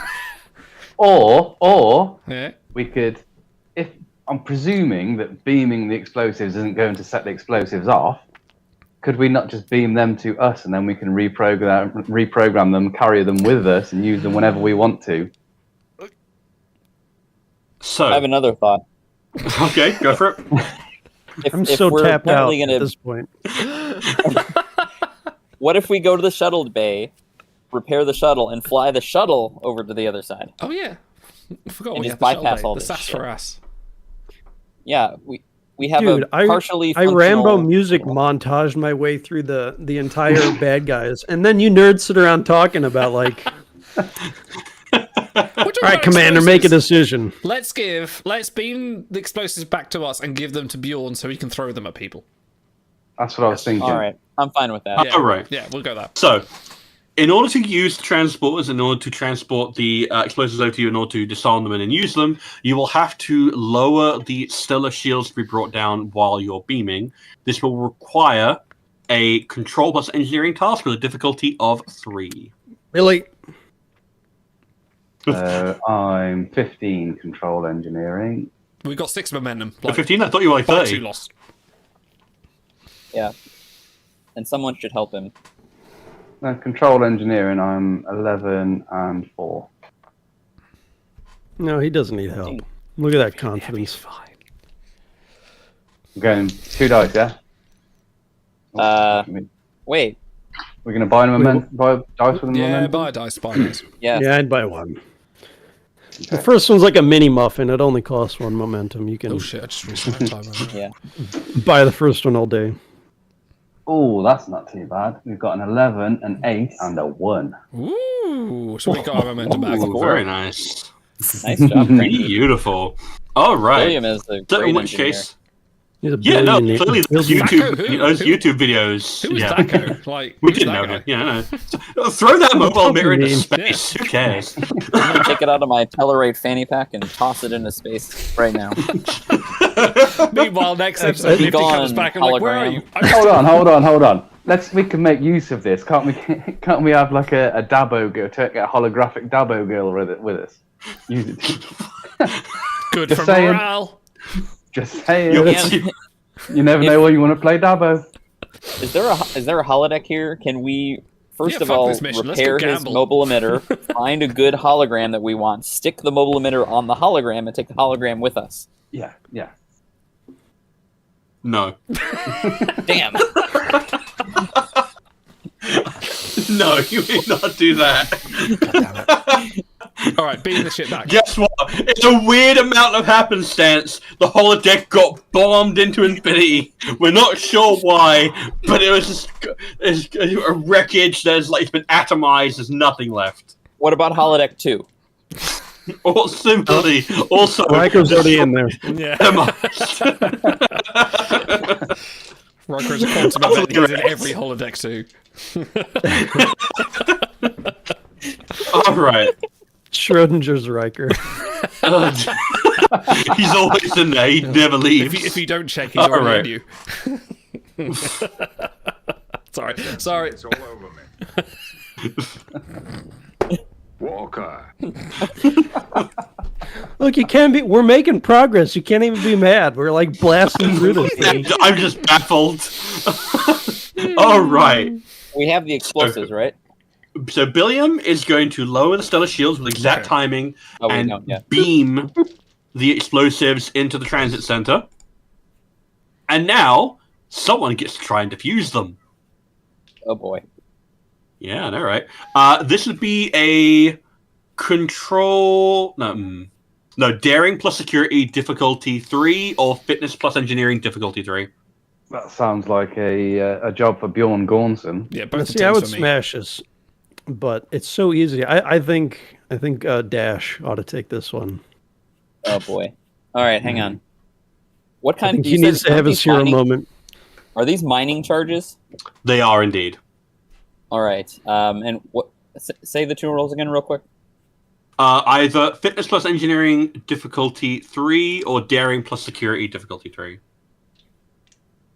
Speaker 2: Or
Speaker 1: Yeah.
Speaker 2: we could, if I'm presuming that beaming the explosives isn't going to set the explosives off, could we not just beam them to us and then we can reprogram them, carry them with us, and use them whenever we want to?
Speaker 3: So,
Speaker 5: I have another thought.
Speaker 3: okay, go for it.
Speaker 4: I'm
Speaker 5: If
Speaker 4: so
Speaker 5: we're
Speaker 4: tapped out
Speaker 5: apparently
Speaker 4: at
Speaker 5: gonna,
Speaker 4: this point.
Speaker 5: what if we go to the shuttle bay, repair the shuttle, and fly the shuttle over to the other side?
Speaker 1: Oh yeah. I forgot
Speaker 5: And
Speaker 1: we
Speaker 5: just
Speaker 1: had the shuttle
Speaker 5: bypass
Speaker 1: bay.
Speaker 5: all
Speaker 1: The
Speaker 5: this
Speaker 1: SAS
Speaker 5: shit.
Speaker 1: for us.
Speaker 5: Yeah, we have
Speaker 4: Dude,
Speaker 5: a partially
Speaker 4: I
Speaker 5: functional...
Speaker 4: Rambo music montaged my way through the entire bad guys, and then you nerds sit around talking about
Speaker 1: All
Speaker 4: all right, Commander, make a decision.
Speaker 1: Let's beam the explosives back to us and give them to Bjorn so he can throw them at people.
Speaker 2: That's what I was thinking.
Speaker 5: All right, I'm fine with that.
Speaker 1: Yeah.
Speaker 3: All right.
Speaker 1: Yeah, we'll go that.
Speaker 3: So, in order to use the transporters, in order to transport the explosives over to you, in order to disarm them and then use them, you will have to lower the stellar shields to be brought down while you're beaming. This will require a control plus engineering task with a difficulty of 3.
Speaker 4: Really?
Speaker 2: I'm 15 control engineering.
Speaker 1: We've got 6 momentum.
Speaker 3: 15? I thought you were like
Speaker 1: by
Speaker 3: 30.
Speaker 1: 2 lost.
Speaker 5: Yeah, and someone should help him.
Speaker 2: No, control engineering, I'm 11 and 4.
Speaker 4: No, he doesn't need help. Look at that confidence.
Speaker 2: I'm going 2 dice, yeah?
Speaker 5: Wait.
Speaker 2: We're going to buy dice with them?
Speaker 1: Yeah, buy dice.
Speaker 5: Yes.
Speaker 4: Yeah, I'd buy one. The first one's like a mini muffin. It only costs 1 momentum. You can
Speaker 1: Oh shit! I just reset time.
Speaker 5: Yeah.
Speaker 4: buy the first one all day.
Speaker 2: Oh, that's not too bad. We've got an 11, an 8, and a 1.
Speaker 1: Ooh, so we got our momentum back.
Speaker 3: Ooh, very nice.
Speaker 5: Nice job, Cranky.
Speaker 3: Beautiful. All right.
Speaker 5: William is a
Speaker 3: So
Speaker 5: great
Speaker 3: in which
Speaker 5: engineer.
Speaker 3: case,
Speaker 4: He's a
Speaker 3: yeah, no,
Speaker 4: billionaire.
Speaker 3: clearly those
Speaker 1: Thaco,
Speaker 3: YouTube videos.
Speaker 1: Who was
Speaker 3: yeah.
Speaker 1: Thaco? Like,
Speaker 3: We
Speaker 1: who's
Speaker 3: didn't
Speaker 1: that
Speaker 3: know
Speaker 1: guy?
Speaker 3: that. Yeah, no. Throw that mobile mirror into
Speaker 4: mean?
Speaker 3: space. Who cares?
Speaker 5: I'm gonna take it out of my Telerate fanny pack and toss it into space right now.
Speaker 1: Meanwhile, next episode,
Speaker 5: Be
Speaker 1: Nifty comes
Speaker 5: gone,
Speaker 1: back and like, where are you?
Speaker 2: Hold on. We can make use of this. Can't we have like a Dabo girl, get a holographic Dabo girl with us? Use it.
Speaker 1: Good
Speaker 2: Just
Speaker 1: for
Speaker 2: saying.
Speaker 1: morale.
Speaker 2: Just saying.
Speaker 5: Yeah.
Speaker 2: You never know when you want to play Dabo.
Speaker 5: Is there a holodeck here? Can we first
Speaker 1: Yeah,
Speaker 5: of
Speaker 1: fuck
Speaker 5: all
Speaker 1: this mission. Let's go
Speaker 5: repair his
Speaker 1: gamble.
Speaker 5: mobile emitter, find a good hologram that we want, stick the mobile emitter on the hologram, and take the hologram with us?
Speaker 2: Yeah.
Speaker 3: No.
Speaker 5: Damn.
Speaker 3: No, you may not do that.
Speaker 1: All right, beating the shit back.
Speaker 3: Guess what? It's a weird amount of happenstance. The holodeck got bombed into infinity. We're not sure why, but it was just it's a wreckage. It's been atomized. There's nothing left.
Speaker 5: What about holodeck 2?
Speaker 3: Or similarly, also
Speaker 4: Riker's already in there.
Speaker 1: Yeah.
Speaker 3: atomized.
Speaker 1: Riker is a quantum event. He's in every holodeck too.
Speaker 3: All right.
Speaker 4: Schrodinger's Riker.
Speaker 3: He's always in there. He never leaves.
Speaker 1: If you don't check, he's
Speaker 3: All
Speaker 1: already
Speaker 3: right.
Speaker 1: on you. Sorry.
Speaker 7: It's all over me. Walker.
Speaker 4: Look, you can't be. We're making progress. You can't even be mad. We're like blasting through this thing.
Speaker 3: I'm just baffled. All right.
Speaker 5: We have the explosives, right?
Speaker 3: So Billiam is going to lower the stellar shields with exact
Speaker 1: Okay.
Speaker 3: timing
Speaker 5: Oh, we
Speaker 3: and
Speaker 5: don't yet.
Speaker 3: beam the explosives into the transit center. And now someone gets to try and defuse them.
Speaker 5: Oh boy.
Speaker 3: Yeah, I know, right? This would be a control. No, daring plus security difficulty 3 or fitness plus engineering difficulty 3.
Speaker 2: That sounds like a job for Bjorn Gornson.
Speaker 1: Yeah, both
Speaker 4: See, I would
Speaker 1: for me.
Speaker 4: smash this, but it's so easy. I think Dash ought to take this one.
Speaker 5: Oh boy. All right, hang on. What
Speaker 4: I
Speaker 5: kind?
Speaker 4: think
Speaker 5: you
Speaker 4: he
Speaker 5: said-
Speaker 4: needs to have
Speaker 5: are
Speaker 4: his
Speaker 5: these
Speaker 4: hero
Speaker 5: mining-
Speaker 4: moment.
Speaker 5: Are these mining charges?
Speaker 3: They are indeed.
Speaker 5: All right. And what? Say the 2 rolls again, real quick.
Speaker 3: Either fitness plus engineering difficulty 3 or daring plus security difficulty 3.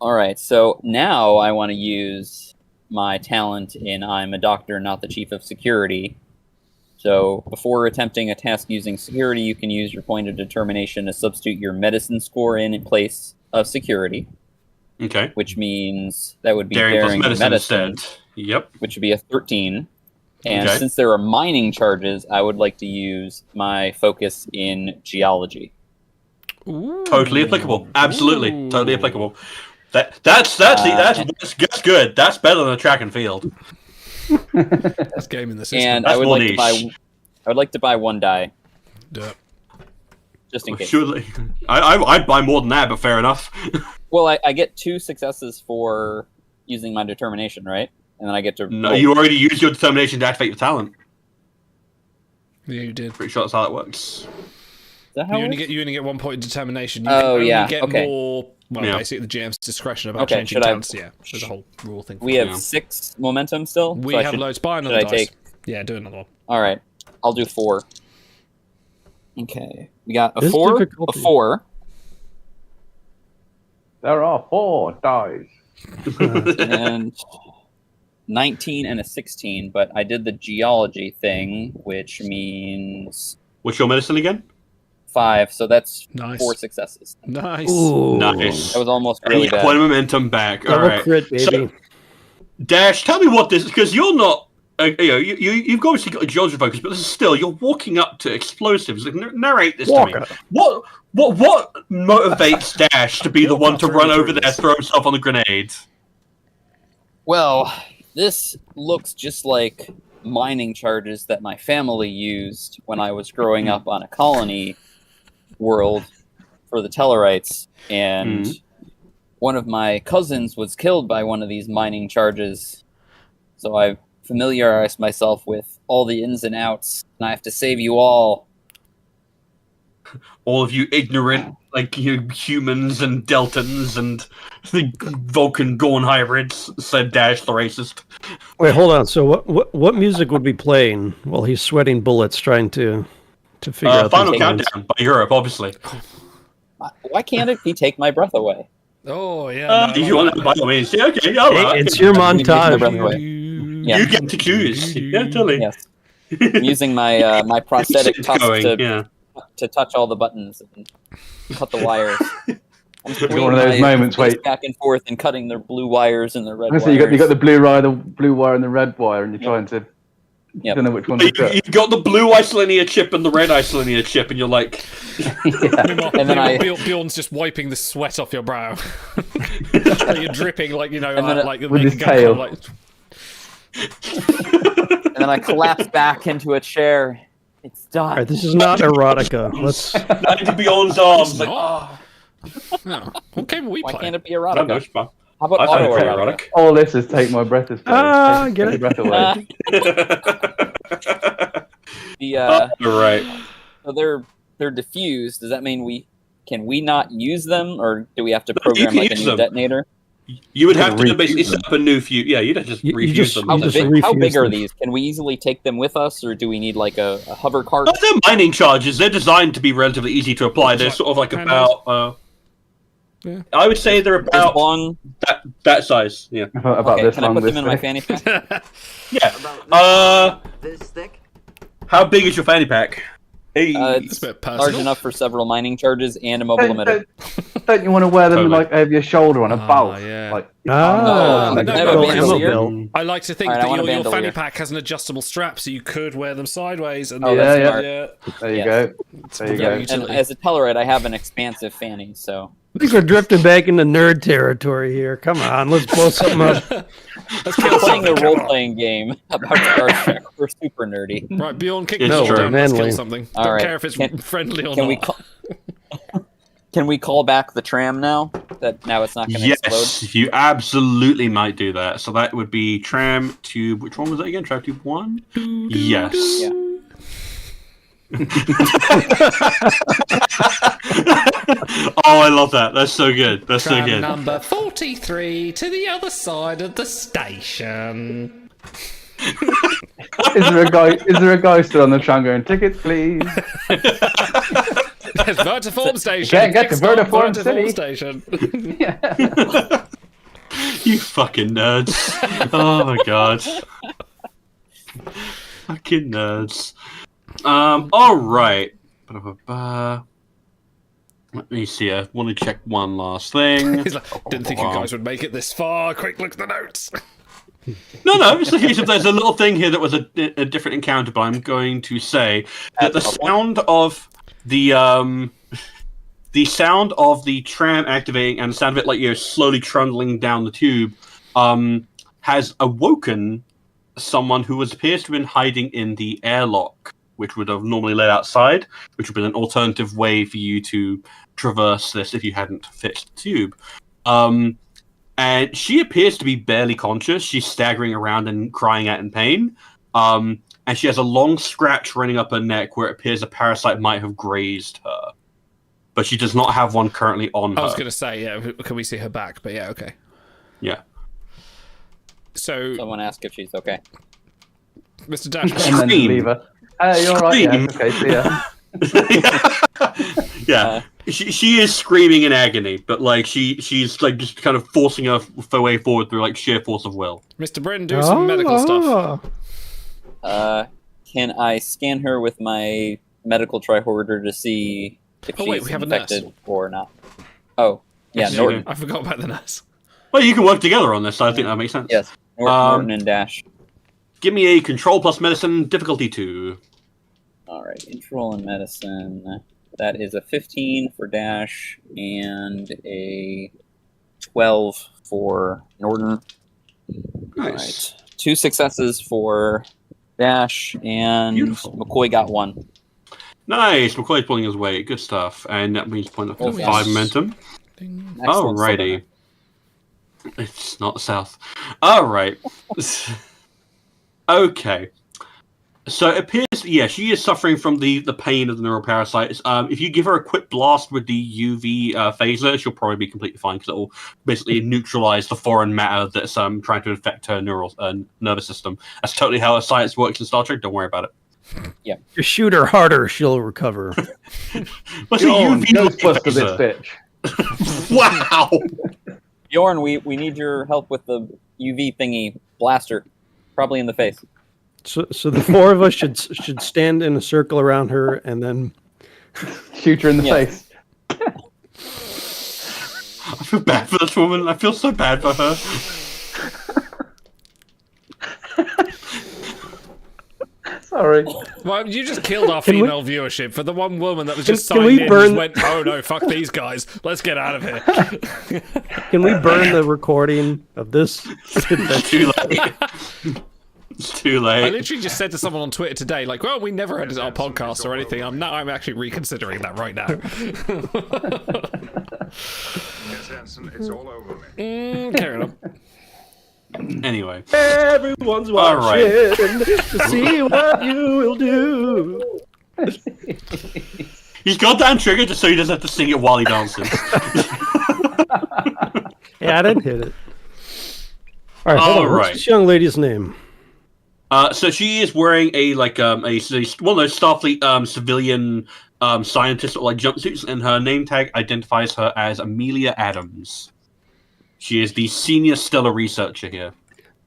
Speaker 5: All right. So now I want to use my talent in I'm a doctor, not the chief of security. So before attempting a task using security, you can use your point of determination to substitute your medicine score in place of security,
Speaker 3: Okay.
Speaker 5: which means that would be
Speaker 3: Daring plus
Speaker 5: daring
Speaker 3: medicine,
Speaker 5: medicine,
Speaker 3: instead. Yep.
Speaker 5: which would be a 13. And
Speaker 3: Okay.
Speaker 5: since there are mining charges, I would like to use my focus in geology.
Speaker 1: Ooh.
Speaker 3: Totally applicable. Absolutely.
Speaker 1: Ooh.
Speaker 3: Totally applicable. That's good. That's better than track and field.
Speaker 1: That's game in the system.
Speaker 5: And
Speaker 3: That's
Speaker 5: I would
Speaker 3: more
Speaker 5: like to buy 1 die,
Speaker 1: Yeah.
Speaker 5: just in case.
Speaker 3: Surely. I'd buy more than that, but fair enough.
Speaker 5: Well, I get 2 successes for using my determination, right? And then I get to
Speaker 3: No,
Speaker 5: roll.
Speaker 3: you already used your determination to activate your talent.
Speaker 1: Yeah, you did.
Speaker 3: Pretty sure that's how that works.
Speaker 5: Is that how
Speaker 1: You
Speaker 5: it
Speaker 1: only
Speaker 5: works?
Speaker 1: get 1 point of determination. You
Speaker 5: Oh,
Speaker 1: can only
Speaker 5: yeah,
Speaker 1: get
Speaker 5: okay.
Speaker 1: more. Well,
Speaker 3: Yeah.
Speaker 1: basically, the GM's discretion about
Speaker 5: Okay,
Speaker 1: changing
Speaker 5: should I-
Speaker 1: talents. Yeah, there's a whole rule thing.
Speaker 5: We have
Speaker 3: Yeah.
Speaker 5: 6 momentum still.
Speaker 1: We
Speaker 5: so I
Speaker 1: have
Speaker 5: should-
Speaker 1: loads. Buy
Speaker 5: should
Speaker 1: another
Speaker 5: I
Speaker 1: dice.
Speaker 5: take?
Speaker 1: Yeah, do another one.
Speaker 5: All right, I'll do 4. Okay, we got a
Speaker 4: This
Speaker 5: 4, a
Speaker 4: difficulty.
Speaker 5: 4,
Speaker 2: There are 4 dice.
Speaker 5: and 19 and a 16. But I did the geology thing, which means
Speaker 3: What's your medicine again?
Speaker 5: 5. So that's
Speaker 1: Nice.
Speaker 5: 4 successes.
Speaker 1: Nice.
Speaker 4: Ooh,
Speaker 3: Nice.
Speaker 5: That was almost
Speaker 3: And
Speaker 5: really
Speaker 3: you get point
Speaker 5: bad.
Speaker 3: of momentum back. All
Speaker 4: double
Speaker 3: right.
Speaker 4: crit, baby.
Speaker 3: So, Dash, tell me what this, because you're not you've obviously got a geology focus, but this is still you're walking up to explosives. Like, narrate this
Speaker 4: Walker.
Speaker 3: to me. What motivates Dash to be the one to run over there, throw himself on the grenades?
Speaker 5: Well, this looks just like mining charges that my family used when I was growing up on a colony world for the Tellarites, and one of my cousins was killed by one of these mining charges. So I familiarized myself with all the ins and outs, and I have to save you all.
Speaker 3: All of you ignorant, like humans and Deltans and the Vulcan Gorn hybrids, said Dash the racist.
Speaker 4: Wait, hold on. So what music would be playing while he's sweating bullets trying to figure out
Speaker 3: Final
Speaker 4: these lines?
Speaker 3: Countdown by Europe, obviously.
Speaker 5: Why can't it be Take My Breath Away?
Speaker 1: Oh, yeah.
Speaker 3: If you want that, by all means. Yeah, okay, all right.
Speaker 4: It's your
Speaker 5: Take My Breath
Speaker 4: montage.
Speaker 5: Away. Yeah.
Speaker 3: You get to choose. Yeah, totally.
Speaker 5: Yes. I'm using my my prosthetic
Speaker 3: Shit's
Speaker 5: tusk
Speaker 3: going,
Speaker 5: to touch all the buttons and cut the wires. I'm swinging
Speaker 2: one of those
Speaker 5: my
Speaker 2: moments
Speaker 5: face
Speaker 2: where-
Speaker 5: back and forth and cutting the blue wires and the red
Speaker 2: So
Speaker 5: wires.
Speaker 2: you got the blue wire and the red wire, and you're trying to. You don't know which one to cut.
Speaker 3: You've got the blue isolinear chip and the red isolinear chip, and you're like,
Speaker 5: And then I-
Speaker 1: Bjorn's just wiping the sweat off your brow. Like you're dripping, like, you know,
Speaker 5: And then
Speaker 1: like
Speaker 2: with
Speaker 1: making
Speaker 2: his
Speaker 1: a gun,
Speaker 2: tail.
Speaker 1: like,
Speaker 5: and then I collapse back into a chair. It's done.
Speaker 4: All right, this is not erotica. Let's.
Speaker 3: into Bjorn's arms.
Speaker 1: It's
Speaker 3: Like,
Speaker 1: not. No. What game are we
Speaker 5: Why
Speaker 1: playing?
Speaker 5: can't it be
Speaker 3: I don't know,
Speaker 5: erotica?
Speaker 3: it's fun.
Speaker 5: How about
Speaker 3: I find it
Speaker 5: auto
Speaker 3: pretty
Speaker 5: erotica?
Speaker 3: erotic.
Speaker 2: All this is take my breath as
Speaker 4: Get
Speaker 2: your
Speaker 4: it?
Speaker 2: breath away.
Speaker 3: Right.
Speaker 5: So they're diffused. Does that mean we not use them, or do we have to program
Speaker 3: can
Speaker 5: like a
Speaker 3: use
Speaker 5: new
Speaker 3: them.
Speaker 5: detonator?
Speaker 3: You would
Speaker 2: You
Speaker 3: have
Speaker 2: can
Speaker 3: to basically
Speaker 2: refuse
Speaker 3: set up a new fuse. Yeah, you'd have to just
Speaker 4: You
Speaker 3: refuse
Speaker 4: just-
Speaker 3: them.
Speaker 5: How
Speaker 4: You just
Speaker 5: big, how
Speaker 4: refuse
Speaker 5: big are
Speaker 4: them.
Speaker 5: these? Can we easily take them with us, or do we need like a hover cart?
Speaker 3: No, they're mining charges. They're designed to be relatively easy to apply. They're sort of like about.
Speaker 1: Yeah.
Speaker 3: I would say they're
Speaker 5: As
Speaker 3: about
Speaker 5: long.
Speaker 3: that size. Yeah.
Speaker 2: About
Speaker 5: Okay,
Speaker 2: this
Speaker 5: can I
Speaker 2: long,
Speaker 5: put them
Speaker 2: this
Speaker 5: in my
Speaker 2: thick.
Speaker 5: fanny pack?
Speaker 3: Yeah.
Speaker 6: About this thick?
Speaker 3: How big is your fanny pack? Hey.
Speaker 1: It's a bit
Speaker 5: Large
Speaker 1: personal.
Speaker 5: enough for several mining charges and a mobile emitter.
Speaker 2: Don't you want to wear them
Speaker 3: Totally.
Speaker 2: like over your shoulder on a
Speaker 1: Ah,
Speaker 2: belt?
Speaker 1: yeah.
Speaker 2: Like,
Speaker 4: Ah,
Speaker 5: like
Speaker 1: no,
Speaker 5: I have
Speaker 1: no,
Speaker 5: a
Speaker 1: no,
Speaker 5: bandolier.
Speaker 4: belt.
Speaker 1: I like to think
Speaker 5: Alright, I
Speaker 1: that
Speaker 5: want a
Speaker 1: your fanny
Speaker 5: bandolier.
Speaker 1: pack has an adjustable strap, so you could wear them sideways. And
Speaker 5: Oh,
Speaker 1: then-
Speaker 5: that's
Speaker 2: Yeah,
Speaker 5: smart.
Speaker 2: there you
Speaker 5: Yes.
Speaker 2: go. There you
Speaker 1: Yeah,
Speaker 2: go.
Speaker 1: you-
Speaker 5: And as a Tellarite, I have an expansive fanny, so
Speaker 4: I think we're drifting back into nerd territory here. Come on, let's blow something up.
Speaker 1: Let's kill
Speaker 5: we're playing a
Speaker 1: something.
Speaker 5: role-playing game about Star Trek. We're super nerdy.
Speaker 1: Right, Bjorn, kick
Speaker 3: It's
Speaker 1: the door
Speaker 3: true.
Speaker 1: down. Let's kill
Speaker 4: Manly.
Speaker 1: something.
Speaker 5: All
Speaker 1: Don't
Speaker 5: right.
Speaker 1: care if it's
Speaker 5: Can-
Speaker 1: friendly or
Speaker 5: Can
Speaker 1: not.
Speaker 5: can we call back the tram now? That now it's not going to explode.
Speaker 3: Yes, you absolutely might do that. So that would be tram tube. Which one was that again? Tram tube 1? Yes.
Speaker 5: Yeah.
Speaker 3: Oh, I love that. That's so good. That's so
Speaker 1: Tram
Speaker 3: good.
Speaker 1: number 43 to the other side of the station.
Speaker 2: Is there a guy still on the tram going, tickets, please?
Speaker 1: There's Vertiform Station.
Speaker 2: Can't get to
Speaker 1: Kickstart
Speaker 2: Vertiform City.
Speaker 1: Station.
Speaker 3: You fucking nerds. Oh my god. Fucking nerds. Alright. Let me see. I want to check one last thing.
Speaker 1: He's like, didn't think you guys would make it this far. Quick look at the notes.
Speaker 3: No, it's the case of there's a little thing here that was a different encounter, but I'm going to say that the sound of the sound of the tram activating and the sound of it like you're slowly trundling down the tube has awoken someone who appears to have been hiding in the airlock, which would have normally led outside, which would be an alternative way for you to traverse this if you hadn't fixed the tube. And she appears to be barely conscious. She's staggering around and crying out in pain. And she has a long scratch running up her neck where it appears a parasite might have grazed her. But she does not have one currently on her.
Speaker 1: I was going to say, yeah, can we see her back? But yeah, okay.
Speaker 3: Yeah.
Speaker 1: So,
Speaker 5: Someone ask if she's okay.
Speaker 1: Mr. Dash,
Speaker 2: And then
Speaker 3: Scream.
Speaker 2: leave her. Hey, you're right. Yeah,
Speaker 3: Scream.
Speaker 2: okay, see ya.
Speaker 3: Yeah. She is screaming in agony, but like she's like just kind of forcing her way forward through like sheer force of will.
Speaker 1: Mr. Bryn, do some medical stuff.
Speaker 5: Can I scan her with my medical tricorder to see if
Speaker 1: Oh,
Speaker 5: she's
Speaker 1: wait, we have a nurse.
Speaker 5: infected or not? Oh, yeah,
Speaker 3: Yes, you
Speaker 5: Norton.
Speaker 3: do.
Speaker 1: I forgot about the nurse.
Speaker 3: Well, you can work together on this. So I think that makes sense.
Speaker 5: Yes, Norton and Dash.
Speaker 3: Give me a control plus medicine, difficulty 2.
Speaker 5: All right, control and medicine. That is a 15 for Dash and a 12 for Norton.
Speaker 3: Nice.
Speaker 5: All right, 2 successes for Dash, and
Speaker 3: Beautiful.
Speaker 5: McCoy got 1.
Speaker 3: Nice. McCoy's pulling his weight. Good stuff. And that means point of
Speaker 5: Oh,
Speaker 3: 5
Speaker 5: yes.
Speaker 3: momentum.
Speaker 1: Ding.
Speaker 3: Alrighty. It's not the south. Alright. Okay. So it appears, yeah, she is suffering from the pain of the neuroparasites. If you give her a quick blast with the UV phaser, she'll probably be completely fine because it will basically neutralize the foreign matter that's trying to infect her nervous system. That's totally how science works in Star Trek. Don't worry about it.
Speaker 5: Yeah.
Speaker 4: You shoot her harder, she'll recover.
Speaker 3: What's a
Speaker 2: Bjorn,
Speaker 3: UV
Speaker 2: Ghostbuster this
Speaker 3: phaser?
Speaker 2: bitch.
Speaker 3: Wow!
Speaker 5: Bjorn, we need your help with the UV thingy blaster, probably in the face.
Speaker 4: So the 4 of us should stand in a circle around her and then
Speaker 2: Shoot her in the
Speaker 5: Yeah.
Speaker 2: face.
Speaker 3: I feel bad for this woman. I feel so bad for her.
Speaker 2: Sorry.
Speaker 1: Well, you just killed our
Speaker 4: Can we-
Speaker 1: female viewership for the one woman that was just
Speaker 4: Can
Speaker 1: signed
Speaker 4: we
Speaker 1: in
Speaker 4: burn-
Speaker 1: and went, oh no, fuck these guys. Let's get out of here.
Speaker 4: can we burn the recording of this?
Speaker 3: It's too late. It's too
Speaker 1: I
Speaker 3: late.
Speaker 1: literally just said to someone on Twitter today, like, well, we never edit our podcast or anything. I'm actually reconsidering that right now.
Speaker 7: Yes, Hanson, it's all over me.
Speaker 1: Carry on.
Speaker 3: Anyway.
Speaker 4: Everyone's
Speaker 3: All right.
Speaker 4: to see what you will do.
Speaker 3: He's goddamn triggered just so he doesn't have to sing it while he dances.
Speaker 4: Yeah, I didn't hit it. All right, hold on.
Speaker 3: All right.
Speaker 4: What's this young lady's name?
Speaker 3: So she is wearing a one of those Starfleet civilian scientist like jumpsuits, and her name tag identifies her as Amelia Adams. She is the senior stellar researcher here.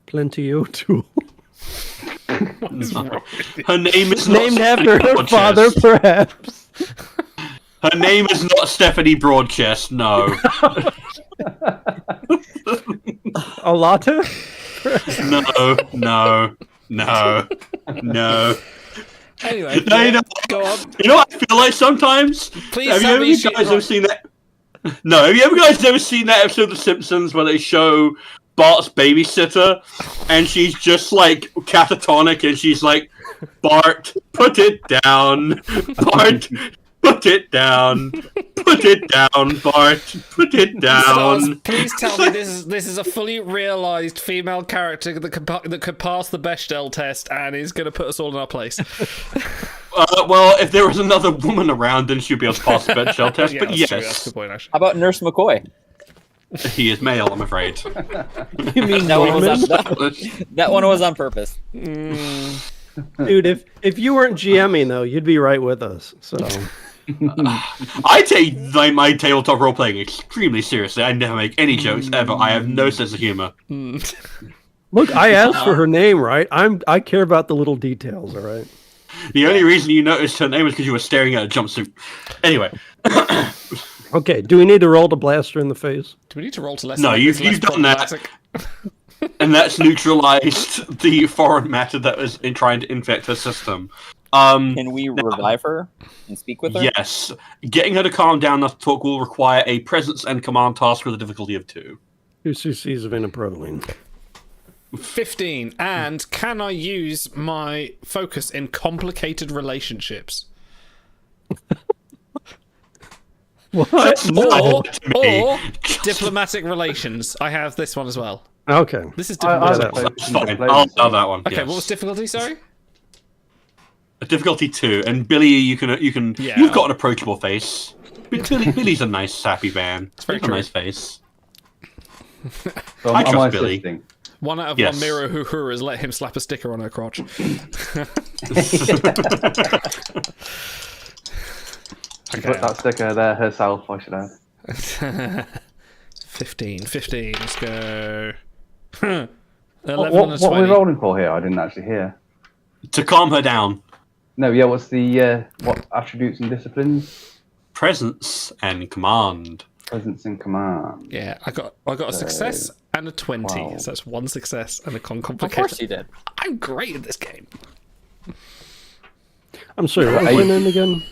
Speaker 4: Plenty O'Toole.
Speaker 3: No. Her name is
Speaker 4: Named
Speaker 3: not
Speaker 4: after her
Speaker 3: Broadchest.
Speaker 4: father, perhaps.
Speaker 3: Her name is not Stephanie Broadchest. No,
Speaker 4: Alata?
Speaker 3: no.
Speaker 1: Anyway,
Speaker 3: No, you know,
Speaker 1: go on.
Speaker 3: you know what I feel like sometimes?
Speaker 1: Please
Speaker 3: Have
Speaker 1: tell me
Speaker 3: you
Speaker 1: she-
Speaker 3: guys ever seen that? No, have you guys ever seen that episode of The Simpsons where they show Bart's babysitter and she's just like catatonic and she's like, Bart, put it down. Bart, put it down. Put it down, Bart. Put it
Speaker 1: Stars,
Speaker 3: down.
Speaker 1: please tell me this is a fully realised female character that could pass the Bechdel test and is going to put us all in our place.
Speaker 3: Well, if there was another woman around, then she'd be able to pass the Bechdel test.
Speaker 1: Yeah,
Speaker 3: But
Speaker 1: that's true, that's a
Speaker 3: yes,
Speaker 1: good point, actually.
Speaker 5: How about Nurse McCoy?
Speaker 3: he is male, I'm afraid.
Speaker 4: You mean
Speaker 5: That one was
Speaker 4: Norman?
Speaker 5: that one was on purpose.
Speaker 4: Dude, if you weren't GMing, though, you'd be right with us. So
Speaker 3: I take my tabletop role playing extremely seriously. I never make any jokes ever. I have no sense of humor.
Speaker 4: Look, I asked for her name, right? I care about the little details, all right?
Speaker 3: The only reason you noticed her name was because you were staring at a jumpsuit. Anyway,
Speaker 4: Okay, do we need to roll to blast her in the face?
Speaker 1: Do we need to roll to less?
Speaker 3: No,
Speaker 1: make
Speaker 3: you've-
Speaker 1: this less
Speaker 3: you've done that.
Speaker 1: problematic?
Speaker 3: and that's neutralized the foreign matter that was in trying to infect her system.
Speaker 5: Can we revive her and speak with her?
Speaker 3: Yes, getting her to calm down enough to talk will require a presence and command task with a difficulty of 2.
Speaker 4: 2 cc's of inapropylene.
Speaker 1: 15. And can I use my focus in complicated relationships?
Speaker 4: What?
Speaker 1: Or,
Speaker 3: to me.
Speaker 1: or diplomatic relations. I have this one as well.
Speaker 4: Okay.
Speaker 1: This is
Speaker 2: I
Speaker 1: diplomatic.
Speaker 2: like
Speaker 3: That's fine. I'll allow that one.
Speaker 1: Okay,
Speaker 3: yes.
Speaker 1: what was difficulty, sorry?
Speaker 3: A difficulty 2, and Billy, you can
Speaker 1: Yeah.
Speaker 3: you've got an approachable face. Billy's a nice, happy man. It's
Speaker 1: very
Speaker 3: a
Speaker 1: true.
Speaker 3: nice face.
Speaker 2: So
Speaker 3: I
Speaker 2: am
Speaker 3: trust
Speaker 2: I
Speaker 3: Billy.
Speaker 2: assisting?
Speaker 1: One out of
Speaker 3: Yes.
Speaker 1: one Miro Hoo has let him slap a sticker on her crotch.
Speaker 2: She put that sticker there herself, I should add.
Speaker 1: 15. Let's go. 11
Speaker 2: What
Speaker 1: and a
Speaker 2: are we
Speaker 1: 20.
Speaker 2: rolling for here? I didn't actually hear.
Speaker 3: To calm her down,
Speaker 2: No, yeah, what's the what attributes and disciplines?
Speaker 3: presence and command.
Speaker 2: Presence and command.
Speaker 1: Yeah, I got a success and a 20.
Speaker 2: Wow.
Speaker 1: So that's 1 success and a con
Speaker 5: Of
Speaker 1: complication.
Speaker 5: course you did.
Speaker 1: I'm great at this game.
Speaker 4: I'm sorry, what was my name again?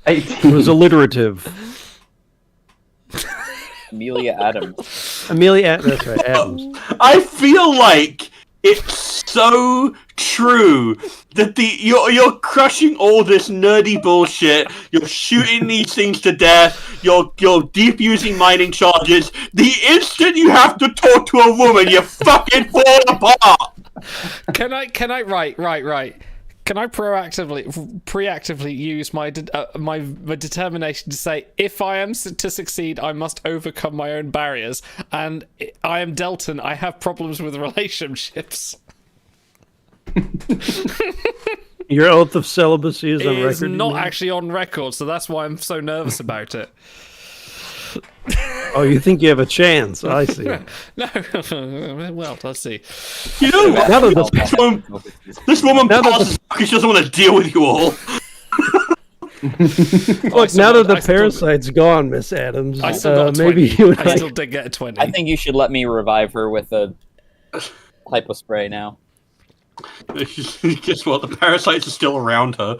Speaker 2: 18.
Speaker 4: It was alliterative.
Speaker 5: Amelia Adams.
Speaker 4: That's right, Adams.
Speaker 3: I feel like it's so true that you're crushing all this nerdy bullshit. You're shooting these things to death. You're defusing mining charges. The instant you have to talk to a woman, you fucking fall apart.
Speaker 1: Can I right. Can I preactively use my determination to say, if I am to succeed, I must overcome my own barriers, and I am Delton. I have problems with relationships.
Speaker 4: Your oath of celibacy is on
Speaker 1: It
Speaker 4: record.
Speaker 1: is not actually on record, so that's why I'm so nervous about it.
Speaker 4: Oh, you think you have a chance? I see.
Speaker 1: No, well, let's see.
Speaker 3: You know what?
Speaker 4: Now that
Speaker 3: This woman
Speaker 4: Now that
Speaker 3: passes because she doesn't want to deal with you all.
Speaker 4: Look, now that the parasite's gone, Miss Adams,
Speaker 1: I still got a 20.
Speaker 4: maybe you and
Speaker 1: I
Speaker 4: I.
Speaker 1: still did get a 20.
Speaker 5: I think you should let me revive her with a hypospray now.
Speaker 3: Guess what? The parasites are still around her.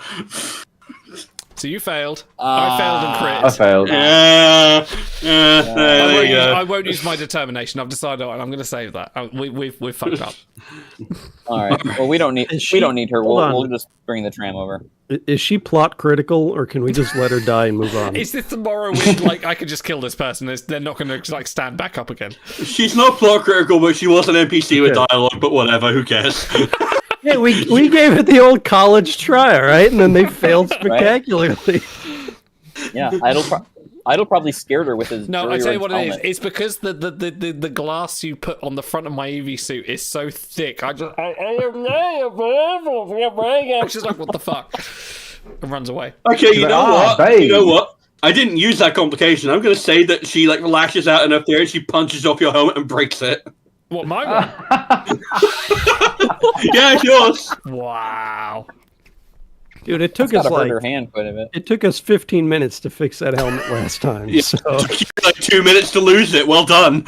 Speaker 1: So you failed. I failed and crit.
Speaker 2: I failed.
Speaker 3: Yeah. There you go.
Speaker 1: I won't use my determination. I've decided I'm going to save that. We've fucked up.
Speaker 5: All right. Well, we don't need her.
Speaker 4: Hold on.
Speaker 5: We'll just bring the tram over.
Speaker 4: Is she plot critical, or can we just let her die and move on?
Speaker 1: Is this tomorrow when I could just kill this person? They're not going to stand back up again.
Speaker 3: She's not plot critical, but she was an NPC with
Speaker 4: Okay.
Speaker 3: dialogue. But whatever, who cares?
Speaker 4: Hey, we gave it the old college try, all right, and then they failed spectacularly.
Speaker 5: Yeah, Idle probably scared her with his.
Speaker 1: No, I tell you what it is.
Speaker 5: helmet.
Speaker 1: It's because the glass you put on the front of my EV suit is so thick. She's like, what the fuck? And runs away.
Speaker 3: Okay, you know what?
Speaker 2: babe.
Speaker 3: You know what? I didn't use that complication. I'm going to say that she lashes out enough there and she punches off your helmet and breaks it.
Speaker 1: What, my one?
Speaker 3: Yeah, it's yours.
Speaker 1: Wow.
Speaker 4: Dude, it took
Speaker 5: It's
Speaker 4: us
Speaker 5: gotta hurt her hand quite a bit.
Speaker 4: it took us 15 minutes to fix that helmet last time.
Speaker 3: Yeah.
Speaker 4: So
Speaker 3: It took you 2 minutes to lose it. Well done.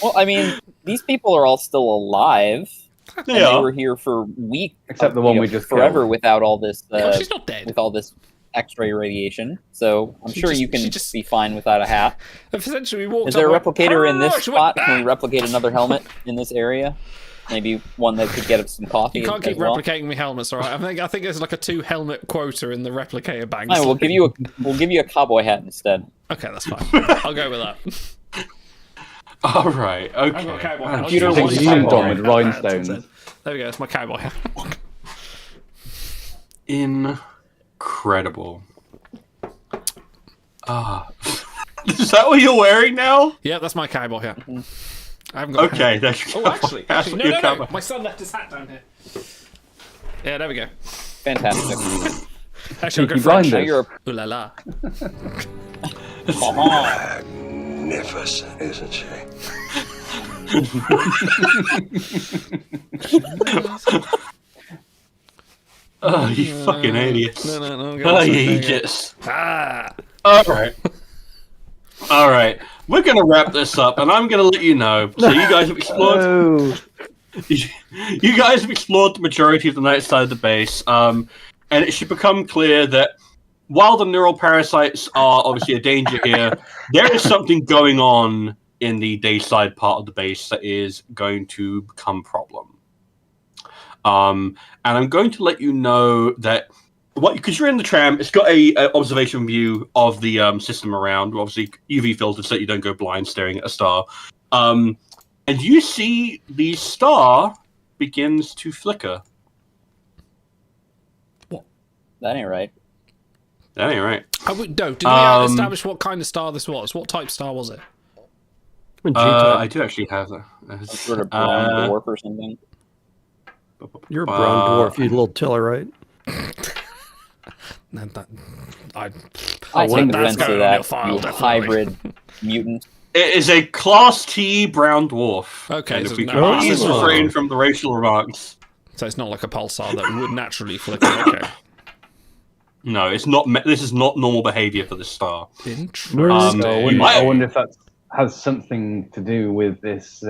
Speaker 5: Well, I mean, these people are all still alive. And they
Speaker 3: Yeah.
Speaker 5: were here for weeks.
Speaker 2: Except the one we just
Speaker 5: forever
Speaker 2: killed.
Speaker 5: without all this.
Speaker 1: She's not dead.
Speaker 5: With all this X-ray radiation, so I'm
Speaker 1: She
Speaker 5: sure
Speaker 1: just-
Speaker 5: you can
Speaker 1: she just-
Speaker 5: be fine without a hat.
Speaker 1: Essentially, we walked
Speaker 5: Is there a
Speaker 1: up, went,
Speaker 5: replicator in this
Speaker 1: "Oh," she went,
Speaker 5: spot? Can we replicate another helmet in this area? Maybe one that could get us some coffee.
Speaker 1: You can't keep
Speaker 5: as well.
Speaker 1: replicating me helmets, all right? I think there's like a 2 helmet quota in the replicator bank.
Speaker 5: Fine, we'll give you a cowboy hat instead.
Speaker 1: Okay, that's fine. I'll go with that.
Speaker 3: All right.
Speaker 1: I've got a
Speaker 3: Okay.
Speaker 1: cowboy
Speaker 3: Wow.
Speaker 1: hat.
Speaker 5: Computer
Speaker 2: Things
Speaker 5: wants
Speaker 2: you
Speaker 5: to
Speaker 2: done
Speaker 5: cowboy.
Speaker 2: with rhinestones.
Speaker 1: There we go. It's my cowboy hat.
Speaker 3: Incredible. Is that what you're wearing now?
Speaker 1: Yeah, that's my cowboy hat. I haven't got. A
Speaker 3: Okay.
Speaker 1: hat.
Speaker 3: That's
Speaker 1: Oh, actually,
Speaker 3: That's
Speaker 1: no.
Speaker 3: your cowboy.
Speaker 1: My son left his hat down here. Yeah, there we go.
Speaker 5: Fantastic.
Speaker 1: Actually, I'll go
Speaker 2: Peaky
Speaker 1: French.
Speaker 2: Blinders.
Speaker 5: Now you're
Speaker 1: Ooh la la.
Speaker 7: Magnificent, isn't she?
Speaker 3: Oh, you fucking idiots.
Speaker 1: No.
Speaker 3: Oh, you idiots.
Speaker 1: Ah.
Speaker 3: All right. All right. We're going to wrap this up, and I'm going to let you know. So you guys have explored.
Speaker 2: Oh,
Speaker 3: You guys have explored the majority of the night side of the base, and it should become clear that while the neural parasites are obviously a danger here, there is something going on in the day side part of the base that is going to become a problem. And I'm going to let you know that because you're in the tram, it's got a observation view of the system around. Obviously, UV filters so that you don't go blind staring at a star. And you see the star begins to flicker.
Speaker 5: that ain't right.
Speaker 3: That ain't right.
Speaker 1: Did we establish what kind of star this was? What type star was it?
Speaker 3: I do actually have that.
Speaker 5: Sort of brown dwarf or something.
Speaker 4: You're a brown dwarf, you little Tellarite.
Speaker 1: I
Speaker 5: I
Speaker 1: wouldn't-
Speaker 5: take
Speaker 1: that's
Speaker 5: offense to
Speaker 1: going on
Speaker 5: that,
Speaker 1: your file,
Speaker 5: you
Speaker 1: definitely.
Speaker 5: hybrid mutant.
Speaker 3: It is a Class T brown dwarf.
Speaker 1: Okay,
Speaker 3: And
Speaker 1: so
Speaker 3: if we
Speaker 1: no-
Speaker 3: can please
Speaker 4: Oh.
Speaker 3: refrain from the racial remarks.
Speaker 1: So it's not like a pulsar that would naturally flicker. Okay.
Speaker 3: No, it's not. This is not normal behavior for this star.
Speaker 1: Interesting.
Speaker 2: I wonder
Speaker 3: I-
Speaker 2: if that's has something to do with this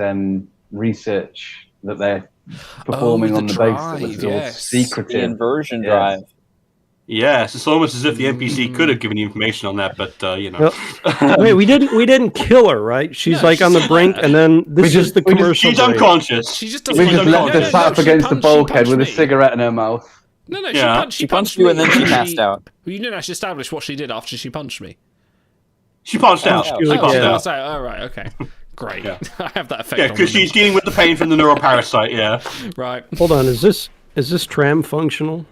Speaker 2: research that they're performing
Speaker 1: the
Speaker 2: on the base that was
Speaker 1: drive,
Speaker 2: all
Speaker 1: yes.
Speaker 5: The
Speaker 2: secretive.
Speaker 5: inversion
Speaker 2: Yes.
Speaker 5: drive.
Speaker 3: Yes, it's almost as if the NPC could have given you information on that, but you know.
Speaker 4: Wait, we didn't kill her, right? She's
Speaker 1: No,
Speaker 4: like on the
Speaker 1: she's
Speaker 4: brink,
Speaker 1: there.
Speaker 4: and then this is the commercial.
Speaker 3: She's
Speaker 4: break.
Speaker 3: unconscious.
Speaker 1: She just doesn't.
Speaker 2: We just left her
Speaker 3: No,
Speaker 2: sat up against the
Speaker 1: she
Speaker 2: bulkhead with a
Speaker 1: me.
Speaker 2: cigarette in her mouth.
Speaker 1: No,
Speaker 3: Yeah.
Speaker 1: she
Speaker 5: punched
Speaker 1: me.
Speaker 5: you and then she passed out.
Speaker 1: Well, you didn't actually establish what she did after she punched me.
Speaker 3: She punched out.
Speaker 5: Punched
Speaker 3: She
Speaker 5: you
Speaker 3: punched
Speaker 1: She
Speaker 3: out.
Speaker 1: passed out. Oh, right, okay. Great.
Speaker 3: Yeah.
Speaker 1: I have that effect
Speaker 3: Yeah,
Speaker 1: on
Speaker 3: because
Speaker 1: women.
Speaker 3: she's dealing with the pain from the neuroparasite. Yeah.
Speaker 1: Right.
Speaker 4: Hold on, is this tram functional?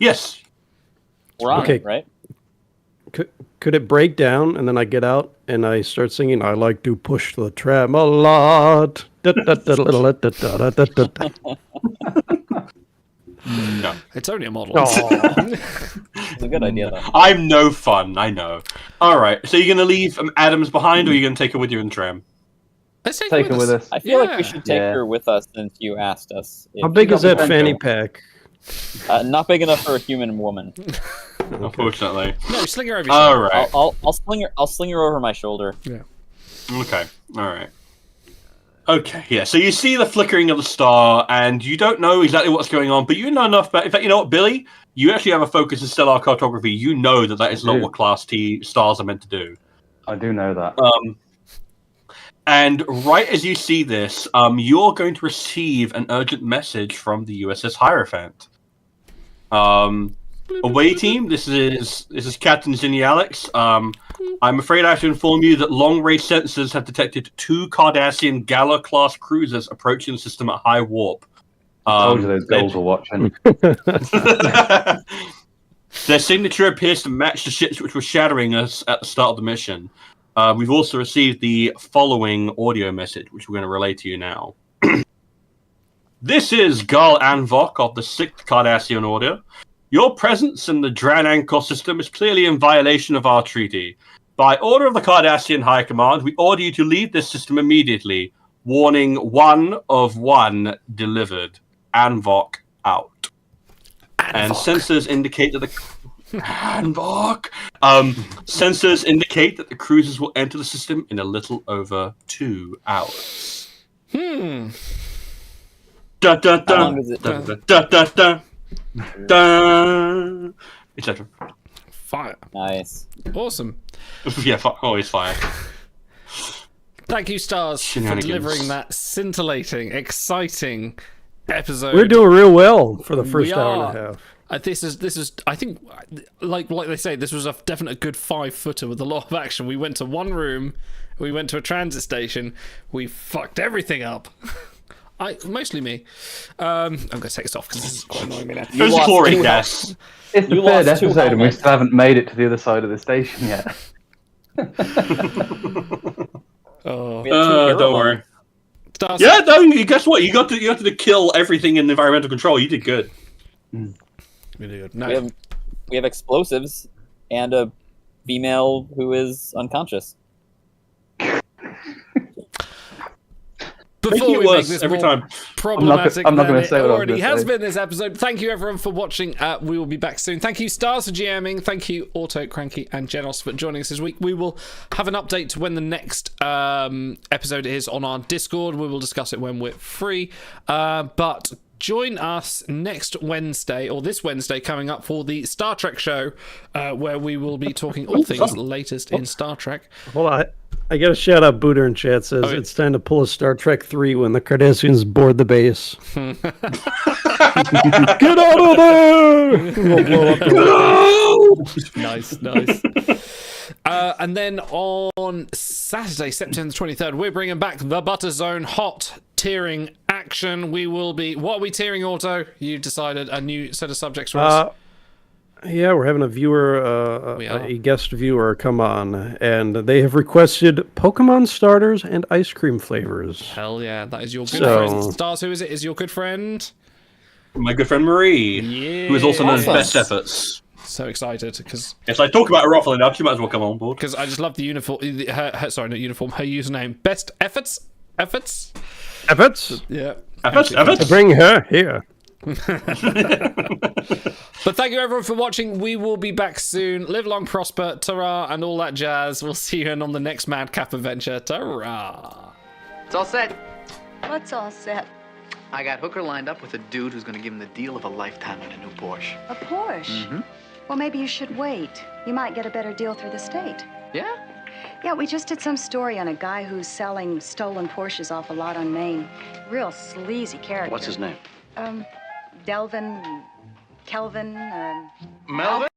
Speaker 3: Yes.
Speaker 5: We're on
Speaker 4: Okay.
Speaker 5: it, right?
Speaker 4: Could it break down and then I get out and I start singing I like to push the tram a lot.
Speaker 3: No.
Speaker 1: It's only a model.
Speaker 5: It's a good idea, though.
Speaker 3: I'm no fun. I know. All right. So you're gonna leave Adams behind, or you're gonna take her with you in tram?
Speaker 1: Let's
Speaker 2: Take her with us.
Speaker 5: I feel like
Speaker 1: Yeah.
Speaker 5: we should take
Speaker 2: Yeah.
Speaker 5: her with us since you asked us.
Speaker 4: How big is that fanny pack?
Speaker 5: Not big enough for a human woman.
Speaker 3: Unfortunately.
Speaker 1: No, sling her over your
Speaker 3: All
Speaker 1: shoulder.
Speaker 3: right.
Speaker 5: I'll sling her over my shoulder.
Speaker 1: Yeah.
Speaker 3: Okay. All right. Okay. Yeah. So you see the flickering of the star, and you don't know exactly what's going on, but you know enough. But in fact, you know what, Billy? You actually have a focus in stellar cartography. You know that is not
Speaker 2: do.
Speaker 3: what Class T stars are meant to do.
Speaker 2: I do know that.
Speaker 3: And right as you see this, you're going to receive an urgent message from the USS Hierophant. Away team, this is Captain Zinni Alex. I'm afraid I have to inform you that long-range sensors have detected 2 Cardassian Gala-class cruisers approaching the system at high warp.
Speaker 2: I told you those goals were watching.
Speaker 3: Their signature appears to match the ships which were shadowing us at the start of the mission. We've also received the following audio message, which we're going to relay to you now. This is Gal Anvok of the 6th Cardassian Order. Your presence in the Dran Ankor system is clearly in violation of our treaty. By order of the Cardassian High Command, we order you to leave this system immediately. Warning 1 of 1 delivered. Anvok out. And sensors indicate that the Anvok. Sensors indicate that the cruisers will enter the system in a little over 2 hours. Da da
Speaker 5: How
Speaker 3: da
Speaker 5: long does it?
Speaker 3: da da da da da, etc.
Speaker 1: Fire.
Speaker 5: Nice.
Speaker 1: Awesome.
Speaker 3: Yeah, always fire.
Speaker 1: Thank you, Stars, for
Speaker 3: Shenanigans.
Speaker 1: delivering that scintillating, exciting episode.
Speaker 4: We're doing real well for the
Speaker 1: We
Speaker 4: first hour
Speaker 1: are.
Speaker 4: and a half.
Speaker 1: This is. I think, like they say, this was a definite good 5-footer with a lot of action. We went to one room, we went to a transit station, we fucked everything up. Mostly me. I'm going to take this off because this is quite annoying me now.
Speaker 3: It was
Speaker 5: lost
Speaker 3: chlorine
Speaker 5: two
Speaker 3: gas.
Speaker 2: It's the
Speaker 5: You
Speaker 2: third
Speaker 5: lost 2
Speaker 2: episode and we
Speaker 5: helmets.
Speaker 2: still haven't made it to the other side of the station yet.
Speaker 1: Oh,
Speaker 5: We had 2 hero
Speaker 3: Don't
Speaker 5: moments.
Speaker 3: worry.
Speaker 1: Stars,
Speaker 3: Yeah, no. Guess what? You got to kill everything in environmental control. You did good.
Speaker 1: really good. No,
Speaker 5: We have explosives and a female who is unconscious.
Speaker 1: before
Speaker 3: Making it
Speaker 1: we make
Speaker 3: worse
Speaker 1: this
Speaker 3: every
Speaker 1: more
Speaker 3: time.
Speaker 1: problematic
Speaker 2: I'm not
Speaker 1: than
Speaker 2: gonna
Speaker 1: it
Speaker 2: say what I was
Speaker 1: already
Speaker 2: gonna
Speaker 1: has
Speaker 2: say.
Speaker 1: been this episode. Thank you everyone for watching. We will be back soon. Thank you, Stars, for GMing. Thank you, Auto, Cranky, and Genos for joining us this week. We will have an update to when the next episode is on our Discord. We will discuss it when we're free. But join us next Wednesday, or this Wednesday coming up, for the Star Trek show, where we will be talking all things latest in Star Trek.
Speaker 4: Hold on. I got a shout out. Booter in chat says
Speaker 1: Oh, yeah.
Speaker 4: it's time to pull a Star Trek 3 when the Cardassians board the base. Get out of there! We'll blow up the
Speaker 1: Nice. And then on Saturday, September 23rd, we're bringing back the Butter Zone hot tiering action. We will be... What are we tiering, Auto? You decided a new set of subjects for us.
Speaker 4: Yeah, we're having a viewer,
Speaker 1: We are.
Speaker 4: a guest viewer come on, and they have requested Pokemon starters and ice cream flavors.
Speaker 1: Hell yeah, that is your good
Speaker 4: So-
Speaker 1: friend. Stars, who is it? Is your good friend?
Speaker 3: My good friend Marie,
Speaker 1: Yeah.
Speaker 3: who is also known as
Speaker 5: Awesome.
Speaker 3: Best Efforts.
Speaker 1: So excited, because
Speaker 3: Yes, I talk about her often enough. She might as well come on board.
Speaker 1: I just love the uniform. Sorry, not uniform. Her username. Best Efforts? Efforts?
Speaker 4: Efforts,
Speaker 1: Yeah.
Speaker 3: Efforts,
Speaker 1: Thank you.
Speaker 3: efforts.
Speaker 4: bring her here.
Speaker 1: But thank you everyone for watching. We will be back soon. Live long, prosper, ta-ra, and all that jazz. We'll see you on the next Madcap adventure. Ta-ra.
Speaker 6: It's all set.
Speaker 8: What's all set?
Speaker 6: I got Hooker lined up with a dude who's gonna give him the deal of a lifetime on a new Porsche.
Speaker 8: A Porsche?
Speaker 6: Mm-hmm.
Speaker 8: Well, maybe you should wait. You might get a better deal through the state.
Speaker 6: Yeah?
Speaker 8: Yeah, we just did some story on a guy who's selling stolen Porsches off a lot on Main. Real sleazy character.
Speaker 6: What's his name?
Speaker 8: Delvin, Kelvin,
Speaker 6: Melvin?